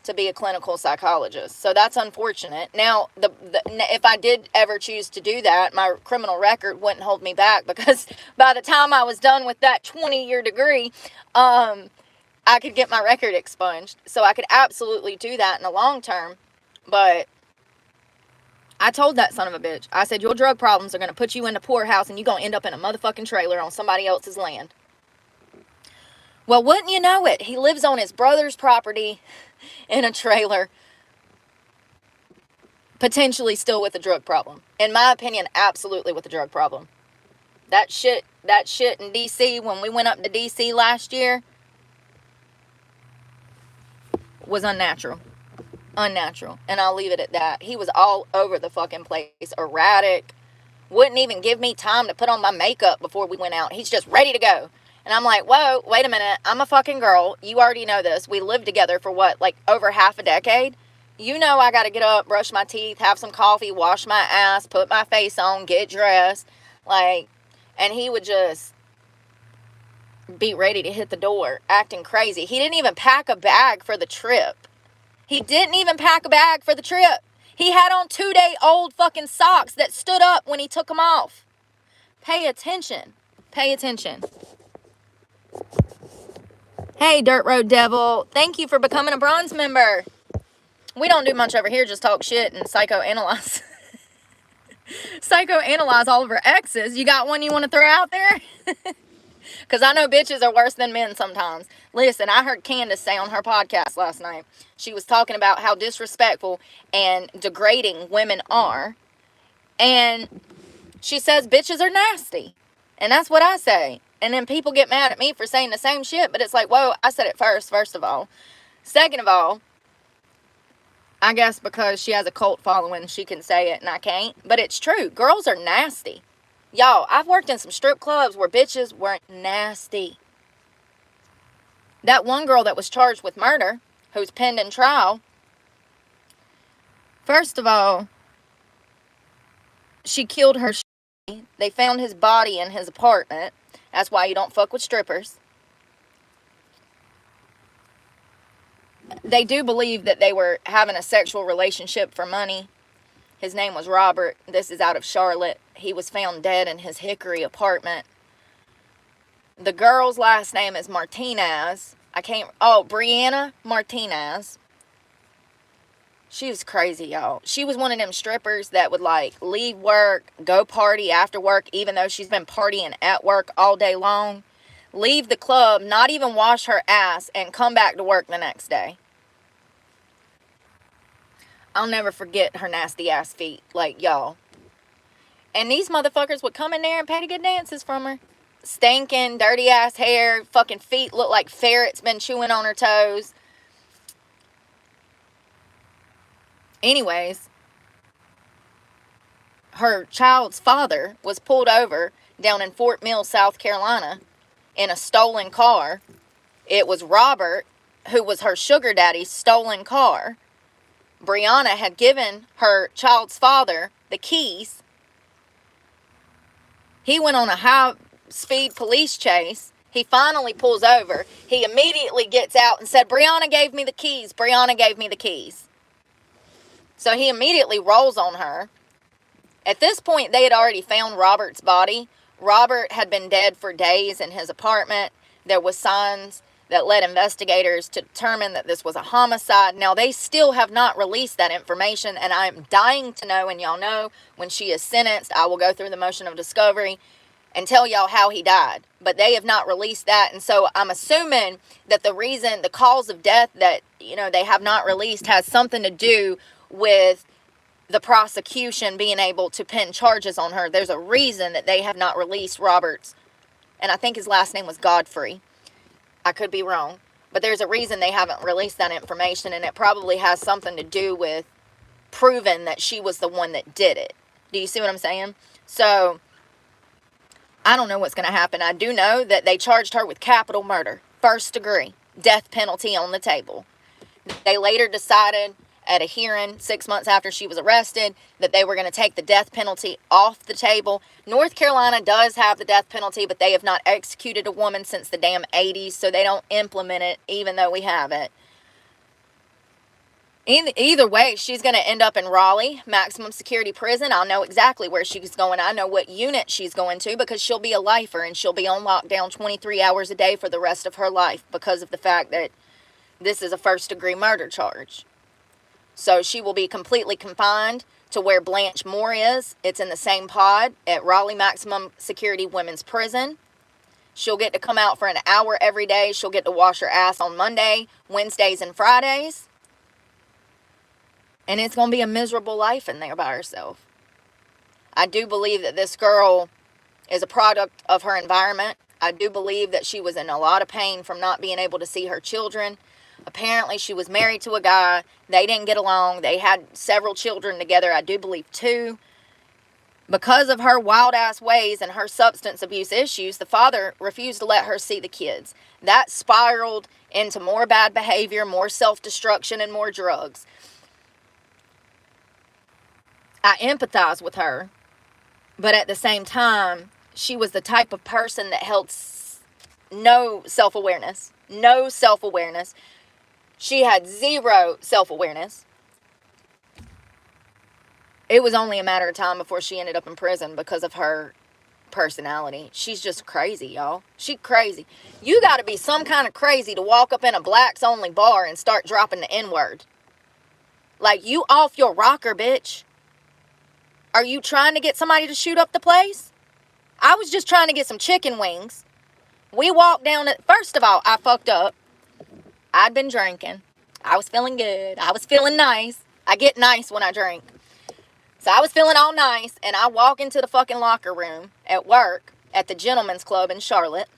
to be a clinical psychologist. So that's unfortunate. Now, if I did ever choose to do that, my criminal record wouldn't hold me back, because by the time I was done with that 20-year degree, I could get my record expunged. So I could absolutely do that in the long term. But I told that son of a bitch, I said, your drug problems are going to put you in the poorhouse, and you're going to end up in a motherfucking trailer on somebody else's land. Well, wouldn't you know it? He lives on his brother's property in a trailer, potentially still with a drug problem. In my opinion, absolutely with a drug problem. That shit in D.C., when we went up to D.C. last year, was unnatural. Unnatural. And I'll leave it at that. He was all over the fucking place, erratic, wouldn't even give me time to put on my makeup before we went out. He's just ready to go. And I'm like, whoa, wait a minute. I'm a fucking girl. You already know this. We lived together for what, like over half a decade? You know I got to get up, brush my teeth, have some coffee, wash my ass, put my face on, get dressed. Like, and he would just be ready to hit the door, acting crazy. He didn't even pack a bag for the trip. He didn't even pack a bag for the trip. He had on 2-day-old fucking socks that stood up when he took them off. Pay attention. Pay attention. Hey, Dirt Road Devil. Thank you for becoming a bronze member. We don't do much over here, just talk shit and psychoanalyze. Psychoanalyze all of our exes. You got one you want to throw out there? Because I know bitches are worse than men sometimes. Listen, I heard Candace say on her podcast last night, she was talking about how disrespectful and degrading women are. And She says bitches are nasty. And that's what I say. And then people get mad at me for saying the same shit, but it's like, whoa, I said it first of all. Second of all, I guess because she has a cult following, she can say it and I can't. But it's true. Girls are nasty. Y'all, I've worked in some strip clubs where bitches were nasty. That one girl that was charged with murder, who's pending trial, first of all, she killed her. They found his body in his apartment. That's why you don't fuck with strippers. They do believe that they were having a sexual relationship for money. His name was Robert. This is out of Charlotte. He was found dead in his Hickory apartment. The girl's last name is Martinez. Brianna Martinez. She was crazy, y'all. She was one of them strippers that would, like, leave work, go party after work, even though she's been partying at work all day long. Leave the club, not even wash her ass, and come back to work the next day. I'll never forget her nasty ass feet, like, y'all. And these motherfuckers would come in there and pay to get dances from her. Stinking, dirty ass hair, fucking feet look like ferrets been chewing on her toes. Anyways, her child's father was pulled over down in Fort Mill, South Carolina, in a stolen car. It was Robert, who was her sugar daddy's stolen car. Brianna had given her child's father the keys. He went on a high-speed police chase. He finally pulls over. He immediately gets out and said, Brianna gave me the keys. Brianna gave me the keys. So he immediately rolls on her. At this point, they had already found Robert's body. Robert had been dead for days in his apartment. There was signs that led investigators to determine that this was a homicide. Now, they still have not released that information, and I'm dying to know, and y'all know, when she is sentenced, I will go through the motion of discovery and tell y'all how he died. But they have not released that, and so I'm assuming that the cause of death that, they have not released has something to do with the prosecution being able to pin charges on her. There's a reason that they have not released Robert's, and I think his last name was Godfrey. I could be wrong, but there's a reason they haven't released that information, and it probably has something to do with proving that she was the one that did it. Do you see what I'm saying? So, I don't know what's going to happen. I do know that they charged her with capital murder, first degree, death penalty on the table. They later decided at a hearing 6 months after she was arrested that they were going to take the death penalty off the table. North Carolina does have the death penalty, but they have not executed a woman since the damn 80s, so they don't implement it even though we have it. Either way, she's going to end up in Raleigh, maximum security prison. I'll know exactly where she's going. I know what unit she's going to because she'll be a lifer and she'll be on lockdown 23 hours a day for the rest of her life because of the fact that this is a first-degree murder charge. So she will be completely confined to where Blanche Moore is. It's in the same pod at Raleigh Maximum Security Women's Prison. She'll get to come out for an hour every day. She'll get to wash her ass on Monday, Wednesdays, and Fridays. And it's going to be a miserable life in there by herself. I do believe that this girl is a product of her environment. I do believe that she was in a lot of pain from not being able to see her children. Apparently, she was married to a guy. They didn't get along. They had several children together. I do believe 2. Because of her wild-ass ways and her substance abuse issues, the father refused to let her see the kids. That spiraled into more bad behavior, more self-destruction, and more drugs. I empathize with her, but at the same time, she was the type of person that held no self-awareness. No self-awareness. She had zero self-awareness. It was only a matter of time before she ended up in prison because of her personality. She's just crazy, y'all. She crazy. You got to be some kind of crazy to walk up in a blacks-only bar and start dropping the N-word. Like, you off your rocker, bitch. Are you trying to get somebody to shoot up the place? I was just trying to get some chicken wings. We walked down it. First of all, I fucked up. I'd been drinking. I was feeling good. I was feeling nice. I get nice when I drink. So I was feeling all nice, and I walk into the fucking locker room at work at the Gentlemen's Club in Charlotte.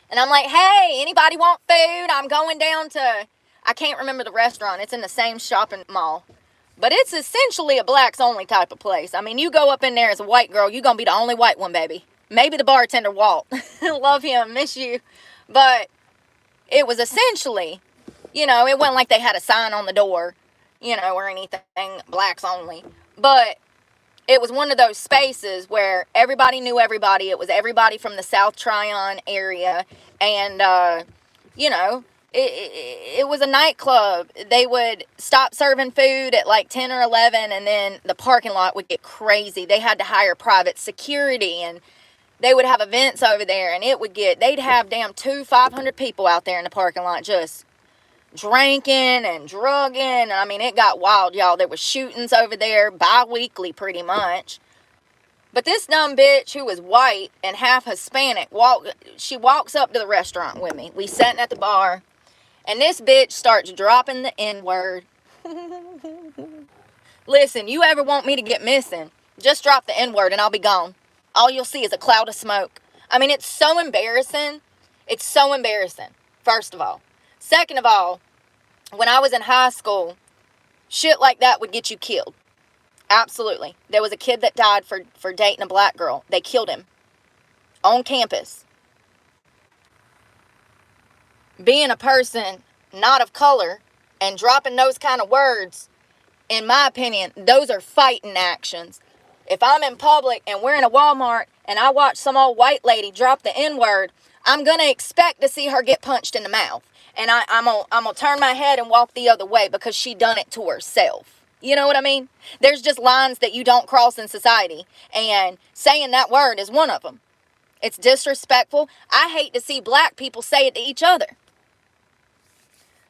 And I'm like, hey, anybody want food? I'm going down to, I can't remember the restaurant. It's in the same shopping mall. But it's essentially a blacks only type of place. I mean, you go up in there as a white girl, you're going to be the only white one, baby. Maybe the bartender, Walt. Love him, miss you. But it was essentially, you know, it wasn't like they had a sign on the door, you know, or anything, blacks only. But it was one of those spaces where everybody knew everybody. It was everybody from the South Tryon area. And, you know, it was a nightclub. They would stop serving food at like 10 or 11, and then the parking lot would get crazy. They had to hire private security, and they would have events over there, and they'd have damn 500 people out there in the parking lot just drinking and drugging. I mean, it got wild, y'all. There was shootings over there bi-weekly pretty much. But this dumb bitch who was white and half Hispanic, she walks up to the restaurant with me. We sitting at the bar, and this bitch starts dropping the N-word. Listen, you ever want me to get missing, just drop the N-word and I'll be gone. All you'll see is a cloud of smoke. I mean, it's so embarrassing. It's so embarrassing, first of all. Second of all, when I was in high school, shit like that would get you killed. Absolutely. There was a kid that died for dating a black girl. They killed him on campus. Being a person not of color and dropping those kind of words, in my opinion, those are fighting actions. If I'm in public and we're in a Walmart and I watch some old white lady drop the N-word, I'm going to expect to see her get punched in the mouth. And I'm gonna turn my head and walk the other way because she done it to herself. You know what I mean? There's just lines that you don't cross in society. And saying that word is one of them. It's disrespectful. I hate to see black people say it to each other.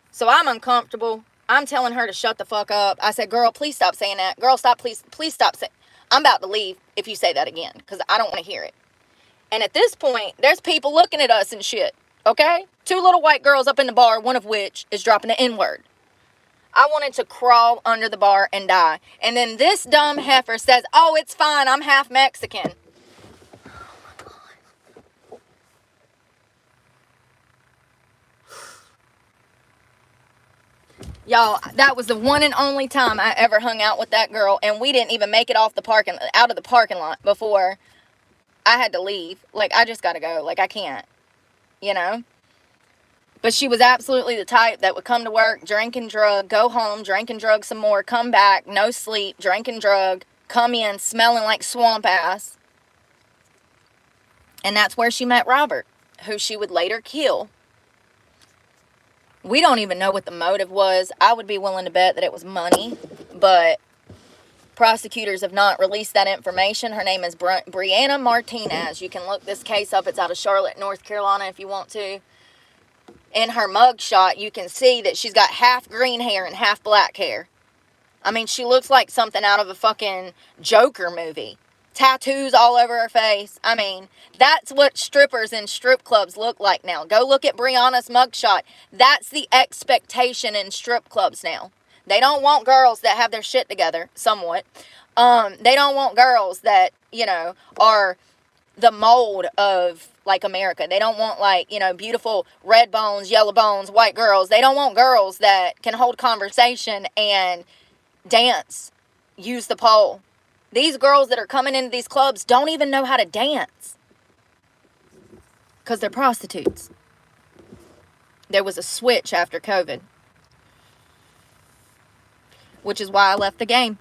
So I'm uncomfortable. I'm telling her to shut the fuck up. I said, girl, please stop saying that. Girl, stop, please stop saying. I'm about to leave if you say that again because I don't want to hear it. And at this point, there's people looking at us and shit. Okay? 2 little white girls up in the bar, one of which is dropping the N-word. I wanted to crawl under the bar and die. And then this dumb heifer says, oh, it's fine, I'm half Mexican. Oh my God. Y'all, that was the one and only time I ever hung out with that girl, and we didn't even make it out of the parking lot before I had to leave. Like, I just gotta go. Like, I can't. You know? But she was absolutely the type that would come to work, drink and drug, go home, drink and drug some more, come back, no sleep, drink and drug, come in smelling like swamp ass. And that's where she met Robert, who she would later kill. We don't even know what the motive was. I would be willing to bet that it was money, but prosecutors have not released that information. Her name is Brianna Martinez. You can look this case up. It's out of Charlotte, North Carolina, if you want to. In her mugshot, you can see that she's got half green hair and half black hair. I mean, she looks like something out of a fucking Joker movie. Tattoos all over her face. I mean, that's what strippers in strip clubs look like now. Go look at Brianna's mugshot. That's the expectation in strip clubs now. They don't want girls that have their shit together, somewhat. They don't want girls that, you know, are the mold of, like, America. They don't want, like, you know, beautiful red bones, yellow bones, white girls. They don't want girls that can hold conversation and dance, use the pole. These girls that are coming into these clubs don't even know how to dance because they're prostitutes. There was a switch after COVID, which is why I left the game.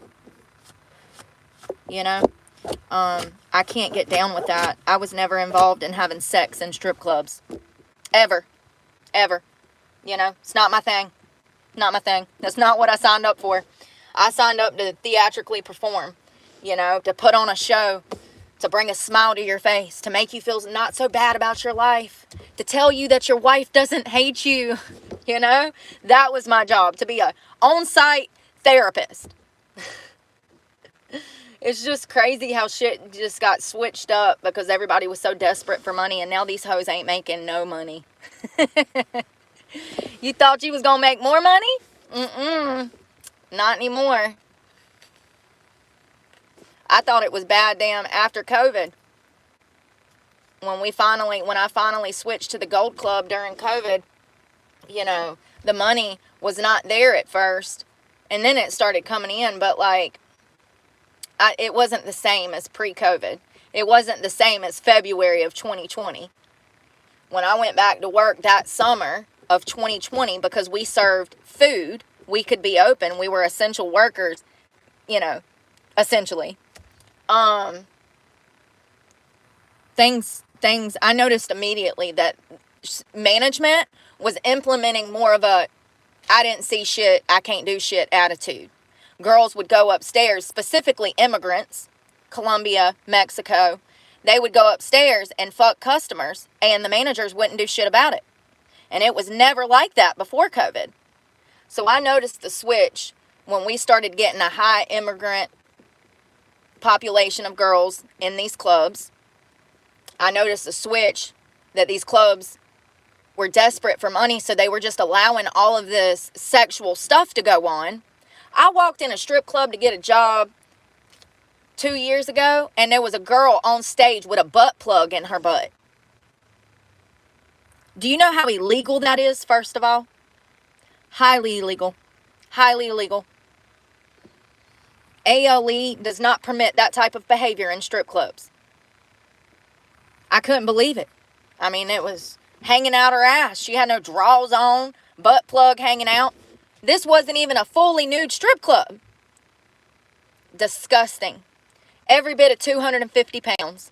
You know, I can't get down with that. I was never involved in having sex in strip clubs. Ever. You know, it's not my thing. Not my thing. That's not what I signed up for. I signed up to theatrically perform, you know, to put on a show, to bring a smile to your face, to make you feel not so bad about your life, to tell you that your wife doesn't hate you, you know. That was my job, to be a on-site therapist. It's just crazy how shit just got switched up because everybody was so desperate for money, and now these hoes ain't making no money. You thought you was gonna make more money? Not anymore. I thought it was bad damn after COVID. When I finally switched to the Gold Club during COVID, you know, the money was not there at first. And then it started coming in, but like, it wasn't the same as pre-COVID. It wasn't the same as February of 2020. When I went back to work that summer of 2020, because we served food, we could be open. We were essential workers, you know, essentially. Things I noticed immediately that management was implementing more of a I didn't see shit, I can't do shit attitude. Girls would go upstairs, specifically immigrants, Colombia, Mexico. They would go upstairs and fuck customers, and the managers wouldn't do shit about it. And it was never like that before COVID. So I noticed the switch when we started getting a high immigrant population of girls in these clubs. I noticed the switch that these clubs were desperate for money, so they were just allowing all of this sexual stuff to go on. I walked in a strip club to get a job 2 years ago, and there was a girl on stage with a butt plug in her butt. Do you know how illegal that is, first of all? Highly illegal. Highly illegal. ALE does not permit that type of behavior in strip clubs. I couldn't believe it. I mean, it was hanging out her ass. She had no drawers on, butt plug hanging out. This wasn't even a fully nude strip club. Disgusting. Every bit of 250 pounds.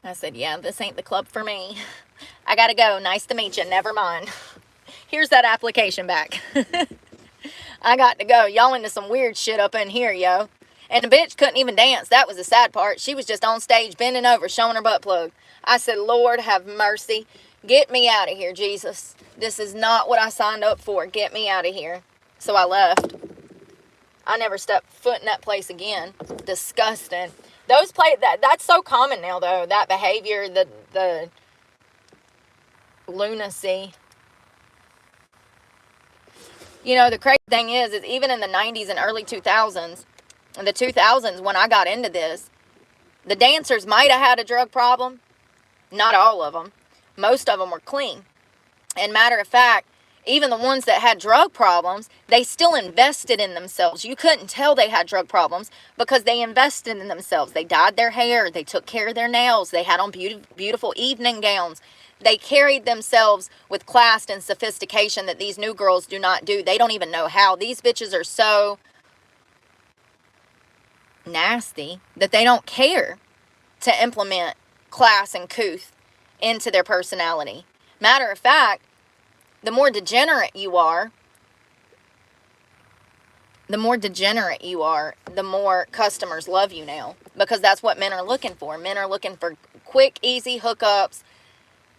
I said, yeah, this ain't the club for me. I gotta go. Nice to meet you. Never mind. Here's that application back. I got to go. Y'all into some weird shit up in here, yo. And the bitch couldn't even dance. That was the sad part. She was just on stage bending over, showing her butt plug. I said, Lord, have mercy. Get me out of here, Jesus. This is not what I signed up for. Get me out of here. So I left. I never stepped foot in that place again. Disgusting. That's so common now, though. That behavior, the lunacy. You know, the crazy thing is even in the 90s and early 2000s, in the 2000s when I got into this, the dancers might have had a drug problem. Not all of them. Most of them were clean. And matter of fact, even the ones that had drug problems, they still invested in themselves. You couldn't tell they had drug problems because they invested in themselves. They dyed their hair. They took care of their nails. They had on beautiful evening gowns. They carried themselves with class and sophistication that these new girls do not do. They don't even know how. These bitches are so nasty that they don't care to implement class and couth into their personality. Matter of fact, the more degenerate you are, the more customers love you now. Because that's what men are looking for. Men are looking for quick, easy hookups,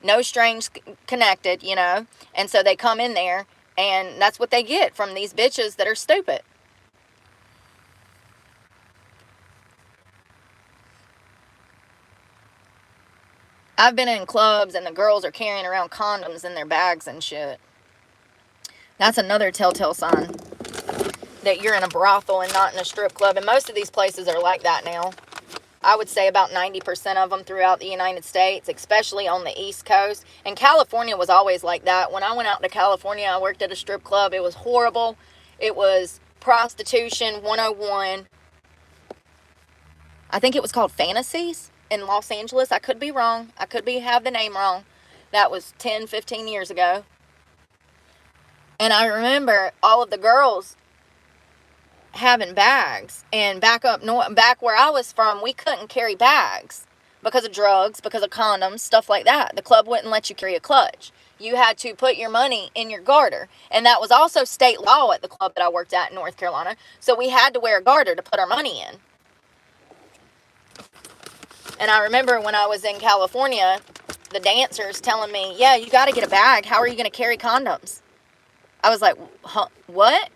no strings connected, you know. And so they come in there, and that's what they get from these bitches that are stupid. I've been in clubs and the girls are carrying around condoms in their bags and shit. That's another telltale sign that you're in a brothel and not in a strip club. And most of these places are like that now. I would say about 90% of them throughout the United States, especially on the East Coast. And California was always like that. When I went out to California, I worked at a strip club. It was horrible. It was prostitution 101. I think it was called Fantasies in Los Angeles. I could be wrong. I could have the name wrong. That was 10, 15 years ago. And I remember all of the girls having bags. And back where I was from, we couldn't carry bags because of drugs, because of condoms, stuff like that. The club wouldn't let you carry a clutch. You had to put your money in your garter. And that was also state law at the club that I worked at in North Carolina. So we had to wear a garter to put our money in. And I remember when I was in California, the dancers telling me, yeah, you got to get a bag. How are you going to carry condoms? I was like, huh, what?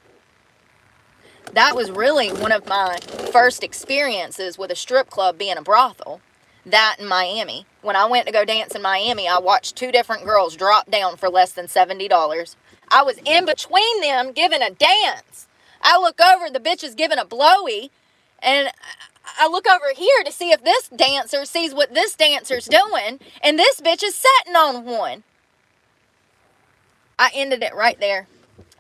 That was really one of my first experiences with a strip club being a brothel. That in Miami. When I went to go dance in Miami, I watched 2 different girls drop down for less than $70. I was in between them giving a dance. I look over, the bitch is giving a blowy, and I look over here to see if this dancer sees what this dancer's doing, and this bitch is sitting on one. I ended it right there.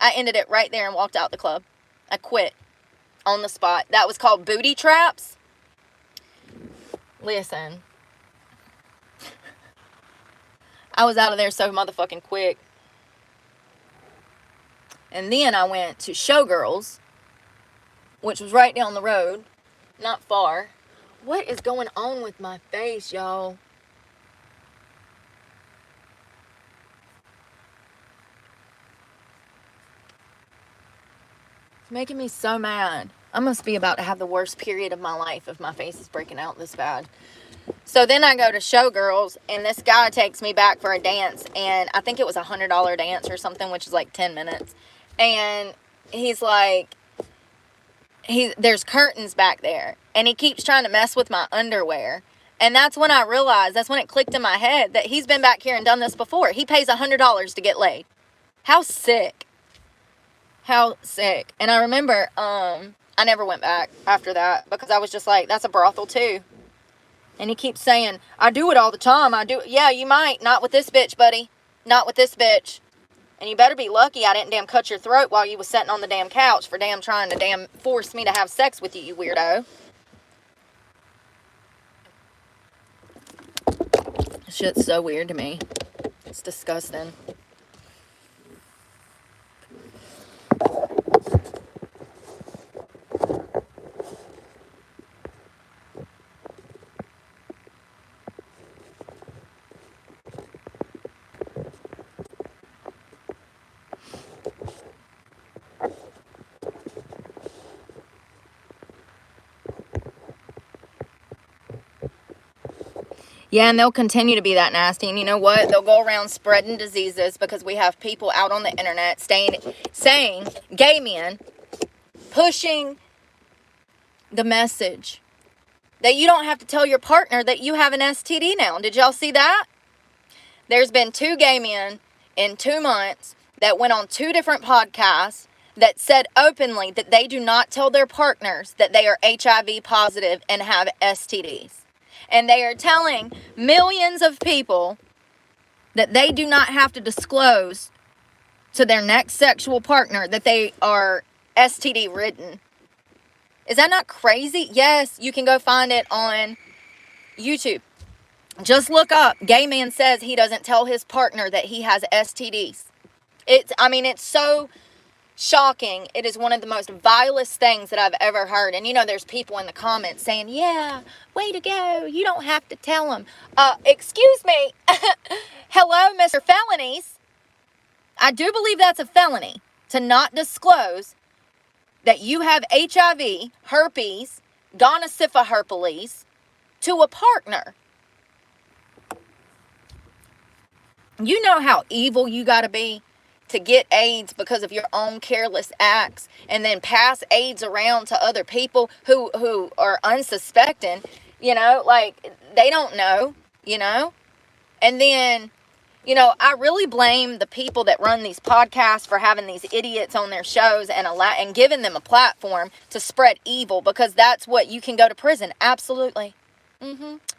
And walked out the club. I quit on the spot. That was called booty traps. Listen. I was out of there so motherfucking quick. And then I went to Showgirls, which was right down the road. Not far. What is going on with my face, y'all? It's making me so mad. I must be about to have the worst period of my life if my face is breaking out this bad. So then I go to Showgirls, and this guy takes me back for a dance, and I think it was $100 dance or something, which is like 10 minutes. And he's like, there's curtains back there, and he keeps trying to mess with my underwear. And that's when I realized, that's when it clicked in my head that he's been back here and done this before. He pays $100 to get laid. How sick. How sick. And I remember, I never went back after that, because I was just like, that's a brothel too. And he keeps saying, I do it all the time. I do. Yeah, you might. Not with this bitch, buddy. Not with this bitch. And you better be lucky I didn't damn cut your throat while you was sitting on the damn couch for damn trying to damn force me to have sex with you, you weirdo. Shit's so weird to me. It's disgusting. Yeah, and they'll continue to be that nasty. And you know what? They'll go around spreading diseases because we have people out on the internet saying, gay men, pushing the message that you don't have to tell your partner that you have an STD now. Did y'all see that? There's been 2 gay men in 2 months that went on 2 different podcasts that said openly that they do not tell their partners that they are HIV positive and have STDs. And they are telling millions of people that they do not have to disclose to their next sexual partner that they are STD ridden. Is that not crazy? Yes, you can go find it on YouTube. Just look up, gay man says he doesn't tell his partner that he has STDs. It's so shocking. It is one of the most vilest things that I've ever heard. And you know, there's people in the comments saying, yeah, way to go. You don't have to tell them. Excuse me. Hello, Mr. Felonies. I do believe that's a felony to not disclose that you have HIV, herpes, gonorrhea herpes to a partner. You know how evil you got to be to get AIDS because of your own careless acts and then pass AIDS around to other people who are unsuspecting, you know, like they don't know, you know. And then, you know, I really blame the people that run these podcasts for having these idiots on their shows and giving them a platform to spread evil, because that's what you can go to prison. Absolutely.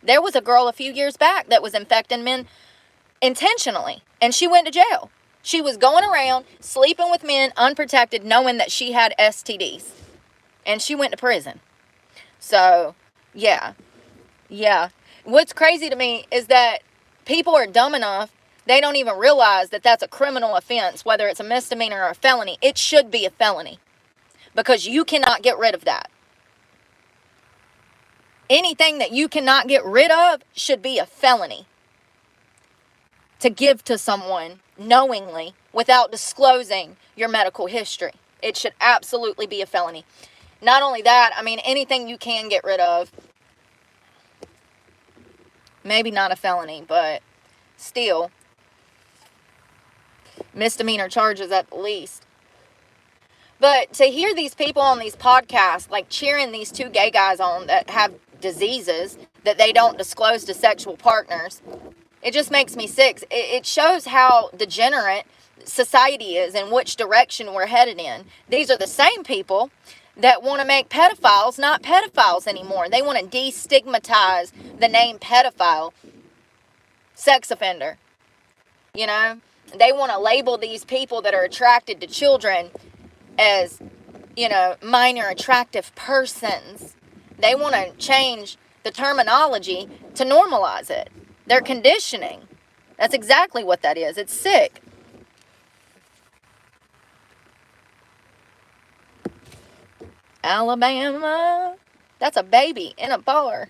There was a girl a few years back that was infecting men intentionally, and she went to jail. She was going around sleeping with men unprotected, knowing that she had STDs. And she went to prison. So, yeah. What's crazy to me is that people are dumb enough, they don't even realize that that's a criminal offense, whether it's a misdemeanor or a felony. It should be a felony, because you cannot get rid of that. Anything that you cannot get rid of should be a felony. To give to someone knowingly without disclosing your medical history. It should absolutely be a felony. Not only that, I mean, anything you can get rid of, maybe not a felony, but still misdemeanor charges at the least. But to hear these people on these podcasts like cheering these 2 gay guys on that have diseases that they don't disclose to sexual partners, it just makes me sick. It shows how degenerate society is and which direction we're headed in. These are the same people that want to make pedophiles not pedophiles anymore. They want to destigmatize the name pedophile, sex offender. You know, they want to label these people that are attracted to children as, you know, minor attractive persons. They want to change the terminology to normalize it. They're conditioning. That's exactly what that is. It's sick. Alabama. That's a baby in a bar.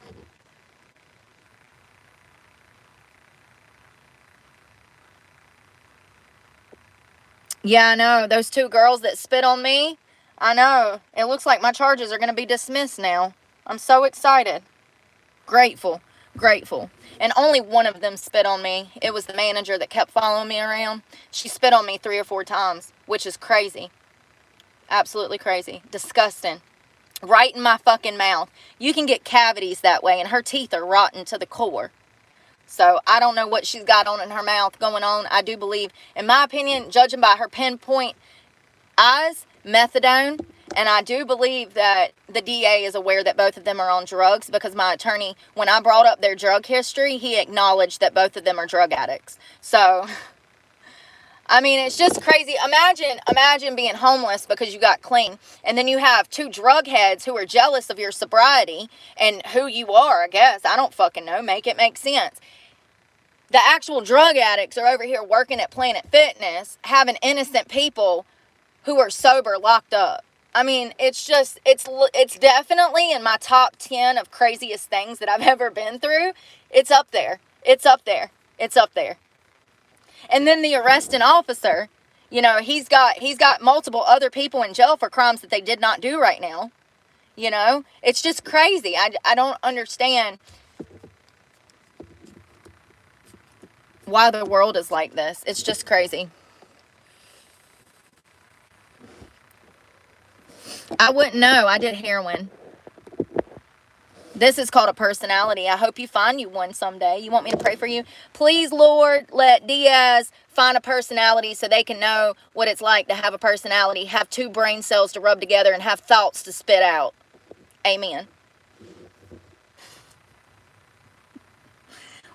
Yeah, I know. Those 2 girls that spit on me, I know. It looks like my charges are going to be dismissed now. I'm so excited. Grateful. Grateful. And only one of them spit on me. It was the manager that kept following me around. She spit on me 3 or 4 times, which is crazy. Absolutely crazy. Disgusting. Right in my fucking mouth. You can get cavities that way, and her teeth are rotten to the core. So I don't know what she's got on in her mouth going on. I do believe, in my opinion, judging by her pinpoint eyes, methadone. And I do believe that the DA is aware that both of them are on drugs, because my attorney, when I brought up their drug history, he acknowledged that both of them are drug addicts. So, I mean, it's just crazy. Imagine being homeless because you got clean, and then you have 2 drug heads who are jealous of your sobriety and who you are, I guess. I don't fucking know. Make it make sense. The actual drug addicts are over here working at Planet Fitness, having innocent people who are sober locked up. I mean, it's just, it's definitely in my top 10 of craziest things that I've ever been through. It's up there. It's up there. It's up there. And then the arresting officer, you know, he's got multiple other people in jail for crimes that they did not do right now. You know, it's just crazy. I don't understand why the world is like this. It's just crazy. I wouldn't know. I did heroin. This is called a personality. I hope you find you one someday. You want me to pray for you? Please, Lord, let Diaz find a personality so they can know what it's like to have a personality, have 2 brain cells to rub together, and have thoughts to spit out. Amen.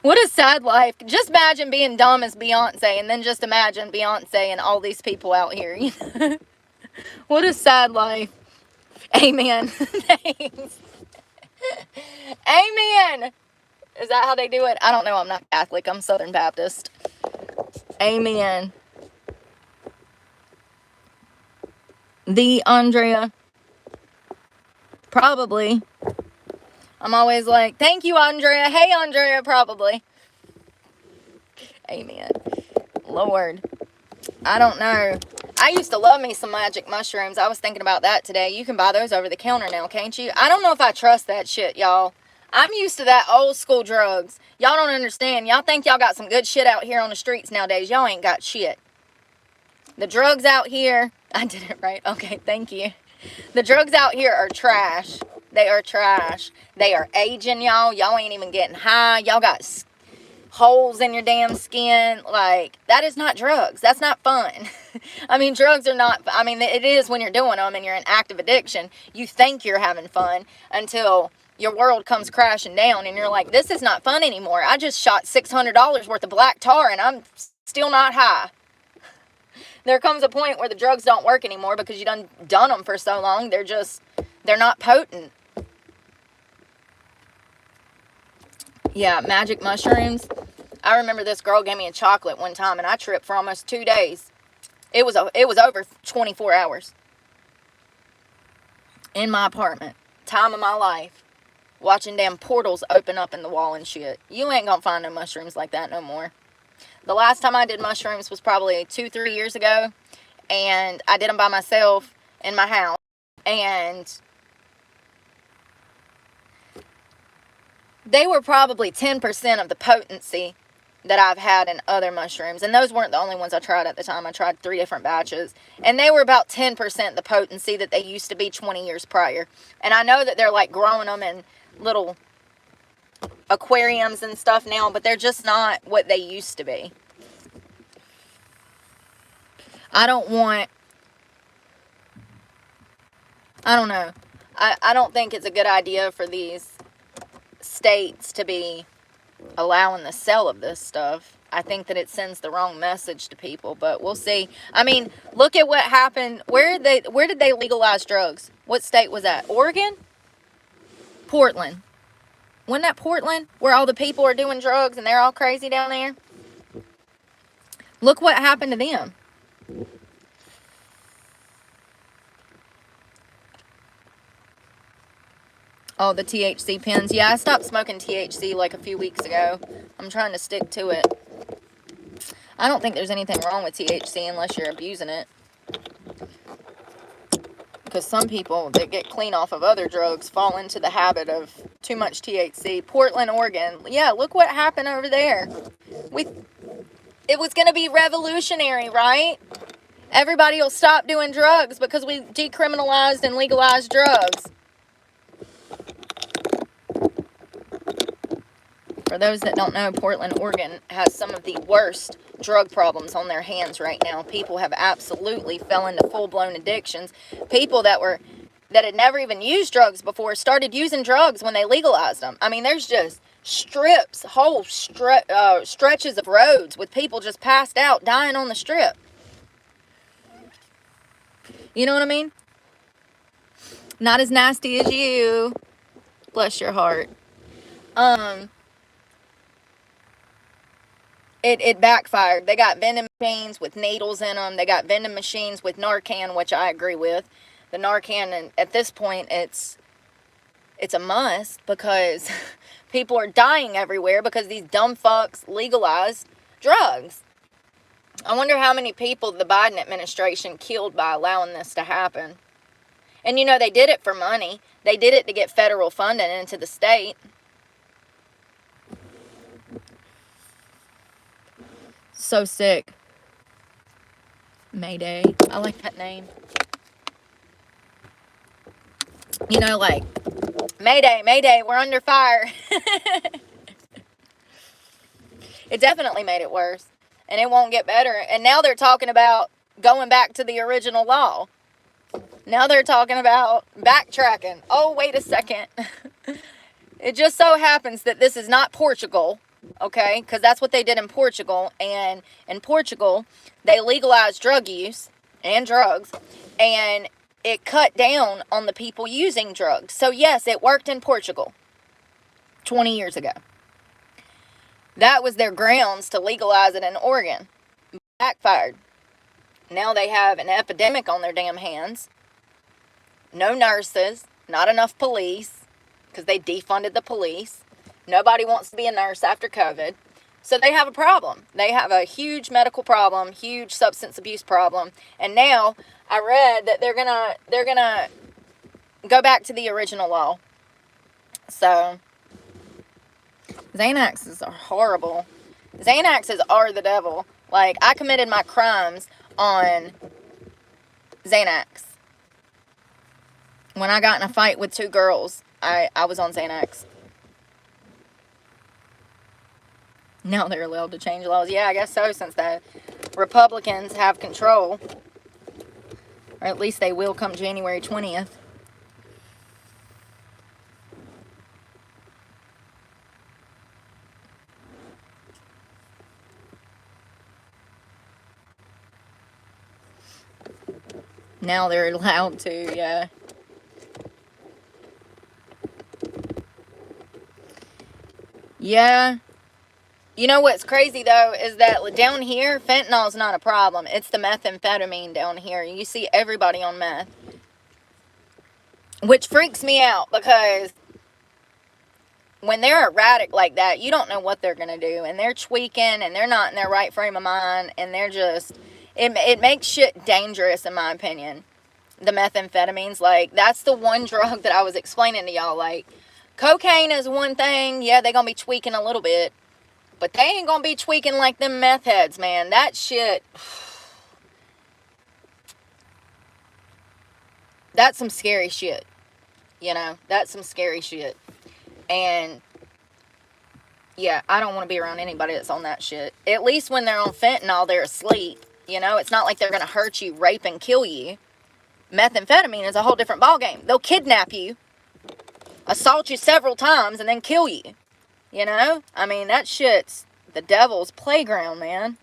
What a sad life. Just imagine being dumb as Beyonce, and then just imagine Beyonce and all these people out here. What a sad life. Amen. Thanks. Amen. Is that how they do it? I don't know. I'm not Catholic. I'm Southern Baptist. Amen. The Andrea. Probably. I'm always like, thank you, Andrea. Hey, Andrea, probably. Amen. Lord. I don't know. I used to love me some magic mushrooms. I was thinking about that today. You can buy those over the counter now, can't you? I don't know if I trust that shit, y'all. I'm used to that old school drugs. Y'all don't understand. Y'all think y'all got some good shit out here on the streets nowadays. Y'all ain't got shit. The drugs out here... I did it right. Okay, thank you. The drugs out here are trash. They are trash. They are aging y'all. Y'all ain't even getting high. Y'all got holes in your damn skin. Like, that is not drugs. That's not fun. I mean, drugs are not... I mean, it is when you're doing them and you're in active addiction. You think you're having fun until your world comes crashing down and you're like, this is not fun anymore. I just shot $600 worth of black tar and I'm still not high. There comes a point where the drugs don't work anymore because you done them for so long. They're not potent. Yeah, magic mushrooms. I remember this girl gave me a chocolate one time and I tripped for almost 2 days. It was over 24 hours. In my apartment. Time of my life. Watching damn portals open up in the wall and shit. You ain't gonna find no mushrooms like that no more. The last time I did mushrooms was probably 2-3 years ago. And I did them by myself in my house. And they were probably 10% of the potency that I've had in other mushrooms. And those weren't the only ones I tried at the time. I tried 3 different batches. And they were about 10% the potency that they used to be 20 years prior. And I know that they're like growing them in little aquariums and stuff now, but they're just not what they used to be. I don't want, I don't know. I don't think it's a good idea for these states to be allowing the sale of this stuff. I think that it sends the wrong message to people, but we'll see. I mean, look at what happened. Where did they legalize drugs? What state was that? Oregon? Portland. Wasn't that Portland? Where all the people are doing drugs and they're all crazy down there? Look what happened to them. Oh, the THC pens. Yeah, I stopped smoking THC like a few weeks ago. I'm trying to stick to it. I don't think there's anything wrong with THC unless you're abusing it. Because some people that get clean off of other drugs fall into the habit of too much THC. Portland, Oregon. Yeah, look what happened over there. It was going to be revolutionary, right? Everybody will stop doing drugs because we decriminalized and legalized drugs. For those that don't know, Portland, Oregon has some of the worst drug problems on their hands right now. People have absolutely fell into full-blown addictions. People that had never even used drugs before started using drugs when they legalized them. I mean, there's just strips, whole stretches of roads with people just passed out, dying on the strip. You know what I mean? Not as nasty as you. Bless your heart. It backfired. They got vending machines with needles in them. They got vending machines with Narcan, which I agree with. The Narcan, and at this point, it's a must because people are dying everywhere because these dumb fucks legalized drugs. I wonder how many people the Biden administration killed by allowing this to happen. And you know, they did it for money. They did it to get federal funding into the state. So sick. Mayday. I like that name. You know, like, Mayday, Mayday, we're under fire. It definitely made it worse. And it won't get better. And now they're talking about going back to the original law. Now they're talking about backtracking. Oh, wait a second. It just so happens that this is not Portugal. Okay, because that's what they did in Portugal. And in Portugal, they legalized drug use and drugs, and it cut down on the people using drugs. So yes, it worked in Portugal 20 years ago. That was their grounds to legalize it in Oregon. Backfired. Now they have an epidemic on their damn hands. No nurses, not enough police, because they defunded the police. Nobody wants to be a nurse after COVID. So they have a problem. They have a huge medical problem, huge substance abuse problem. And now I read that they're gonna go back to the original law. So Xanaxes are horrible. Xanaxes are the devil. Like, I committed my crimes on Xanax. When I got in a fight with 2 girls, I was on Xanax. Now they're allowed to change laws. Yeah, I guess so, since the Republicans have control. Or at least they will come January 20th. Now they're allowed to, yeah. Yeah. You know what's crazy, though, is that down here, fentanyl's not a problem. It's the methamphetamine down here. You see everybody on meth. Which freaks me out, because when they're erratic like that, you don't know what they're going to do. And they're tweaking, and they're not in their right frame of mind. And they're just, it makes shit dangerous, in my opinion. The methamphetamines, like, that's the one drug that I was explaining to y'all. Like, cocaine is one thing. Yeah, they're going to be tweaking a little bit. But they ain't gonna be tweaking like them meth heads, man. That shit, that's some scary shit. You know, that's some scary shit. And, yeah, I don't want to be around anybody that's on that shit. At least when they're on fentanyl, they're asleep. You know, it's not like they're going to hurt you, rape, and kill you. Methamphetamine is a whole different ballgame. They'll kidnap you, assault you several times, and then kill you. You know? I mean, that shit's the devil's playground, man.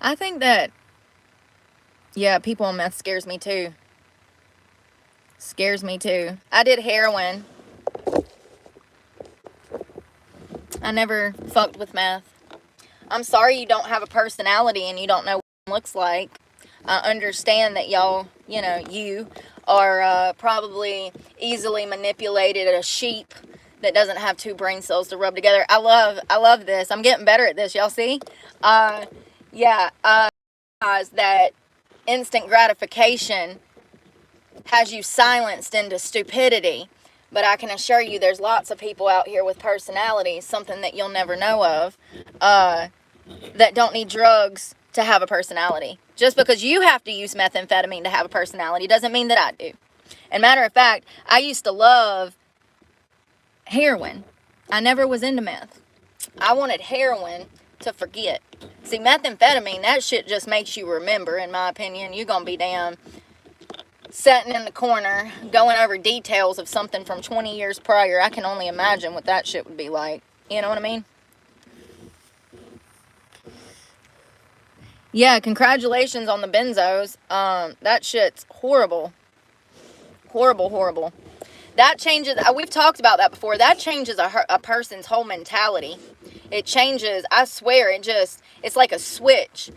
I think that, yeah, people on meth scares me too. Scares me too. I did heroin. I never fucked with meth. I'm sorry you don't have a personality and you don't know what it looks like. I understand that y'all, you know, you are probably easily manipulated, a sheep that doesn't have two brain cells to rub together. I love this. I'm getting better at this. Y'all see? Yeah. That instant gratification has you silenced into stupidity. But I can assure you there's lots of people out here with personalities, something that you'll never know of, that don't need drugs to have a personality. Just because you have to use methamphetamine to have a personality doesn't mean that I do. And matter of fact, I used to love heroin. I never was into meth. I wanted heroin to forget. See, methamphetamine, that shit just makes you remember, in my opinion. You're going to be damn sitting in the corner, going over details of something from 20 years prior. I can only imagine what that shit would be like. You know what I mean? Yeah, congratulations on the benzos. That shit's horrible. Horrible. That changes, we've talked about that before. That changes a person's whole mentality. It changes, I swear, it's like a switch.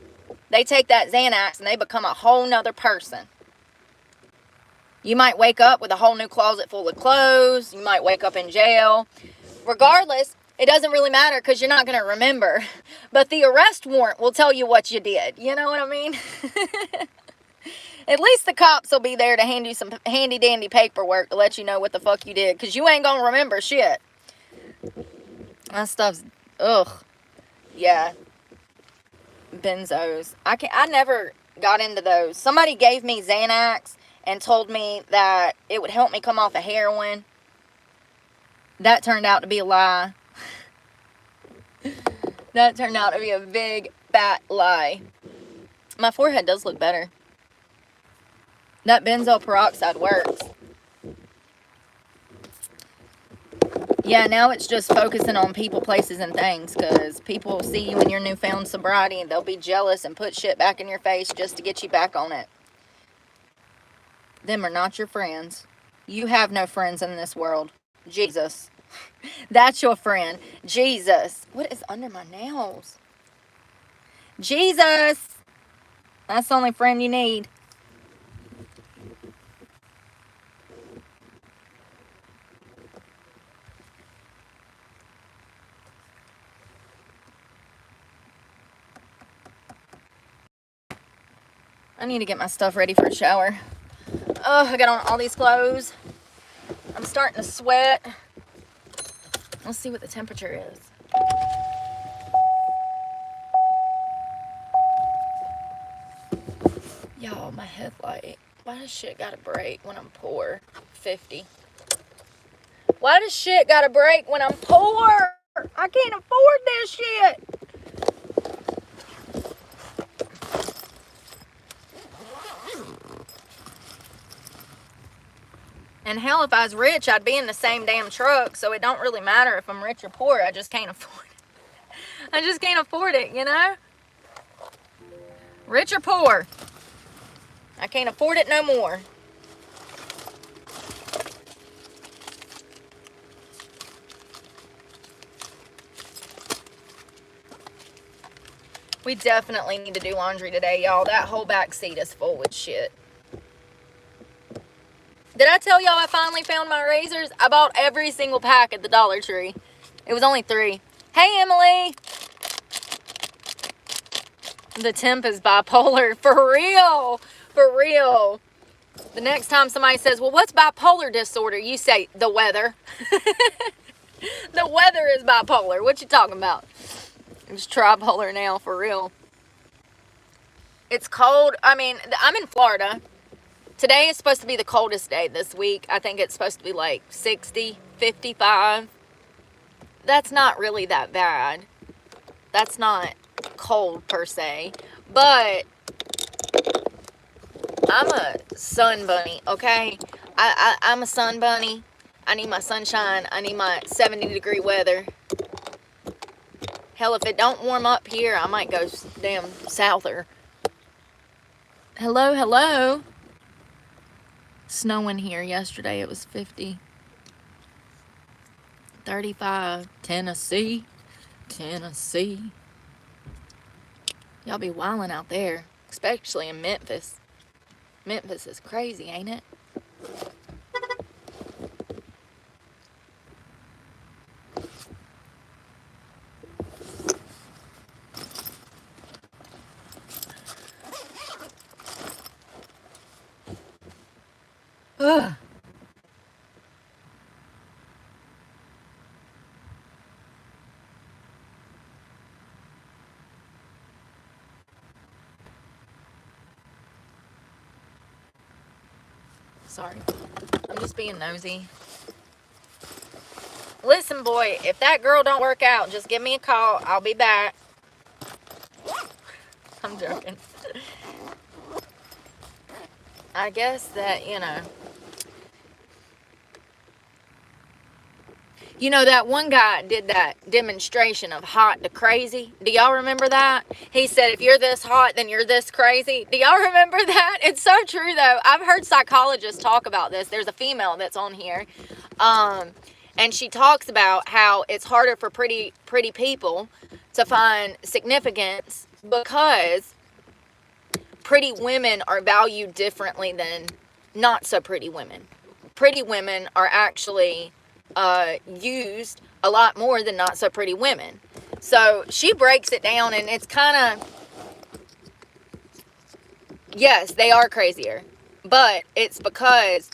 They take that Xanax and they become a whole nother person. You might wake up with a whole new closet full of clothes. You might wake up in jail. Regardless, it doesn't really matter because you're not going to remember. But the arrest warrant will tell you what you did. You know what I mean? At least the cops will be there to hand you some handy-dandy paperwork to let you know what the fuck you did. Because you ain't going to remember shit. That stuff's, ugh. Yeah. Benzos. I never got into those. Somebody gave me Xanax and told me that it would help me come off of heroin. That turned out to be a lie. That turned out to be a big, fat lie. My forehead does look better. That benzoyl peroxide works. Yeah, now it's just focusing on people, places, and things. Because people see you in your newfound sobriety and they'll be jealous and put shit back in your face just to get you back on it. Them are not your friends. You have no friends in this world. Jesus. That's your friend. Jesus. What is under my nails? Jesus. That's the only friend you need. I need to get my stuff ready for a shower. Oh, I got on all these clothes. I'm starting to sweat. Let's see what the temperature is. Y'all, my headlight. Why does shit gotta break when I'm poor? 50. Why does shit gotta break when I'm poor? I can't afford this shit. And hell, if I was rich, I'd be in the same damn truck, so it don't really matter if I'm rich or poor. I just can't afford it. I just can't afford it, you know? Rich or poor. I can't afford it no more. We definitely need to do laundry today, y'all. That whole back seat is full with shit. Did I tell y'all I finally found my razors? I bought every single pack at the Dollar Tree. It was only 3. Hey, Emily. The temp is bipolar. For real. For real. The next time somebody says, well, what's bipolar disorder? You say, the weather. The weather is bipolar. What you talking about? It's tripolar now, for real. It's cold. I mean, I'm in Florida. Today is supposed to be the coldest day this week. I think it's supposed to be like 60, 55. that's not really that bad. That's not cold per se. But I'm a sun bunny, okay? I'm a sun bunny. I need my sunshine. I need my 70-degree weather. Hell, if it don't warm up here, I might go damn souther. Hello, hello. Snowing here. Yesterday it was 50. 35. Tennessee. Tennessee. Y'all be wilding out there, especially in Memphis. Memphis is crazy, ain't it? Ugh. Sorry. I'm just being nosy. Listen, boy, if that girl don't work out, just give me a call. I'll be back. I'm joking. I guess that, that one guy did that demonstration of hot to crazy. Do y'all remember that? He said, if you're this hot, then you're this crazy. Do y'all remember that? It's so true, though. I've heard psychologists talk about this. There's a female that's on here. And she talks about how it's harder for pretty people to find significance because pretty women are valued differently than not so pretty women. Pretty women are actually used a lot more than not so pretty women. So she breaks it down, and it's kind of, yes, they are crazier, but it's because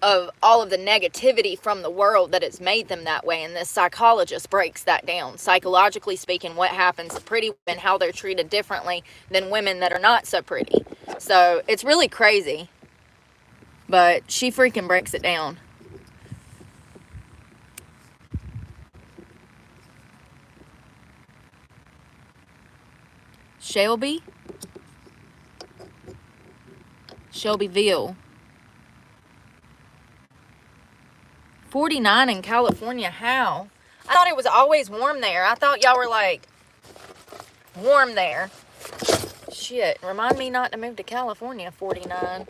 of all of the negativity from the world that has made them that way. And this psychologist breaks that down. Psychologically speaking, what happens to pretty women, how they're treated differently than women that are not so pretty. So it's really crazy, but she freaking breaks it down. Shelbyville. 49 in California. How? I thought it was always warm there. I thought y'all were like warm there. Shit. Remind me not to move to California. 49.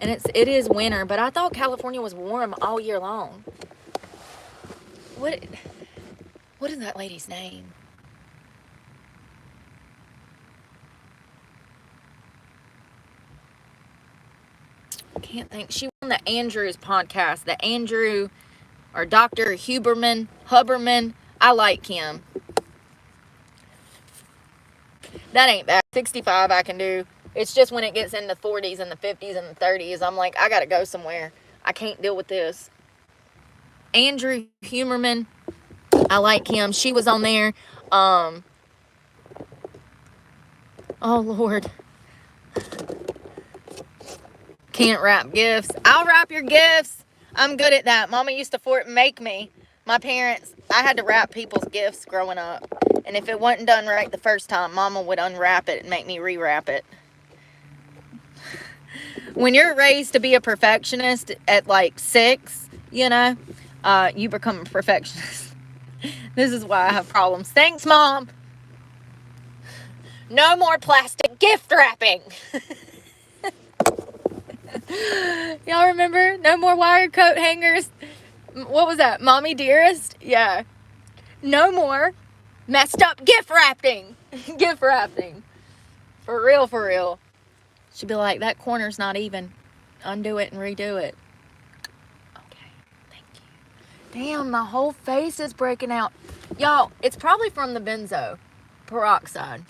And it is winter, but I thought California was warm all year long. What is that lady's name? Can't think. She won the Andrews podcast. The Andrew or Dr. Huberman. I like him. That ain't bad. 65 I can do. It's just when it gets in the 40s and the 50s and the 30s, I'm like, I gotta go somewhere. I can't deal with this. Andrew Huberman. I like him. She was on there. Oh, Lord. Can't wrap gifts. I'll wrap your gifts. I'm good at that. Mama used to make me. My parents, I had to wrap people's gifts growing up. And if it wasn't done right the first time, Mama would unwrap it and make me rewrap it. When you're raised to be a perfectionist at like 6, you become a perfectionist. This is why I have problems. Thanks, Mom. No more plastic gift wrapping. Y'all remember? No more wire coat hangers. What was that? Mommy Dearest? Yeah. No more messed up gift wrapping. Gift wrapping. For real, for real. She'd be like, that corner's not even. Undo it and redo it. Okay. Thank you. Damn, my whole face is breaking out. Y'all, it's probably from the benzo peroxide.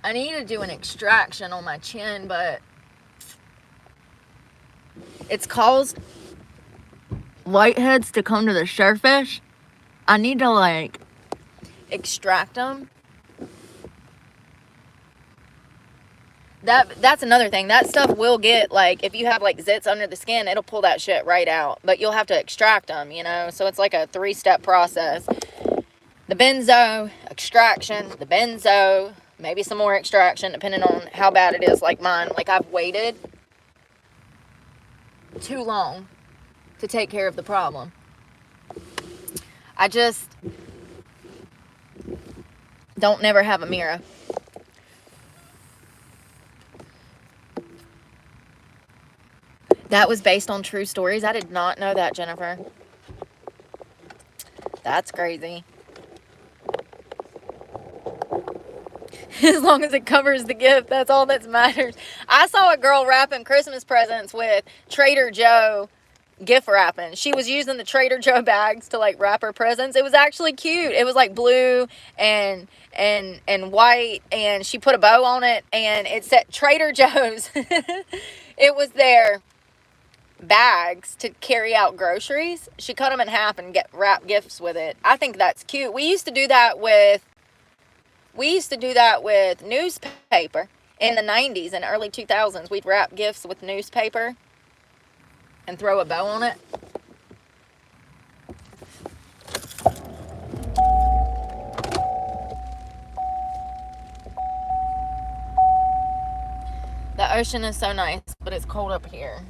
I need to do an extraction on my chin, but it's caused whiteheads to come to the surface. I need to extract them. That's another thing. That stuff will get, like, if you have like zits under the skin, it'll pull that shit right out. But you'll have to extract them, you know. So it's like a 3-step process. The benzo, extraction, the benzo, maybe some more extraction, depending on how bad it is. Like mine, like I've waited too long to take care of the problem. I just don't never have a mirror. That was based on true stories. I did not know that, Jennifer. That's crazy. As long as it covers the gift, that's all that matters. I saw a girl wrapping Christmas presents with Trader Joe gift wrapping. She was using the Trader Joe bags to like wrap her presents. It was actually cute. It was like blue and white, and she put a bow on it, and it said Trader Joe's. It was their bags to carry out groceries. She cut them in half and wrap gifts with it. I think that's cute. We used to do that with newspaper in the 90s and early 2000s. We'd wrap gifts with newspaper and throw a bow on it. The ocean is so nice, but it's cold up here.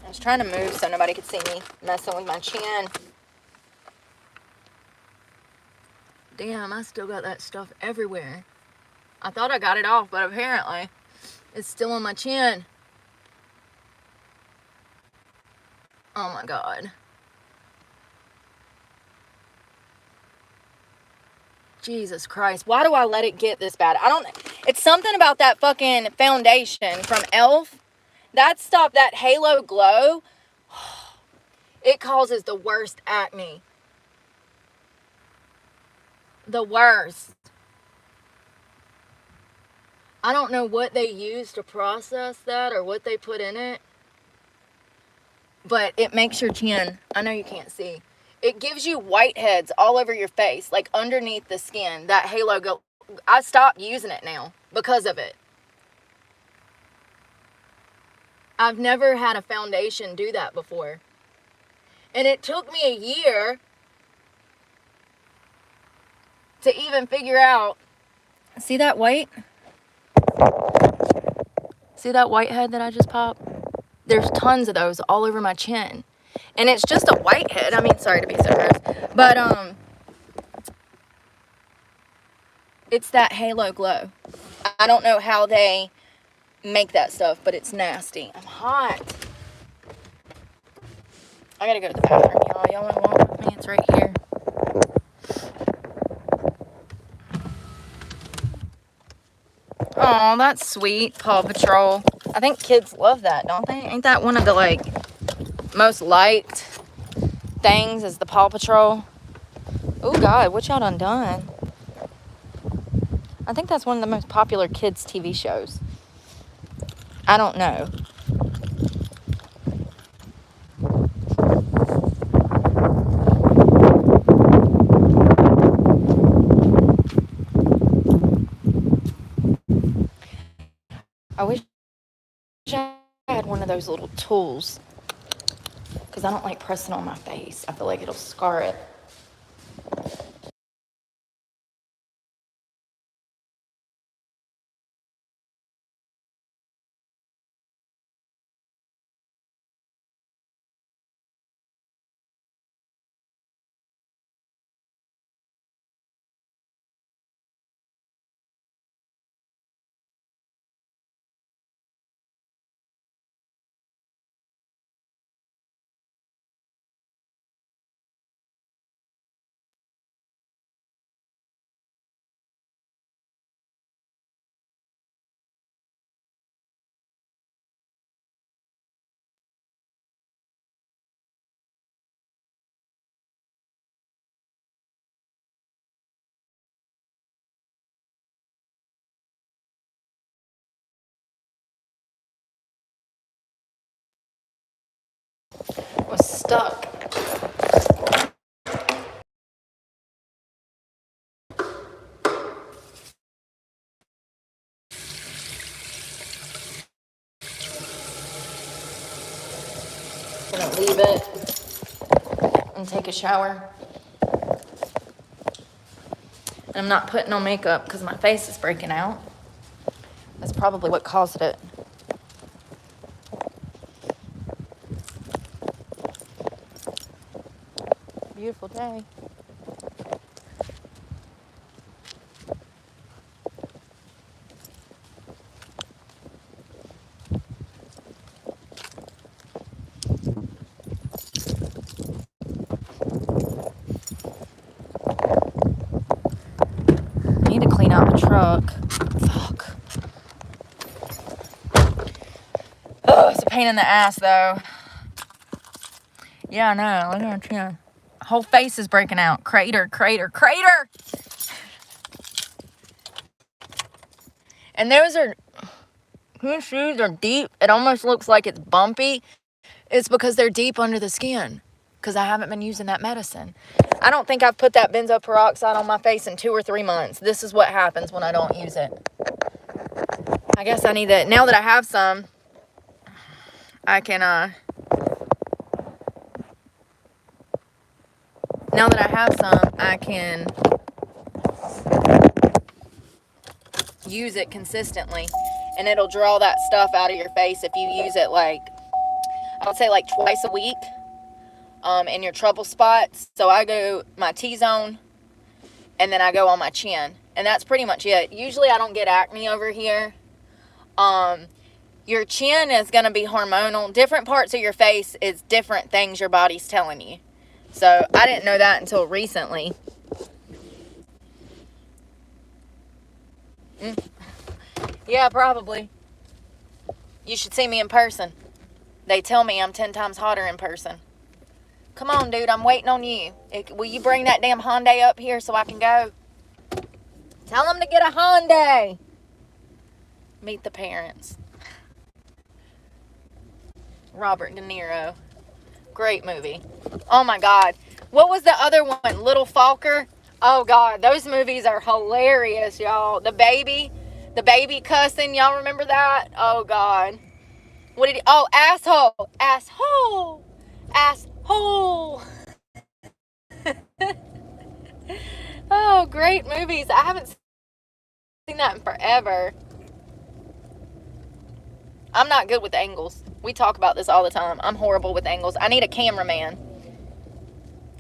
I was trying to move so nobody could see me messing with my chin. Damn, I still got that stuff everywhere. I thought I got it off, but apparently it's still on my chin. Oh my God. Jesus Christ. Why do I let it get this bad? It's something about that fucking foundation from e.l.f. That stuff, that halo glow, it causes the worst acne. The worst. I don't know what they use to process that or what they put in it, but it makes your chin, I know you can't see, it gives you whiteheads all over your face, like underneath the skin. That halo glow, I stopped using it now because of it. I've never had a foundation do that before. And it took me a year to even figure out. See that white? See that whitehead that I just popped? There's tons of those all over my chin. And it's just a whitehead. I mean, sorry to be so gross. But, it's that halo glow. I don't know how they make that stuff, but it's nasty. I'm hot. I gotta go to the bathroom, y'all. Y'all wanna walk with me? It's right here. Oh, that's sweet. Paw Patrol. I think kids love that, don't they? Ain't that one of the, like, most liked things is the Paw Patrol? Oh, God, what y'all done? I think that's one of the most popular kids' TV shows. I don't know. I wish I had one of those little tools, because I don't like pressing on my face. I feel like it'll scar it. was stuck. Gonna leave it and take a shower. And I'm not putting on makeup because my face is breaking out. That's probably what caused it. Beautiful day. I need to clean out the truck. Fuck. Oh, it's a pain in the ass though. Yeah, I know. Look at her chin. Whole face is breaking out. Crater, crater, crater! And his shoes are deep. It almost looks like it's bumpy. It's because they're deep under the skin. Because I haven't been using that medicine. I don't think I've put that benzoyl peroxide on my face in 2 or 3 months. This is what happens when I don't use it. I guess I need that. Now that I have some, I can, now that I have some, I can use it consistently. And it'll draw that stuff out of your face if you use it like, I would say like twice a week. In your trouble spots. So I go my T-zone and then I go on my chin, and that's pretty much it. Usually I don't get acne over here. Your chin is going to be hormonal. Different parts of your face is different things your body's telling you. So I didn't know that until recently. Yeah, probably. You should see me in person. They tell me I'm 10 times hotter in person. Come on, dude, I'm waiting on you. Will you bring that damn Hyundai up here so I can go? Tell them to get a Hyundai. Meet the parents. Robert De Niro. Great movie. Oh my God. What was the other one? Little Falker? Oh God, those movies are hilarious, y'all. The baby cussing, y'all remember that? Oh God. What did he, oh, asshole. Asshole. Asshole. Oh, great movies. I haven't seen that in forever. I'm not good with angles. We talk about this all the time. I'm horrible with angles. I need a cameraman.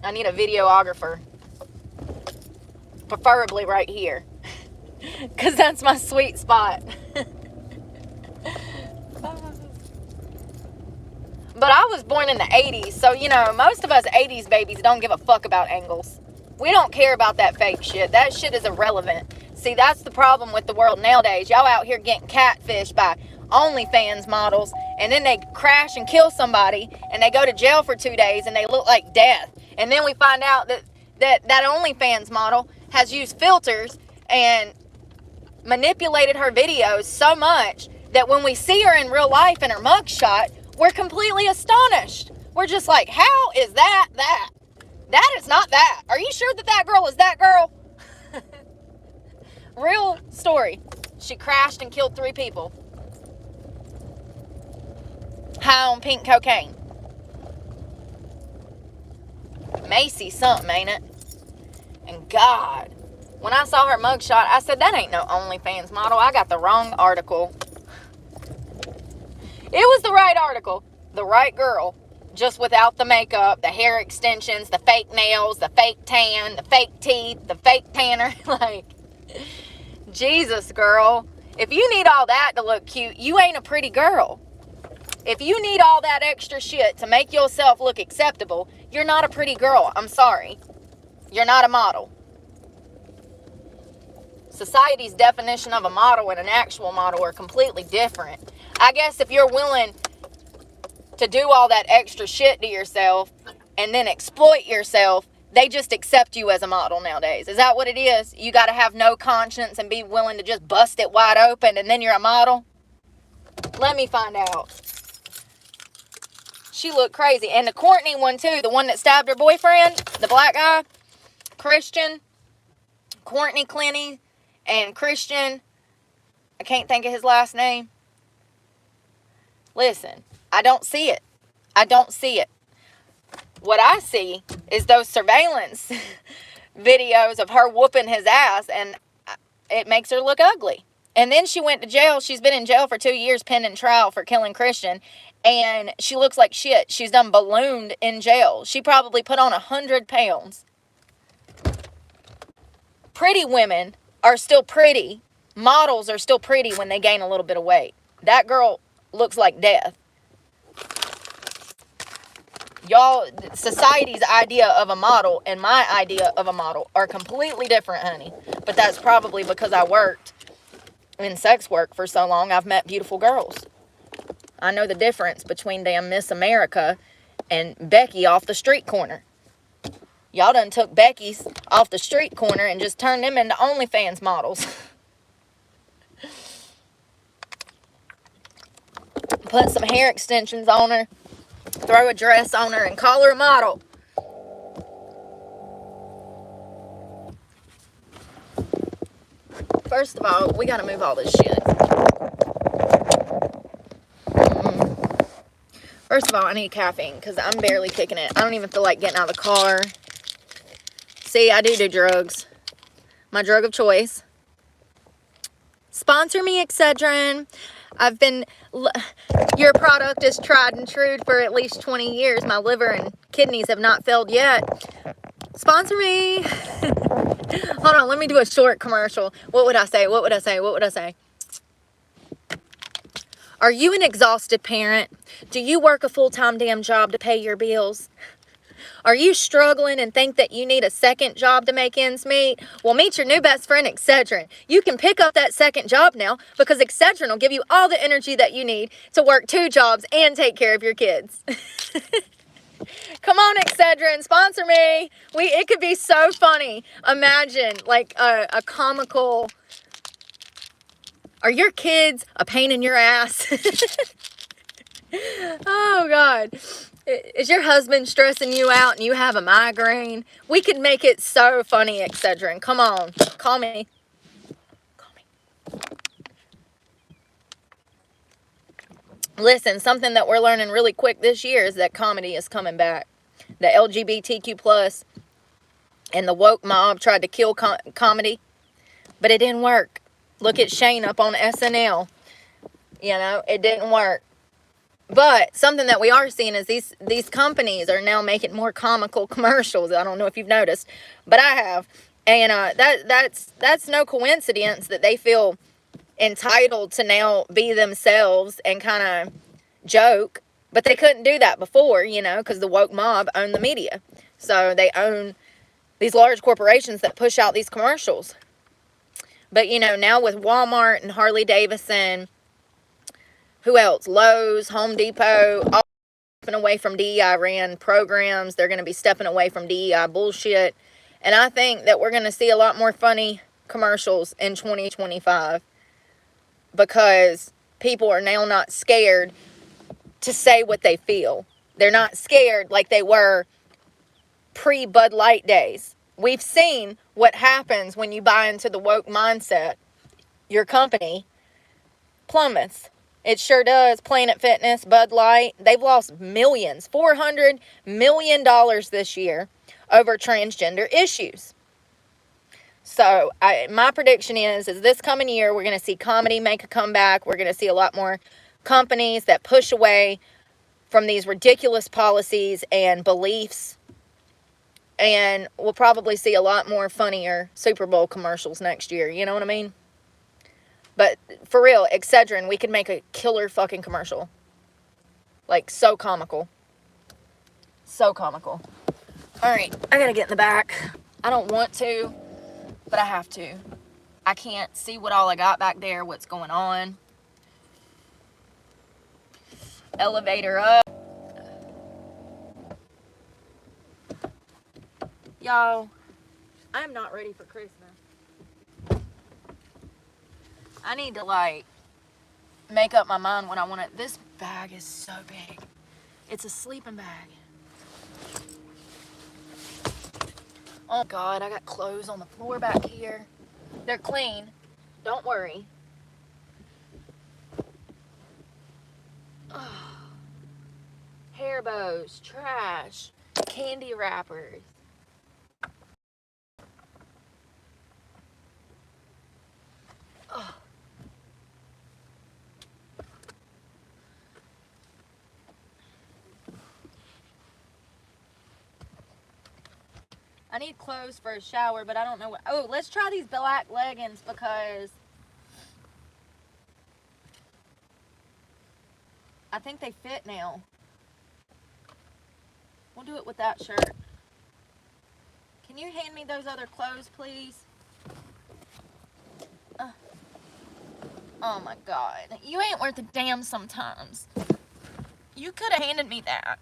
I need a videographer. Preferably right here. Because that's my sweet spot. But I was born in the 80s, so, you know, most of us 80s babies don't give a fuck about angles. We don't care about that fake shit. That shit is irrelevant. See, that's the problem with the world nowadays. Y'all out here getting catfished by OnlyFans models, and then they crash and kill somebody, and they go to jail for 2 days, and they look like death. And then we find out that OnlyFans model has used filters and manipulated her videos so much that when we see her in real life in her mugshot, we're completely astonished. We're just like, how is that that? That is not that. Are you sure that girl is that girl? Real story. She crashed and killed 3 people. High on pink cocaine. Macy something, ain't it? And God, when I saw her mugshot, I said, that ain't no OnlyFans model. I got the wrong article. It was the right article. The right girl. Just without the makeup, the hair extensions, the fake nails, the fake tan, the fake teeth, the fake tanner. Like, Jesus, girl. If you need all that to look cute, you ain't a pretty girl. If you need all that extra shit to make yourself look acceptable, you're not a pretty girl. I'm sorry. You're not a model. Society's definition of a model and an actual model are completely different. I guess if you're willing to do all that extra shit to yourself and then exploit yourself, they just accept you as a model nowadays. Is that what it is? You got to have no conscience and be willing to just bust it wide open and then you're a model? Let me find out. She looked crazy. And the Courtney one, too. The one that stabbed her boyfriend. The black guy. Christian. Courtney Clinty and Christian. I can't think of his last name. Listen, I don't see it. I don't see it. What I see is those surveillance videos of her whooping his ass, and it makes her look ugly. And then she went to jail. She's been in jail for 2 years pending trial for killing Christian, and she looks like shit. She's done ballooned in jail. She probably put on 100 pounds. Pretty women are still pretty. Models are still pretty when they gain a little bit of weight. That girl looks like death. Y'all, society's idea of a model and my idea of a model are completely different, honey. But that's probably because I worked in sex work for so long. I've met beautiful girls. I know the difference between damn Miss America and Becky off the street corner. Y'all done took Becky's off the street corner and just turned them into OnlyFans models. Put some hair extensions on her. Throw a dress on her and call her a model. First of all, we gotta move all this shit. First of all, I need caffeine because I'm barely kicking it. I don't even feel like getting out of the car. See, I do drugs. My drug of choice. Sponsor me, Excedrin. Your product is tried and true for at least 20 years. My liver and kidneys have not failed yet. Sponsor me. Hold on, let me do a short commercial. What would I say? Are you an exhausted parent? Do you work a full-time damn job to pay your bills? Are you struggling and think that you need a second job to make ends meet? Well, meet your new best friend, Excedrin. You can pick up that second job now because Excedrin will give you all the energy that you need to work 2 jobs and take care of your kids. Come on, Excedrin, sponsor me. It could be so funny. Imagine like a comical. Are your kids a pain in your ass? Oh, God. Is your husband stressing you out and you have a migraine? We could make it so funny, Excedrin. Come on. Call me. Listen, something that we're learning really quick this year is that comedy is coming back. The LGBTQ plus and the woke mob tried to kill comedy, but it didn't work. Look at Shane up on SNL. You know, it didn't work. But something that we are seeing is these companies are now making more comical commercials. I don't know if you've noticed, but I have. And that's no coincidence that they feel entitled to now be themselves and kind of joke. But they couldn't do that before, you know, because the woke mob owned the media. So they own these large corporations that push out these commercials. But, you know, now with Walmart and Harley Davidson, who else? Lowe's, Home Depot, all stepping away from DEI ran programs. They're going to be stepping away from DEI bullshit. And I think that we're going to see a lot more funny commercials in 2025 because people are now not scared to say what they feel. They're not scared like they were pre-Bud Light days. We've seen what happens when you buy into the woke mindset. Your company plummets. It sure does. Planet Fitness, Bud Light, they've lost millions, $400 million this year over transgender issues. So my prediction is this coming year, we're going to see comedy make a comeback. We're going to see a lot more companies that push away from these ridiculous policies and beliefs. And we'll probably see a lot more funnier Super Bowl commercials next year. You know what I mean? But for real, Excedrin, we could make a killer fucking commercial. Like, so comical. So comical. Alright, I gotta get in the back. I don't want to, but I have to. I can't see what all I got back there, what's going on. Elevator up. Y'all, I'm not ready for Christmas. I need to, like, make up my mind when I want it. This bag is so big. It's a sleeping bag. Oh God, I got clothes on the floor back here. They're clean. Don't worry. Oh. Hair bows, trash, candy wrappers. Oh. I need clothes for a shower, but I don't know what. Oh, let's try these black leggings because I think they fit now. We'll do it with that shirt. Can you hand me those other clothes, please? Oh my God. You ain't worth a damn sometimes. You could have handed me that.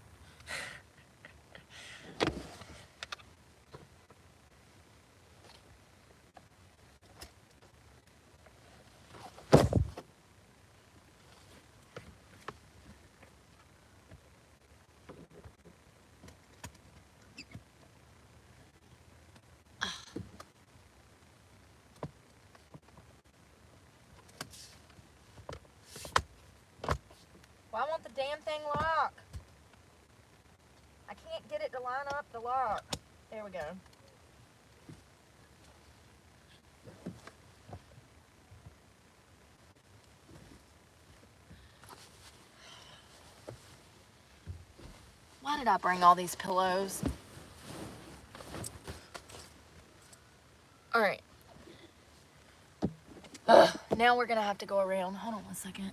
Why won't the damn thing lock? I can't get it to line up the lock. There we go. Why did I bring all these pillows? All right. Now we're gonna have to go around. Hold on one second.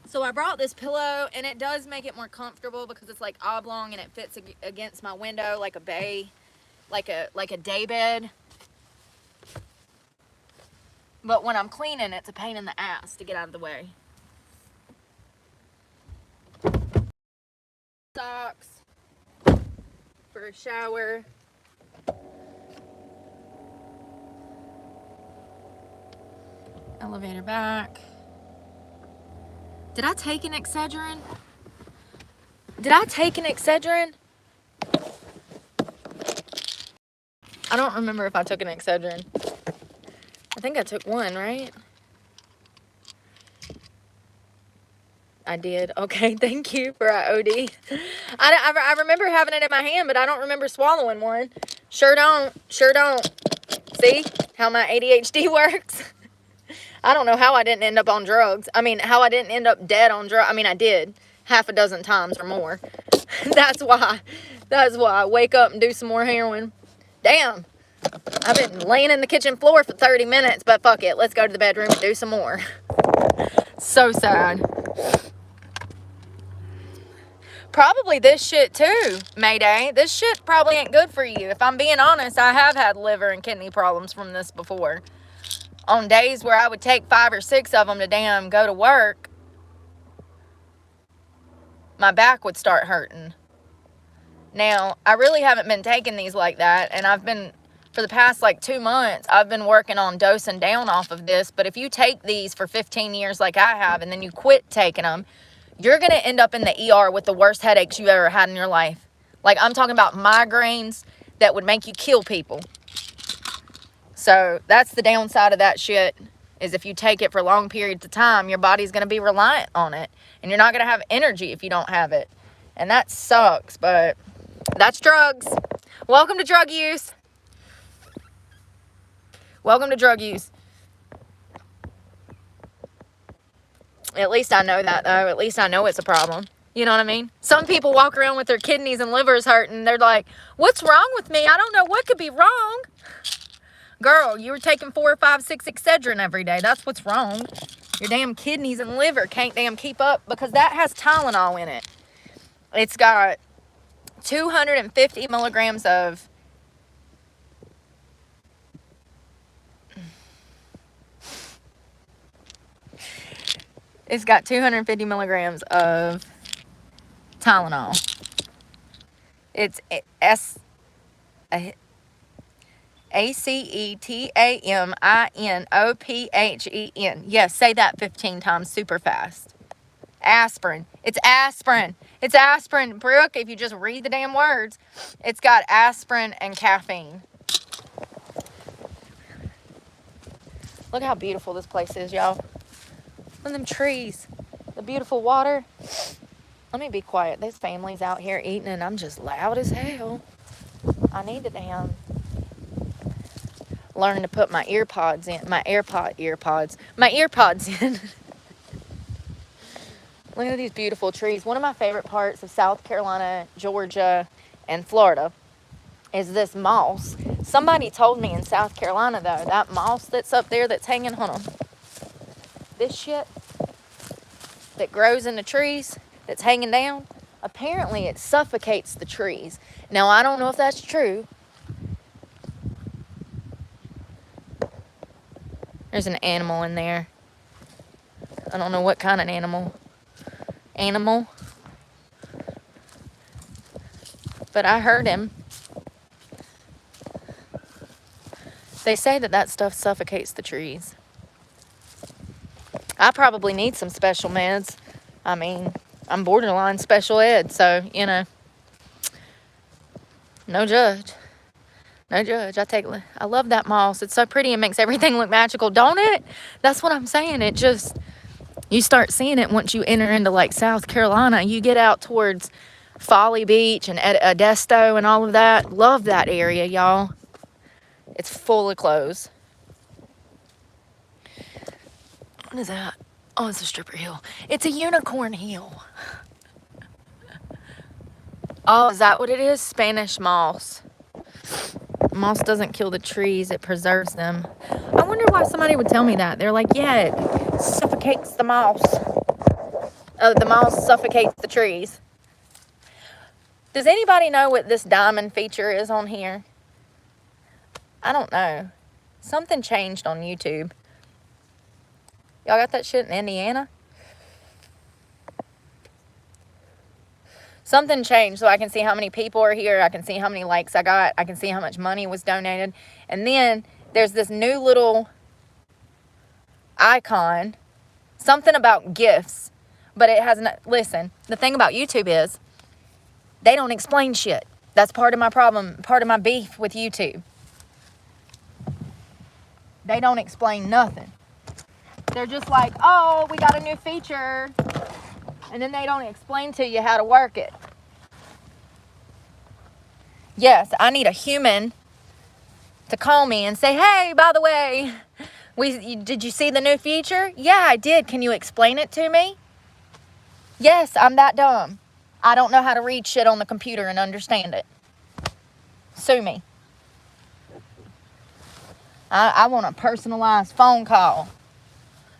So I brought this pillow, and it does make it more comfortable because it's like oblong and it fits against my window like a bay, like a day bed. But when I'm cleaning, it's a pain in the ass to get out of the way. Socks for a shower. Elevator back. Did I take an Excedrin? Did I take an Excedrin? I don't remember if I took an Excedrin. I think I took one, right? I did. Okay, thank you for OD. I remember having it in my hand, but I don't remember swallowing one. Sure don't. Sure don't. See how my ADHD works? I don't know how I didn't end up on drugs. I mean, how I didn't end up dead on drugs. I mean, I did half a dozen times or more. That's why. That's why I wake up and do some more heroin. Damn. I've been laying in the kitchen floor for 30 minutes, but fuck it. Let's go to the bedroom and do some more. So sad. Probably this shit too, Mayday. This shit probably ain't good for you. If I'm being honest, I have had liver and kidney problems from this before. On days where I would take 5 or 6 of them to damn go to work, my back would start hurting. Now, I really haven't been taking these like that, and I've been, for the past like 2 months, I've been working on dosing down off of this, but if you take these for 15 years like I have, and then you quit taking them, you're going to end up in the ER with the worst headaches you've ever had in your life. Like, I'm talking about migraines that would make you kill people. So that's the downside of that shit, is if you take it for long periods of time, your body's going to be reliant on it. And you're not going to have energy if you don't have it. And that sucks, but that's drugs. Welcome to drug use. Welcome to drug use. At least I know that, though. At least I know it's a problem. You know what I mean? Some people walk around with their kidneys and livers hurting. They're like, what's wrong with me? I don't know what could be wrong. Girl, you were taking 4, 5, 6 Excedrin every day. That's what's wrong. Your damn kidneys and liver can't damn keep up because that has Tylenol in it. It's got 250 milligrams of... It's got 250 milligrams of Tylenol. It's ACETAMINOPHEN. Yes, say that 15 times super fast. Aspirin. It's aspirin. It's aspirin. Brooke, if you just read the damn words, it's got aspirin and caffeine. Look how beautiful this place is, y'all. Look at them trees. The beautiful water. Let me be quiet. There's families out here eating and I'm just loud as hell. I need to damn learn to put my earpods in. My earpods in. Look at these beautiful trees. One of my favorite parts of South Carolina, Georgia, and Florida is this moss. Somebody told me in South Carolina, though, that moss that's up there that's hanging, hold on. This shit that grows in the trees that's hanging down, apparently it suffocates the trees. Now, I don't know if that's true. There's an animal in there. I don't know what kind of animal. But I heard him. They say that stuff suffocates the trees. I probably need some special meds. I mean, I'm borderline special ed, so, you know, no judge. No judge. I love that moss. It's so pretty. It makes everything look magical, don't it? That's what I'm saying. It just, you start seeing it once you enter into like South Carolina. You get out towards Folly Beach and Edisto and all of that. Love that area, y'all. It's full of clothes. What is that? Oh, it's a stripper hill. It's a unicorn hill. Oh, is that what it is? Spanish moss. Moss doesn't kill the trees, it preserves them. I wonder why somebody would tell me that. They're like, yeah, it suffocates the moss. The moss suffocates the trees. Does anybody know what this diamond feature is on here? I don't know. Something changed on YouTube. Y'all got that shit in Indiana? Something changed so I can see how many people are here. I can see how many likes I got. I can see how much money was donated. And then there's this new little icon. Something about gifts. But it has not. Listen, the thing about YouTube is they don't explain shit. That's part of my problem, part of my beef with YouTube. They don't explain nothing. They're just like, oh, we got a new feature. And then they don't explain to you how to work it. Yes, I need a human to call me and say, hey, by the way, did you see the new feature? Yeah, I did. Can you explain it to me? Yes, I'm that dumb. I don't know how to read shit on the computer and understand it. Sue me. I want a personalized phone call.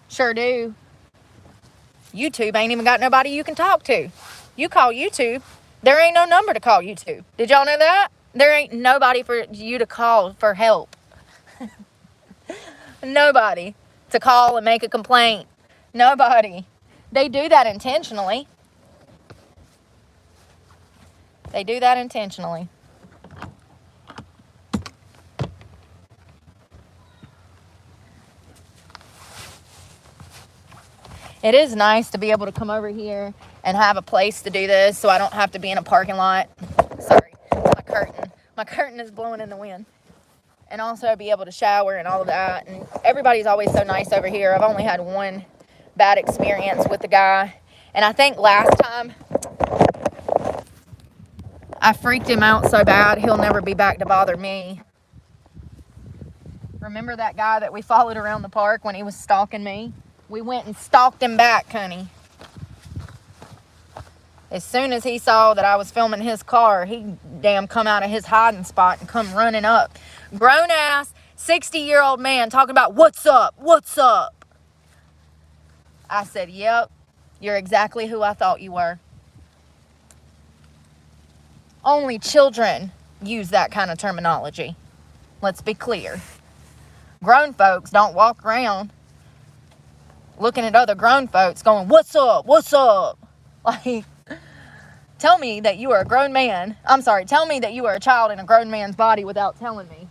Sure do. YouTube ain't even got nobody you can talk to. You call YouTube, there ain't no number to call YouTube. Did y'all know that? There ain't nobody for you to call for help. Nobody to call and make a complaint. Nobody. They do that intentionally. They do that intentionally. It is nice to be able to come over here and have a place to do this so I don't have to be in a parking lot. Sorry, my curtain. My curtain is blowing in the wind. And also be able to shower and all of that. And everybody's always so nice over here. I've only had one bad experience with the guy. And I think last time I freaked him out so bad, he'll never be back to bother me. Remember that guy that we followed around the park when he was stalking me? We went and stalked him back, honey. As soon as he saw that I was filming his car, he damn come out of his hiding spot and come running up. Grown ass, 60-year-old man talking about, what's up, what's up? I said, yep, you're exactly who I thought you were. Only children use that kind of terminology. Let's be clear. Grown folks don't walk around looking at other grown folks going, what's up? What's up? Like, tell me that you are a grown man. I'm sorry, tell me that you are a child in a grown man's body without telling me.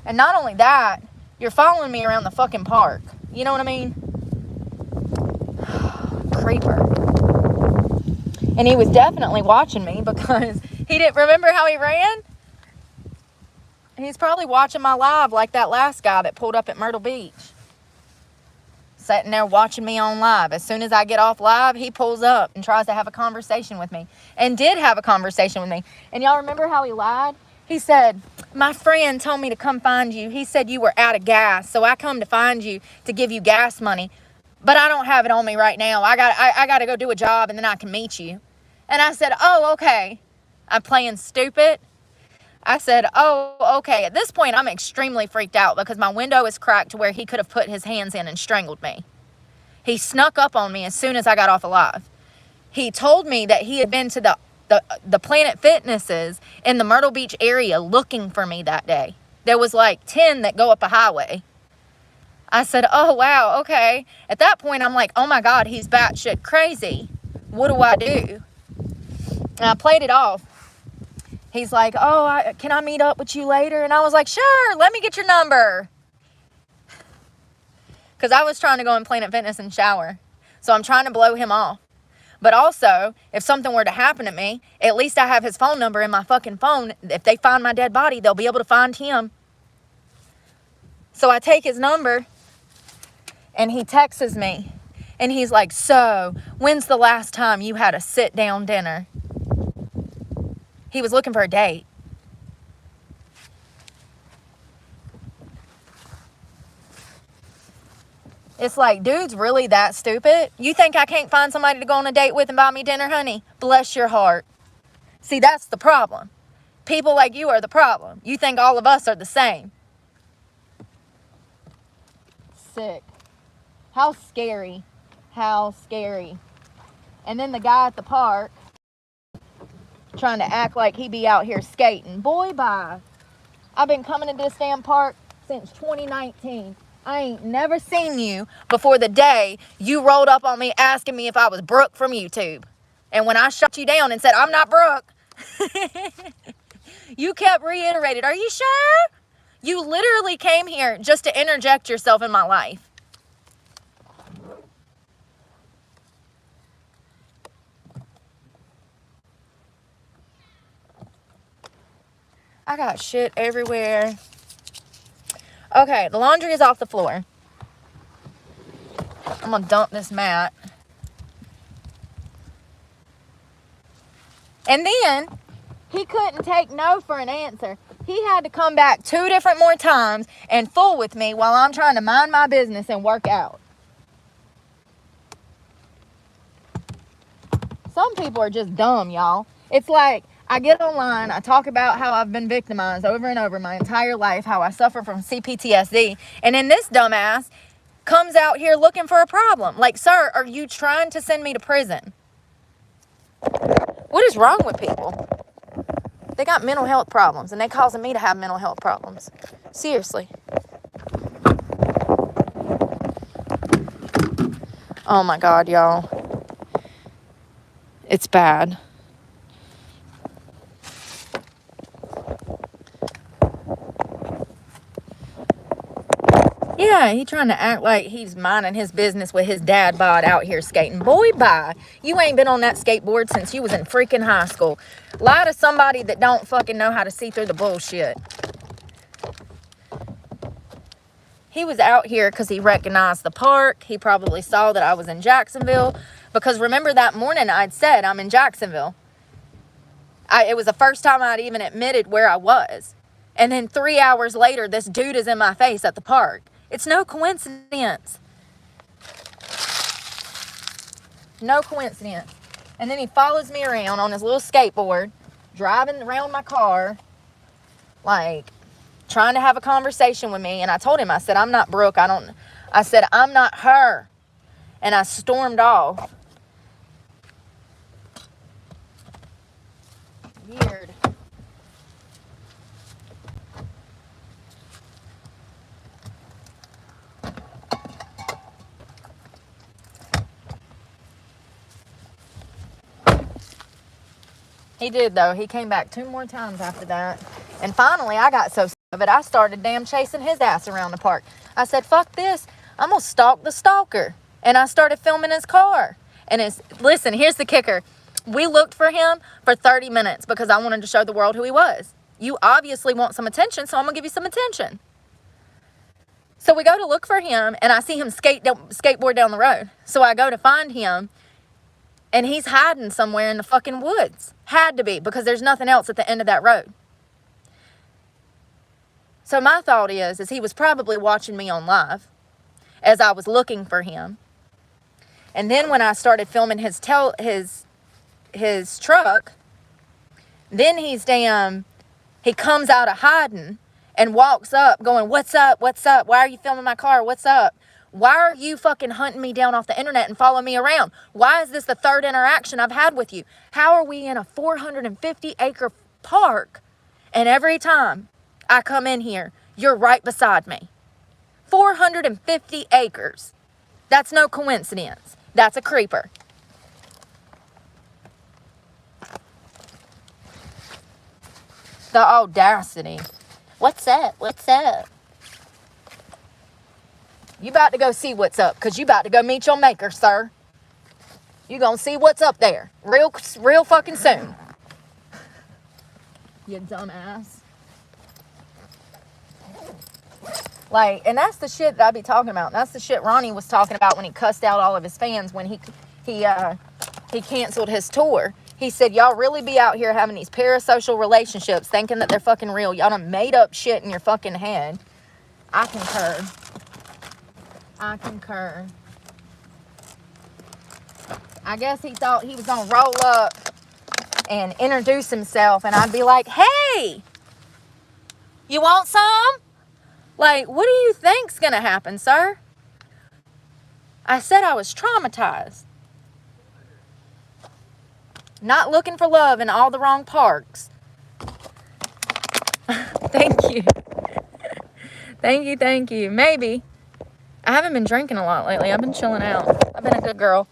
And not only that, you're following me around the fucking park. You know what I mean? creeper. And he was definitely watching me because he didn't remember how he ran. He's probably watching my live like that last guy that pulled up at Myrtle Beach. Sitting there watching me on live. As soon as I get off live, he pulls up and tries to have a conversation with me. And did have a conversation with me. And y'all remember how he lied? He said, my friend told me to come find you. He said you were out of gas, so I come to find you to give you gas money. But I don't have it on me right now. I got to go do a job and then I can meet you. And I said, oh, okay. I'm playing stupid. I said, oh, okay. At this point, I'm extremely freaked out because my window is cracked to where he could have put his hands in and strangled me. He snuck up on me as soon as I got off alive. He told me that he had been to the Planet Fitnesses in the Myrtle Beach area looking for me that day. There was like 10 that go up a highway. I said, oh, wow, okay. At that point, I'm like, oh, my God, he's batshit crazy. What do I do? And I played it off. He's like, oh, can I meet up with you later? And I was like, sure, let me get your number. Because I was trying to go in Planet Fitness and shower. So I'm trying to blow him off. But also, if something were to happen to me, at least I have his phone number in my fucking phone. If they find my dead body, they'll be able to find him. So I take his number, and he texts me. And he's like, so, when's the last time you had a sit-down dinner? He was looking for a date. It's like, dude's really that stupid? You think I can't find somebody to go on a date with and buy me dinner, honey? Bless your heart. See, that's the problem. People like you are the problem. You think all of us are the same. Sick. How scary. How scary. And then the guy at the park trying to act like he be out here skating. Boy, bye. I've been coming to this damn park since 2019. I ain't never seen you before the day you rolled up on me asking me if I was Brooke from YouTube. And when I shut you down and said, I'm not Brooke, you kept reiterating, are you sure? You literally came here just to interject yourself in my life. I got shit everywhere. Okay, the laundry is off the floor. I'm gonna dump this mat. And then, he couldn't take no for an answer. He had to come back 2 different more times and fool with me while I'm trying to mind my business and work out. Some people are just dumb, y'all. It's like, I get online, I talk about how I've been victimized over and over my entire life, how I suffer from CPTSD, and then this dumbass comes out here looking for a problem. Like, sir, are you trying to send me to prison? What is wrong with people? They got mental health problems, and they causing me to have mental health problems. Seriously. Oh my God, y'all. It's bad. Yeah, he trying to act like he's minding his business with his dad bod out here skating. Boy, bye. You ain't been on that skateboard since you was in freaking high school. Lie to somebody that don't fucking know how to see through the bullshit. He was out here because he recognized the park. He probably saw that I was in Jacksonville. Because remember that morning I'd said I'm in Jacksonville. It was the first time I'd even admitted where I was. And then 3 hours later, this dude is in my face at the park. It's no coincidence. No coincidence. And then he follows me around on his little skateboard, driving around my car, like, trying to have a conversation with me. And I told him, I said, I'm not Brooke. I said, I'm not her. And I stormed off. Weird. He did, though. He came back 2 more times after that. And finally, I got so sick of it, I started damn chasing his ass around the park. I said, fuck this. I'm going to stalk the stalker. And I started filming his car. And listen, here's the kicker. We looked for him for 30 minutes because I wanted to show the world who he was. You obviously want some attention, so I'm going to give you some attention. So we go to look for him, and I see him skateboard down the road. So I go to find him, and he's hiding somewhere in the fucking woods. Had to be, because there's nothing else at the end of that road. So my thought is he was probably watching me on live as I was looking for him. And then when I started filming his truck, then he comes out of hiding and walks up going, what's up? What's up? Why are you filming my car? What's up? Why are you fucking hunting me down off the internet and following me around? Why is this the third interaction I've had with you? How are we in a 450-acre park, and every time I come in here, you're right beside me? 450 acres. That's no coincidence. That's a creeper. The audacity. What's up? What's up? You about to go see what's up, because you about to go meet your maker, sir. You gonna see what's up there real fucking soon. You dumbass. Like, and that's the shit that I be talking about. That's the shit Ronnie was talking about when he cussed out all of his fans when he canceled his tour. He said, y'all really be out here having these parasocial relationships thinking that they're fucking real. Y'all done made up shit in your fucking head. I concur. I guess he thought he was gonna roll up and introduce himself, and I'd be like, hey, you want some? Like, what do you think's gonna happen, sir? I said I was traumatized. Not looking for love in all the wrong parks. Thank you. Thank you. Maybe. I haven't been drinking a lot lately. I've been chilling out. I've been a good girl.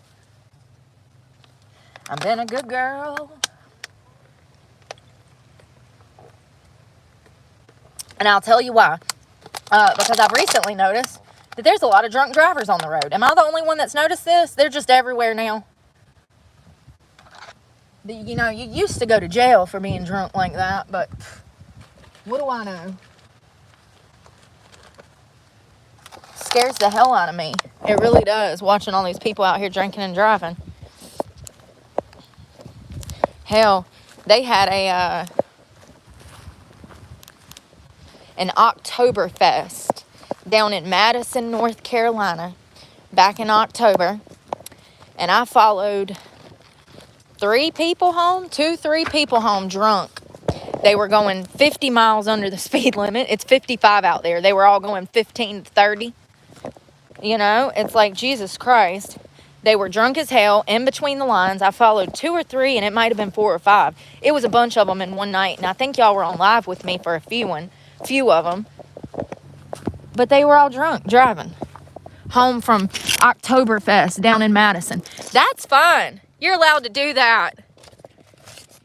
And I'll tell you why. Because I've recently noticed that there's a lot of drunk drivers on the road. Am I the only one that's noticed this? They're just everywhere now. You know, you used to go to jail for being drunk like that, but what do I know? Scares the hell out of me. It really does, watching all these people out here drinking and driving. Hell, they had an Oktoberfest down in Madison, North Carolina, back in October, and I followed 3 people home drunk. They were going 50 miles under the speed limit. It's 55 out there. They were all going 15 to 30. You know, it's like, Jesus Christ. They were drunk as hell in between the lines. I followed 2 or 3, and it might have been 4 or 5. It was a bunch of them in one night, and I think y'all were on live with me for a few of them. But they were all drunk, driving home from Oktoberfest down in Madison. That's fine. You're allowed to do that.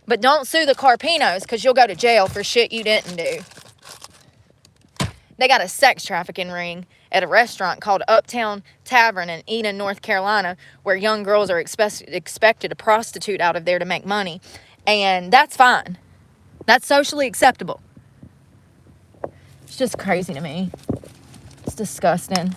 But don't sue the Carpinos, because you'll go to jail for shit you didn't do. They got a sex trafficking ring at a restaurant called Uptown Tavern in Eden, North Carolina, where young girls are expected to prostitute out of there to make money. And that's fine. That's socially acceptable. It's just crazy to me. It's disgusting.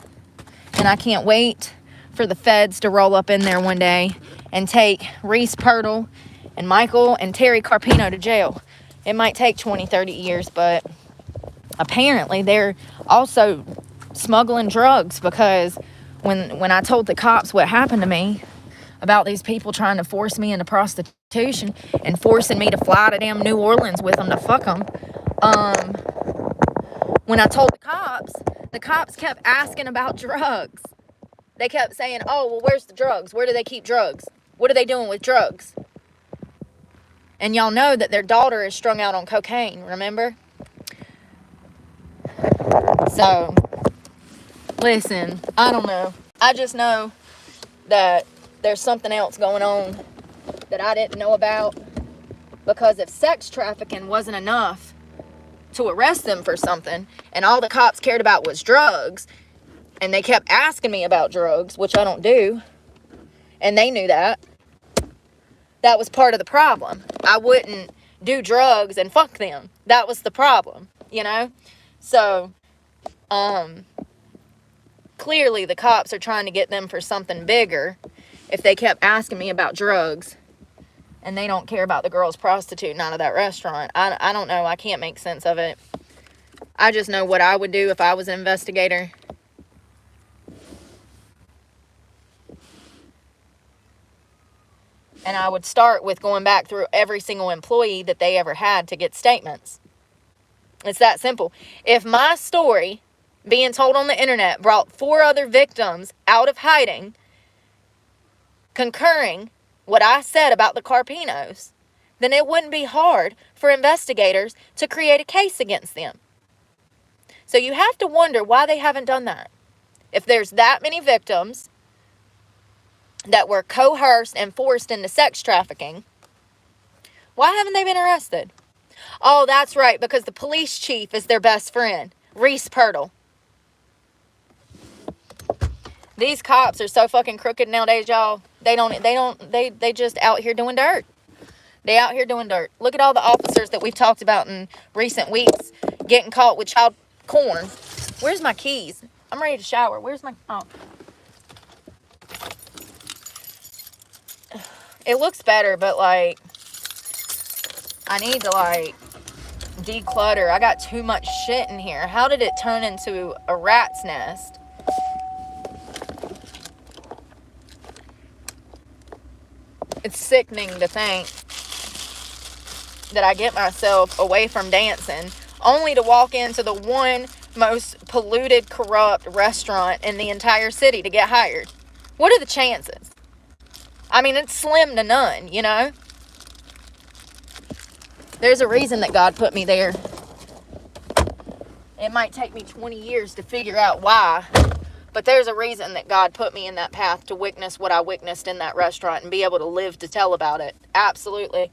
And I can't wait for the feds to roll up in there one day and take Reese Pirtle and Michael and Terry Carpino to jail. It might take 20, 30 years, but apparently they're also smuggling drugs, because when I told the cops what happened to me about these people trying to force me into prostitution and forcing me to fly to damn New Orleans with them to fuck them, when I told the cops kept asking about drugs. They kept saying, oh, well, where's the drugs? Where do they keep drugs? What are they doing with drugs? And y'all know that their daughter is strung out on cocaine, remember? So, listen, I don't know. I just know that there's something else going on that I didn't know about. Because if sex trafficking wasn't enough to arrest them for something, and all the cops cared about was drugs, and they kept asking me about drugs, which I don't do, And they knew that. That was part of the problem. I wouldn't do drugs and fuck them. That was the problem, you know? So, clearly the cops are trying to get them for something bigger if they kept asking me about drugs and they don't care about the girls prostituting out of that restaurant. I don't know. I can't make sense of it. I just know what I would do if I was an investigator. And I would start with going back through every single employee that they ever had to get statements. It's that simple. If my story being told on the internet brought 4 other victims out of hiding, concurring what I said about the Carpinos, then it wouldn't be hard for investigators to create a case against them. So you have to wonder why they haven't done that. If there's that many victims that were coerced and forced into sex trafficking, why haven't they been arrested? Oh, that's right, because the police chief is their best friend, Reese Pirtle. These cops are so fucking crooked nowadays, y'all. They just out here doing dirt. They out here doing dirt. Look at all the officers that we've talked about in recent weeks getting caught with child porn. Where's my keys? I'm ready to shower. Where's my... Oh. It looks better, but, like, I need to, like, declutter. I got too much shit in here. How did it turn into a rat's nest? It's sickening to think that I get myself away from dancing only to walk into the one most polluted, corrupt restaurant in the entire city to get hired. What are the chances? I mean, it's slim to none, you know? There's a reason that God put me there. It might take me 20 years to figure out why, but there's a reason that God put me in that path to witness what I witnessed in that restaurant and be able to live to tell about it. Absolutely.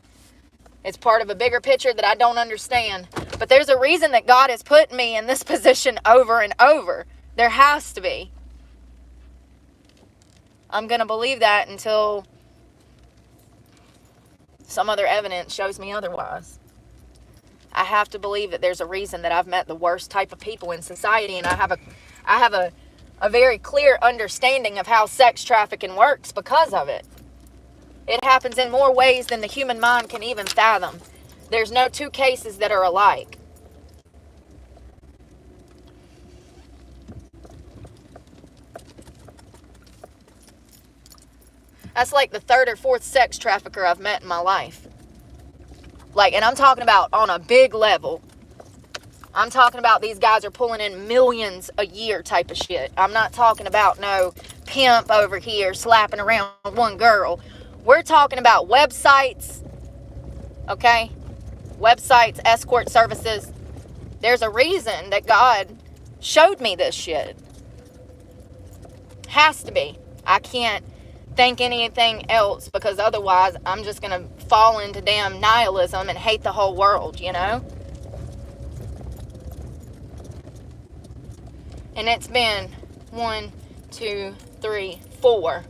It's part of a bigger picture that I don't understand. But there's a reason that God has put me in this position over and over. There has to be. I'm going to believe that until some other evidence shows me otherwise. I have to believe that there's a reason that I've met the worst type of people in society, and I have a very clear understanding of how sex trafficking works because of it. It happens in more ways than the human mind can even fathom. There's no 2 cases that are alike. That's like the 3rd or 4th sex trafficker I've met in my life. Like, and I'm talking about on a big level. I'm talking about these guys are pulling in millions a year type of shit. I'm not talking about no pimp over here slapping around one girl. We're talking about websites, okay? Websites, escort services. There's a reason that God showed me this shit. Has to be. I can't think anything else, because otherwise I'm just going to fall into damn nihilism and hate the whole world, you know? And it's been 1, 2, 3, 4.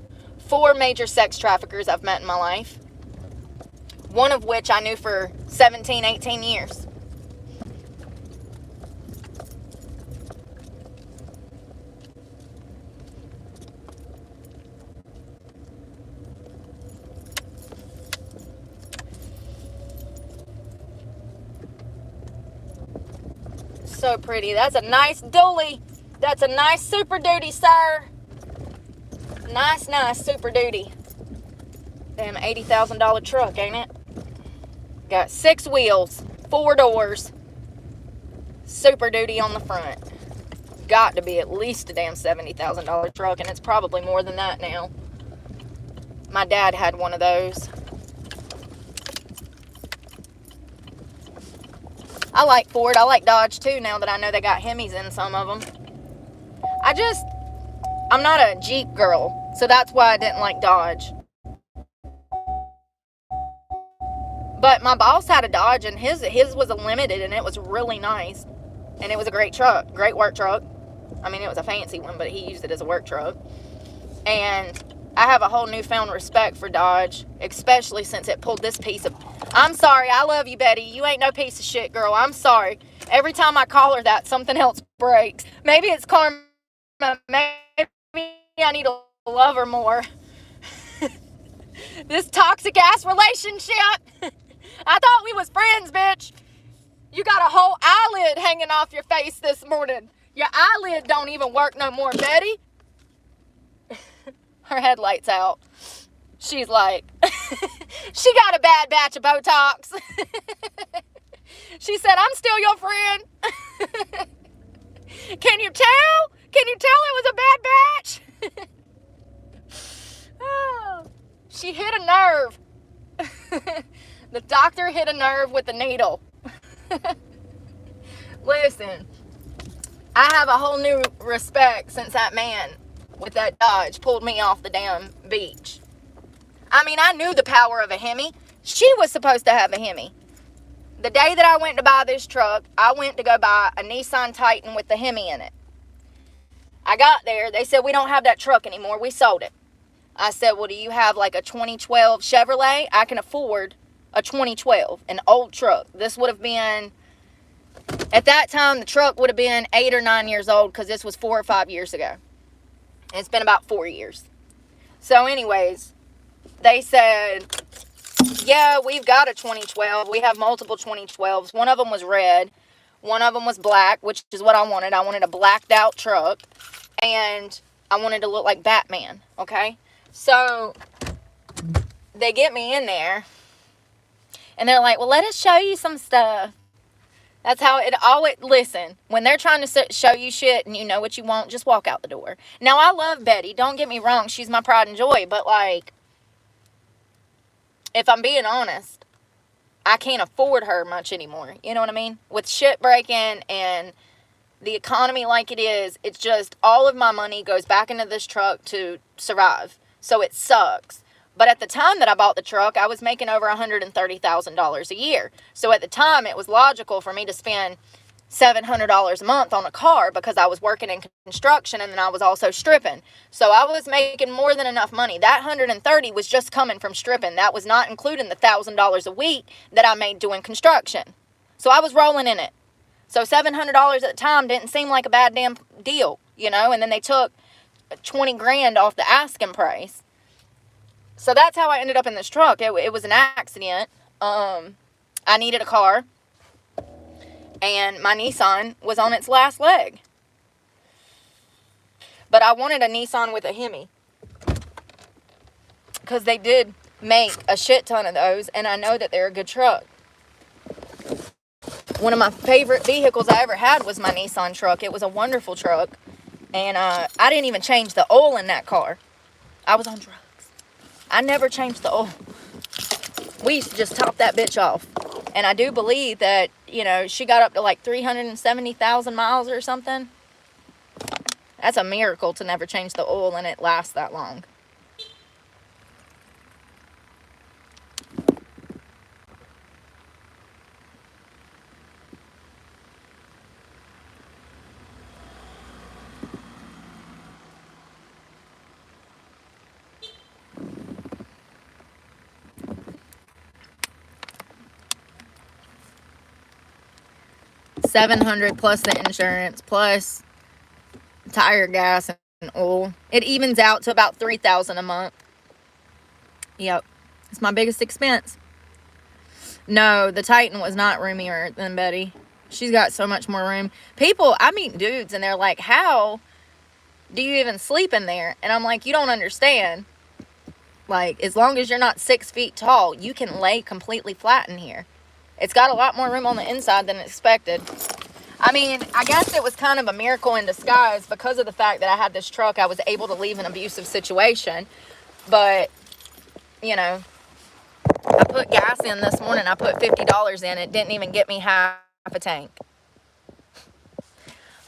4 major sex traffickers I've met in my life. One of which I knew for 17, 18 years. So pretty. That's a nice dually. That's a nice Super Duty, sir. Nice Super Duty. Damn $80,000 truck, ain't it? Got 6 wheels, 4 doors, Super Duty on the front. Got to be at least a damn $70,000 truck, and it's probably more than that now. My dad had one of those. I like Ford. I like Dodge too, now that I know they got Hemis in some of them. I'm not a Jeep girl, so that's why I didn't like Dodge. But my boss had a Dodge, and his was a Limited, and it was really nice. And it was a great work truck. I mean, it was a fancy one, but he used it as a work truck. And I have a whole newfound respect for Dodge, especially since it pulled this piece of... I'm sorry, I love you, Betty. You ain't no piece of shit, girl. I'm sorry. Every time I call her that, something else breaks. Maybe it's karma. Maybe I need to love her more. This toxic-ass relationship. I thought we was friends, bitch. You got a whole eyelid hanging off your face this morning. Your eyelid don't even work no more, Betty. Her headlight's out. She's like, she got a bad batch of Botox. She said, I'm still your friend. Can you tell? Can you tell it was a bad batch? Oh, she hit a nerve. The doctor hit a nerve with a needle. Listen, I have a whole new respect since that man with that Dodge pulled me off the damn beach. I mean, I knew the power of a Hemi. She was supposed to have a Hemi. The day that I went to buy this truck, I went to go buy a Nissan Titan with the Hemi in it. I got there. They said, we don't have that truck anymore. We sold it. I said, well, do you have like a 2012 Chevrolet? I can afford a 2012, an old truck. This would have been, at that time, the truck would have been 8 or 9 years old because this was 4 or 5 years ago. And it's been about 4 years. So anyways, they said, yeah, we've got a 2012. We have multiple 2012s. One of them was red. One of them was black, which is what I wanted. I wanted a blacked out truck. And I wanted to look like Batman, okay? So they get me in there. And they're like, well, let us show you some stuff. That's how it always... Listen, when they're trying to show you shit and you know what you want, just walk out the door. Now, I love Betty. Don't get me wrong. She's my pride and joy. But, like, if I'm being honest, I can't afford her much anymore. You know what I mean? With shit breaking and the economy like it is, it's just all of my money goes back into this truck to survive. So it sucks. But at the time that I bought the truck, I was making over $130,000 a year. So at the time, it was logical for me to spend $700 a month on a car because I was working in construction and then I was also stripping. So I was making more than enough money. That $130 was just coming from stripping. That was not including the $1,000 a week that I made doing construction. So I was rolling in it. So $700 at the time didn't seem like a bad damn deal, you know? And then they took 20 grand off the asking price. So that's how I ended up in this truck. It was an accident. I needed a car. And my Nissan was on its last leg. But I wanted a Nissan with a Hemi. Because they did make a shit ton of those. And I know that they're a good truck. One of my favorite vehicles I ever had was my Nissan truck. It was a wonderful truck. And I didn't even change the oil in that car. I was on drugs. I never changed the oil. We used to just top that bitch off. And I do believe that, you know, she got up to like 370,000 miles or something. That's a miracle to never change the oil and it lasts that long. $700 plus the insurance plus tire gas and oil. It evens out to about $3,000 a month. Yep, it's my biggest expense. No, the Titan was not roomier than Betty. She's got so much more room. People, I meet dudes and they're like, how do you even sleep in there? And I'm like, you don't understand. Like, as long as you're not 6 feet tall, you can lay completely flat in here. It's got a lot more room on the inside than expected. I mean, I guess it was kind of a miracle in disguise because of the fact that I had this truck. I was able to leave an abusive situation. But, you know, I put gas in this morning. I put $50 in. It didn't even get me half a tank.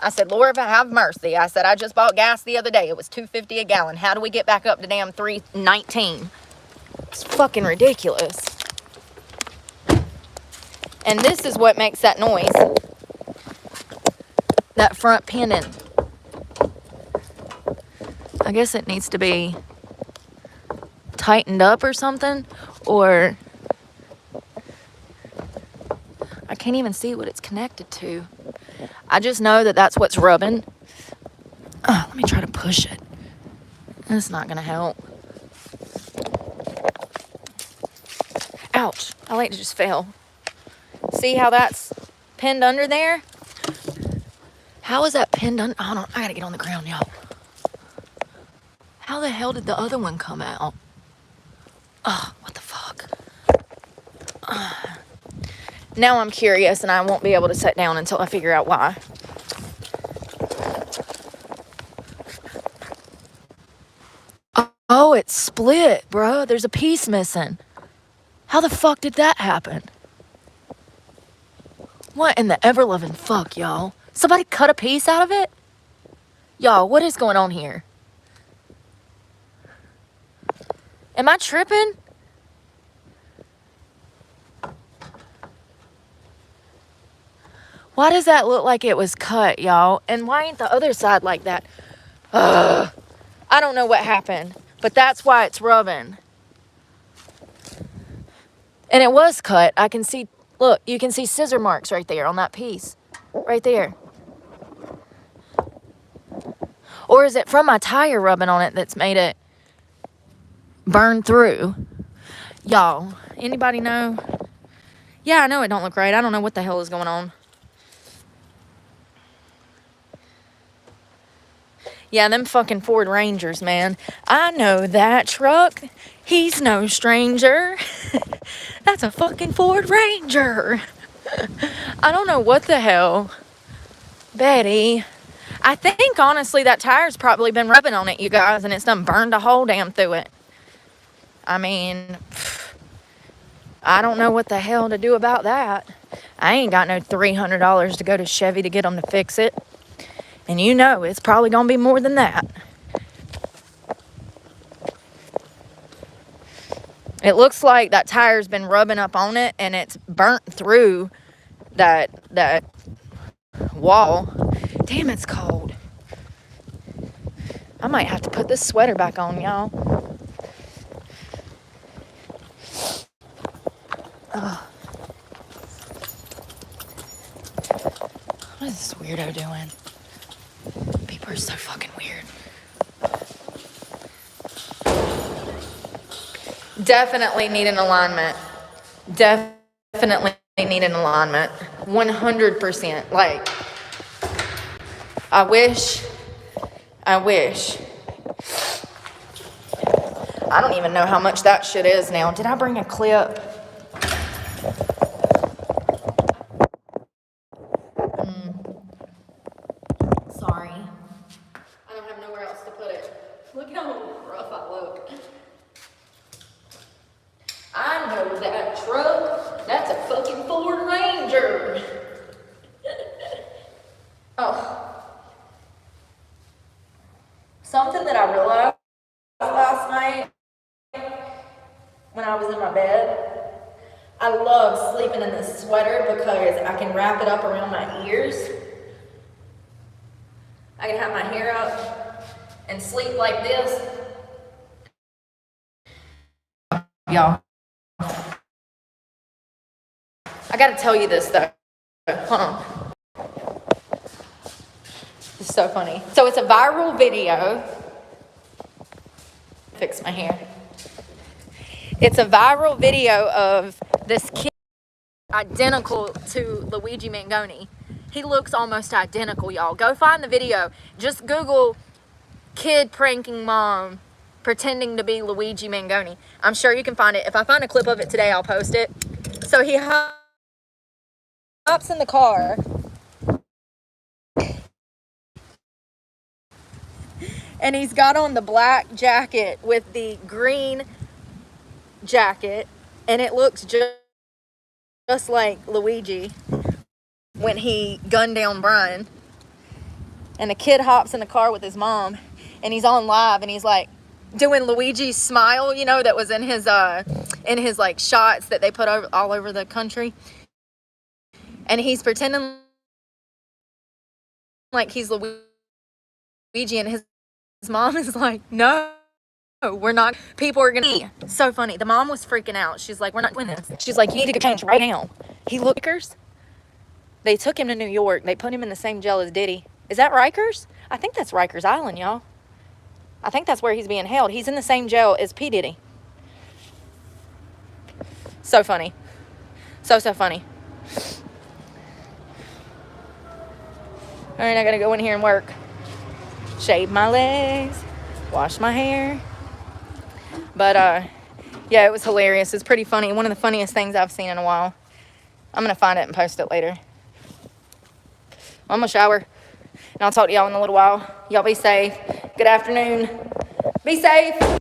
I said, Lord, have mercy. I said, I just bought gas the other day. It was $2.50 a gallon. How do we get back up to damn $3.19? It's fucking ridiculous. And this is what makes that noise. That front pinning. I guess it needs to be tightened up or something, or I can't even see what it's connected to. I just know that that's what's rubbing. Let me try to push it. That's not gonna help. Ouch, I like to just fell. See how that's pinned under there? How is that pinned under? Hold on, I gotta get on the ground, y'all. How the hell did the other one come out? What the fuck? Now I'm curious and I won't be able to sit down until I figure out why. Oh, it's split, bro. There's a piece missing. How the fuck did that happen? What in the ever-loving fuck, y'all? Somebody cut a piece out of it? Y'all, what is going on here? Am I tripping? Why does that look like it was cut, y'all? And why ain't the other side like that? I don't know what happened, but that's why it's rubbing. And it was cut. I can see, look, you can see scissor marks right there on that piece. Right there. Or is it from my tire rubbing on it that's made it burn through? Y'all, anybody know? Yeah, I know it don't look right. I don't know what the hell is going on. Yeah, them fucking Ford Rangers, man. I know that truck. He's no stranger. That's a fucking Ford Ranger. I don't know what the hell. Betty. I think, honestly, that tire's probably been rubbing on it, you guys, and it's done burned a hole damn through it. I mean, I don't know what the hell to do about that. I ain't got no $300 to go to Chevy to get them to fix it. And you know it's probably going to be more than that. It looks like that tire's been rubbing up on it and it's burnt through that wall. Damn, it's cold. I might have to put this sweater back on, y'all. What is this weirdo doing? People are so fucking weird. Definitely need an alignment. Definitely need an alignment. 100%. Like, I wish. I don't even know how much that shit is now. Did I bring a clip? Sorry. I don't have nowhere else to put it. Look how rough I look. I know that truck. That's a fucking Ford Ranger. Something that I realized last night when I was in my bed, I love sleeping in this sweater because I can wrap it up around my ears. I can have my hair up and sleep like this. Y'all, I gotta tell you this though. Hold on. It's so funny. So it's a viral video. Fix my hair. It's a viral video of this kid identical to Luigi Mangoni. He looks almost identical, y'all. Go find the video. Just Google kid pranking mom pretending to be Luigi Mangoni. I'm sure you can find it. If I find a clip of it today, I'll post it. So he hops in the car. And he's got on the black jacket with the green jacket. And it looks just like Luigi when he gunned down Brian. And the kid hops in the car with his mom. And he's on live. And he's like doing Luigi's smile, you know, that was in his like shots that they put all over the country. And he's pretending like he's Luigi. And his mom is like, no, we're not, people are gonna, so funny. The mom was freaking out. She's like, we're not doing this. She's like, you need to go change right now. He lookers. They took him to New York. They put him in the same jail as Diddy. Is that Rikers? I think that's Rikers Island, y'all. I think that's where he's being held. He's in the same jail as P. Diddy. So funny. So funny. All right, I gotta go in here and work. Shave my legs. Wash my hair. But, yeah, it was hilarious. It's pretty funny. One of the funniest things I've seen in a while. I'm gonna find it and post it later. I'm gonna shower. And I'll talk to y'all in a little while. Y'all be safe. Good afternoon. Be safe.